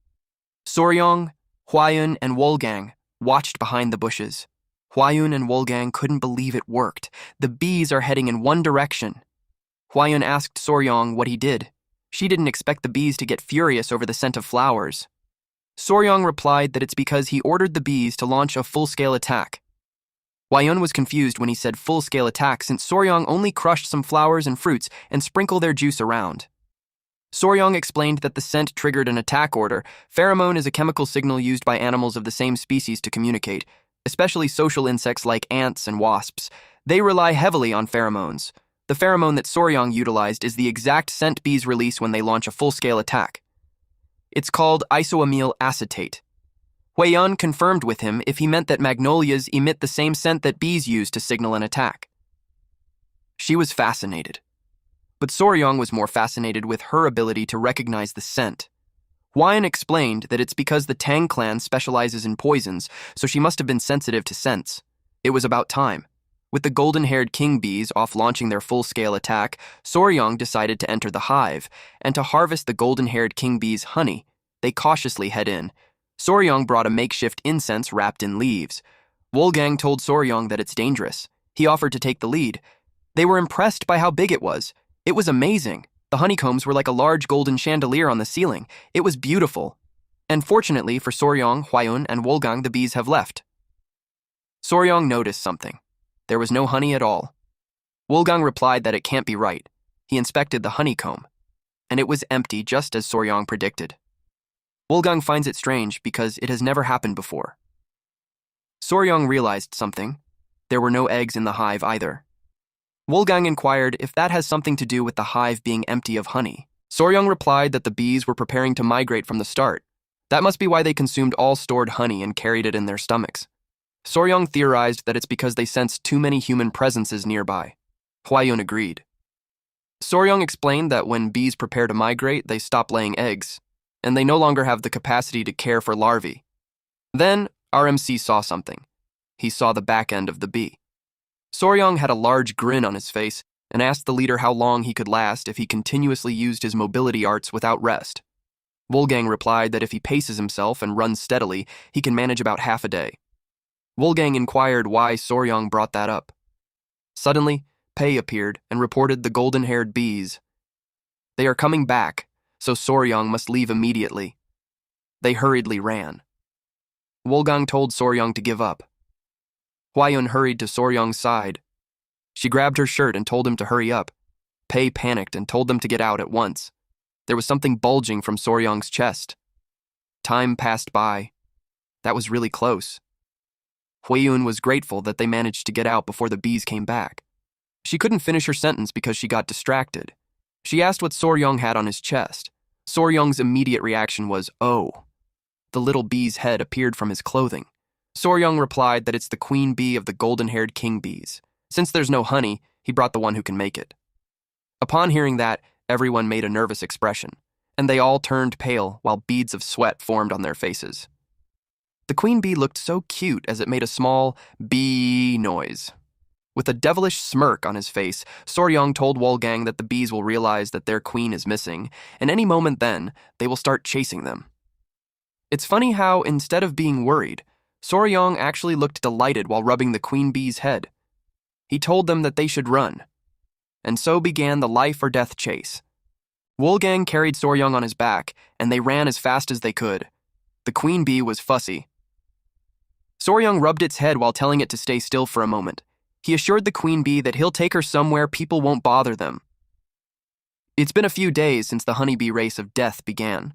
Soryong, Hwayun, and Wolgang watched behind the bushes. Hwayun and Wolgang couldn't believe it worked. The bees are heading in one direction. Hwayun asked Soryong what he did. She didn't expect the bees to get furious over the scent of flowers. Soryong replied that it's because he ordered the bees to launch a full-scale attack. Hwayun was confused when he said full-scale attack since Soryong only crushed some flowers and fruits and sprinkled their juice around. Soryong explained that the scent triggered an attack order. Pheromone is a chemical signal used by animals of the same species to communicate, especially social insects like ants and wasps. They rely heavily on pheromones. The pheromone that Soryong utilized is the exact scent bees release when they launch a full-scale attack. It's called isoamyl acetate. Hwayun confirmed with him if he meant that magnolias emit the same scent that bees use to signal an attack. She was fascinated. But Soryong was more fascinated with her ability to recognize the scent. Hwayun explained that it's because the Tang clan specializes in poisons, so she must have been sensitive to scents. It was about time. With the golden-haired king bees off launching their full-scale attack, Soryong decided to enter the hive, and to harvest the golden-haired king bees' honey. They cautiously head in. Soryong brought a makeshift incense wrapped in leaves. Wolgang told Soryong that it's dangerous. He offered to take the lead. They were impressed by how big it was. It was amazing. The honeycombs were like a large golden chandelier on the ceiling. It was beautiful. And fortunately for Soryong, Hwayun, and Wolgang, the bees have left. Soryong noticed something. There was no honey at all. Wolgang replied that it can't be right. He inspected the honeycomb, and it was empty just as Soryong predicted. Wolgang finds it strange because it has never happened before. Soryong realized something. There were no eggs in the hive either. Wolgang inquired if that has something to do with the hive being empty of honey. Soryong replied that the bees were preparing to migrate from the start. That must be why they consumed all stored honey and carried it in their stomachs. Soryong theorized that it's because they sensed too many human presences nearby. Hwayun agreed. Soryong explained that when bees prepare to migrate, they stop laying eggs, and they no longer have the capacity to care for larvae. Then, RMC saw something. He saw the back end of the bee. Soryong had a large grin on his face and asked the leader how long he could last if he continuously used his mobility arts without rest. Wolgang replied that if he paces himself and runs steadily, he can manage about half a day. Wolgang inquired why Soryong brought that up. Suddenly, Pei appeared and reported the golden-haired bees. They are coming back, so Soryong must leave immediately. They hurriedly ran. Wolgang told Soryong to give up. Hwayun hurried to Soryong's side. She grabbed her shirt and told him to hurry up. Pei panicked and told them to get out at once. There was something bulging from Soryong's chest. Time passed by. That was really close. Hwayun was grateful that they managed to get out before the bees came back. She couldn't finish her sentence because she got distracted. She asked what Soryong had on his chest. Soryong's immediate reaction was, "Oh." The little bee's head appeared from his clothing. Soryong replied that it's the queen bee of the golden-haired king bees. Since there's no honey, he brought the one who can make it. Upon hearing that, everyone made a nervous expression, and they all turned pale while beads of sweat formed on their faces. The queen bee looked so cute as it made a small bee noise. With a devilish smirk on his face, Soryong told Wolgang that the bees will realize that their queen is missing, and any moment then, they will start chasing them. It's funny how, instead of being worried, Soryong actually looked delighted while rubbing the queen bee's head. He told them that they should run. And so began the life-or-death chase. Wolgang carried Soryong on his back, and they ran as fast as they could. The queen bee was fussy. Soryong rubbed its head while telling it to stay still for a moment. He assured the queen bee that he'll take her somewhere people won't bother them. It's been a few days since the honeybee race of death began.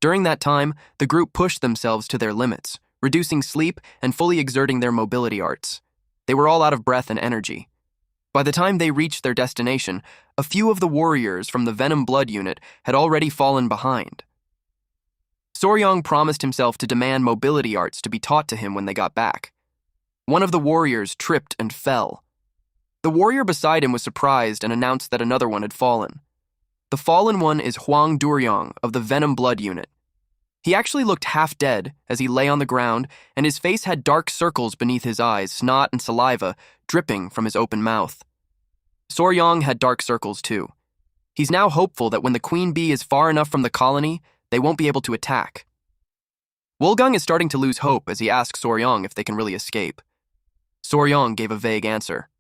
During that time, the group pushed themselves to their limits, reducing sleep and fully exerting their mobility arts. They were all out of breath and energy. By the time they reached their destination, a few of the warriors from the Venom Blood unit had already fallen behind. Soryong promised himself to demand mobility arts to be taught to him when they got back. One of the warriors tripped and fell. The warrior beside him was surprised and announced that another one had fallen. The fallen one is Hwang Duryong of the Venom Blood unit. He actually looked half dead as he lay on the ground, and his face had dark circles beneath his eyes, snot and saliva dripping from his open mouth. Soryong had dark circles too. He's now hopeful that when the queen bee is far enough from the colony, they won't be able to attack. Wolgang is starting to lose hope as he asks Soryong if they can really escape. Soryong gave a vague answer.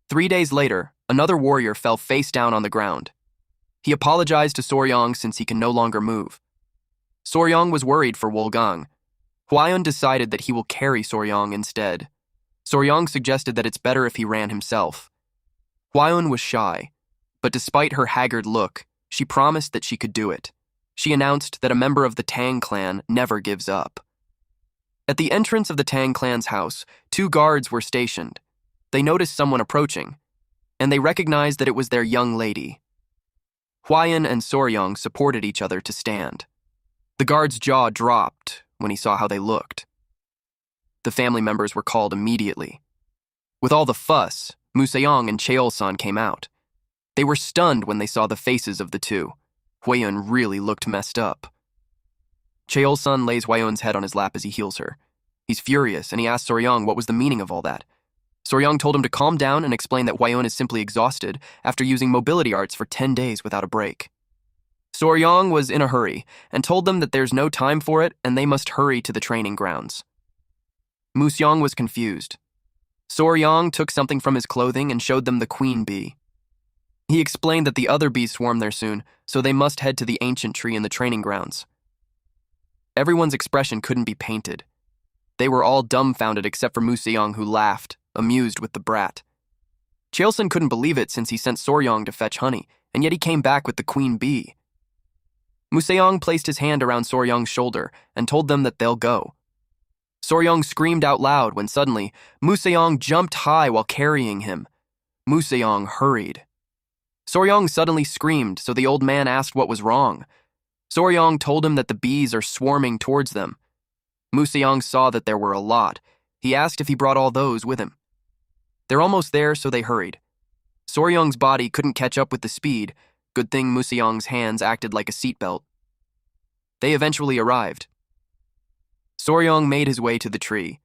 3 days later, another warrior fell face down on the ground. He apologized to Soryong since he can no longer move. Soryong was worried for Wolgang. Hwayun decided that he will carry Soryong instead. Soryong suggested that it's better if he ran himself. Hwayun was shy, but despite her haggard look, she promised that she could do it. She announced that a member of the Tang clan never gives up. At the entrance of the Tang clan's house, 2 guards were stationed. They noticed someone approaching, and they recognized that it was their young lady. Hwayun and Soryong supported each other to stand. The guard's jaw dropped when he saw how they looked. The family members were called immediately. With all the fuss, Museong and Cheol-san came out. They were stunned when they saw the faces of the two. Hwayun really looked messed up. Cheol-san lays Hwayun's head on his lap as he heals her. He's furious, and he asks Soryong what was the meaning of all that. Soryong told him to calm down and explain that Hwayun is simply exhausted after using mobility arts for 10 days without a break. Soryong was in a hurry and told them that there's no time for it and they must hurry to the training grounds. Museong was confused. Soryong took something from his clothing and showed them the queen bee. He explained that the other bees swarm there soon, so they must head to the ancient tree in the training grounds. Everyone's expression couldn't be painted. They were all dumbfounded except for Museong, who laughed, amused with the brat. Cheol-san couldn't believe it since he sent Soryong to fetch honey, and yet he came back with the queen bee. Museong placed his hand around Soryong's shoulder and told them that they'll go. Soryong screamed out loud when suddenly, Museong jumped high while carrying him. Museong hurried. Soryong suddenly screamed, so the old man asked what was wrong. Soryong told him that the bees are swarming towards them. Museong saw that there were a lot. He asked if he brought all those with him. They're almost there, so they hurried. Soryong's body couldn't catch up with the speed. Good thing Museong's hands acted like a seatbelt. They eventually arrived. Soryong made his way to the tree.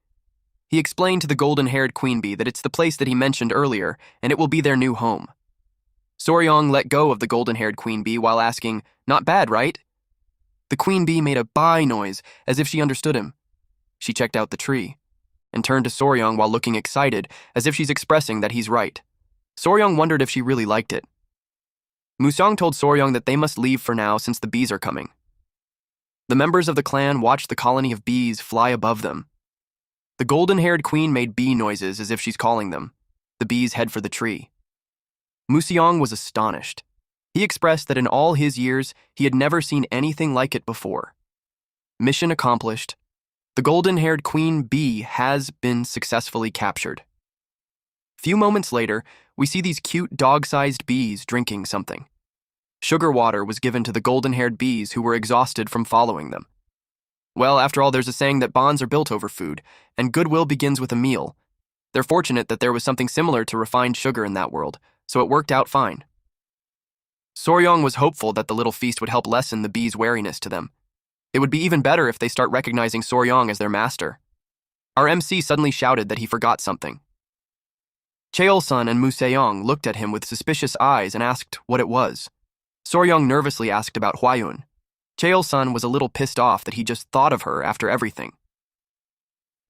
He explained to the golden-haired queen bee that it's the place that he mentioned earlier, and it will be their new home. Soryong let go of the golden-haired queen bee while asking, "Not bad, right?" The queen bee made a bye noise as if she understood him. She checked out the tree and turned to Soryong while looking excited, as if she's expressing that he's right. Soryong wondered if she really liked it. Museong told Soryong that they must leave for now since the bees are coming. The members of the clan watched the colony of bees fly above them. The golden-haired queen made bee noises as if she's calling them. The bees head for the tree. Museong was astonished. He expressed that in all his years, he had never seen anything like it before. Mission accomplished. The golden-haired queen bee has been successfully captured. Few moments later, we see these cute dog-sized bees drinking something. Sugar water was given to the golden-haired bees who were exhausted from following them. Well, after all, there's a saying that bonds are built over food, and goodwill begins with a meal. They're fortunate that there was something similar to refined sugar in that world, so it worked out fine. Soryong was hopeful that the little feast would help lessen the bees' wariness to them. It would be even better if they start recognizing Soryong as their master. Our MC suddenly shouted that he forgot something. Cheol-sun and Museong looked at him with suspicious eyes and asked what it was. Soryong nervously asked about Hwayun. Cheol-sun was a little pissed off that he just thought of her after everything.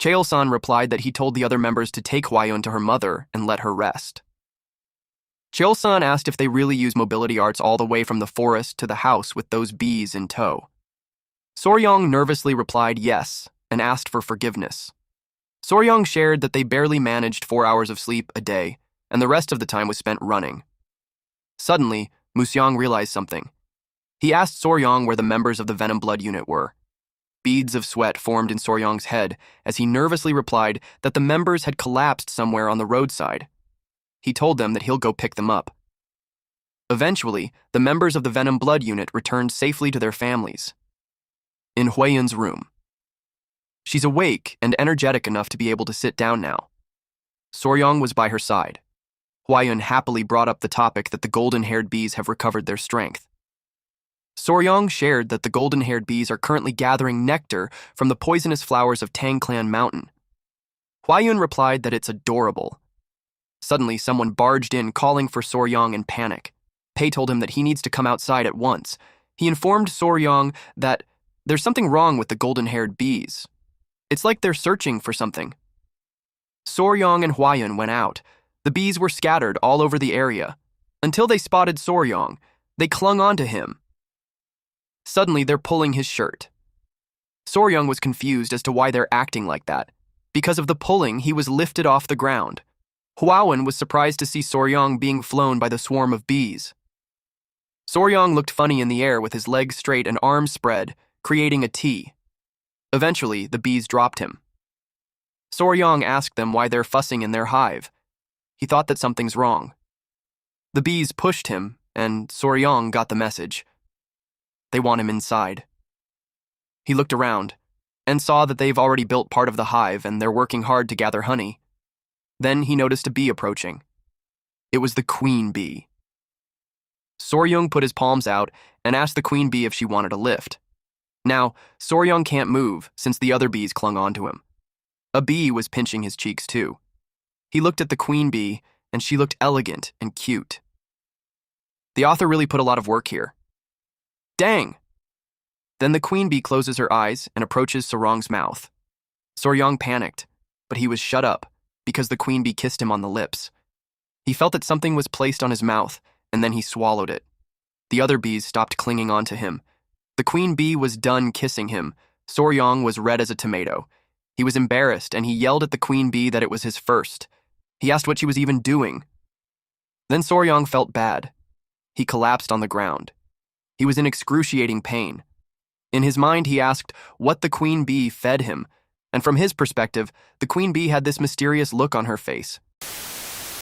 Cheol-sun replied that he told the other members to take Hwayun to her mother and let her rest. Cheol-sun asked if they really use mobility arts all the way from the forest to the house with those bees in tow. Soryong nervously replied yes and asked for forgiveness. Soryong shared that they barely managed 4 hours of sleep a day, and the rest of the time was spent running. Suddenly, Museong realized something. He asked Soryong where the members of the Venom Blood unit were. Beads of sweat formed in Soryong's head as he nervously replied that the members had collapsed somewhere on the roadside. He told them that he'll go pick them up. Eventually, the members of the Venom Blood unit returned safely to their families. In Hwayun's room. She's awake and energetic enough to be able to sit down now. Soryong was by her side. Hwayun happily brought up the topic that the golden-haired bees have recovered their strength. Soryong shared that the golden-haired bees are currently gathering nectar from the poisonous flowers of Tangclan Mountain. Hwayun replied that it's adorable. Suddenly, someone barged in calling for Soryong in panic. Pei told him that he needs to come outside at once. He informed Soryong that there's something wrong with the golden-haired bees. It's like they're searching for something. Soryong and Hwayun went out. The bees were scattered all over the area. Until they spotted Soryong, they clung onto him. Suddenly, they're pulling his shirt. Soryong was confused as to why they're acting like that. Because of the pulling, he was lifted off the ground. Hwayun was surprised to see Soryong being flown by the swarm of bees. Soryong looked funny in the air with his legs straight and arms spread, creating a T. Eventually, the bees dropped him. Soryong asked them why they're fussing in their hive. He thought that something's wrong. The bees pushed him, and Soryong got the message. They want him inside. He looked around and saw that they've already built part of the hive and they're working hard to gather honey. Then he noticed a bee approaching. It was the queen bee. Soryong put his palms out and asked the queen bee if she wanted a lift. Now, Soryong can't move since the other bees clung onto him. A bee was pinching his cheeks too. He looked at the queen bee and she looked elegant and cute. The author really put a lot of work here. Dang! Then the queen bee closes her eyes and approaches Soryong's mouth. Soryong panicked, but he was shut up because the queen bee kissed him on the lips. He felt that something was placed on his mouth, and then he swallowed it. The other bees stopped clinging onto him. The queen bee was done kissing him. Soryong was red as a tomato. He was embarrassed, and he yelled at the queen bee that it was his first. He asked what she was even doing. Then Soryong felt bad. He collapsed on the ground. He was in excruciating pain. In his mind, he asked what the queen bee fed him, and from his perspective, the queen bee had this mysterious look on her face.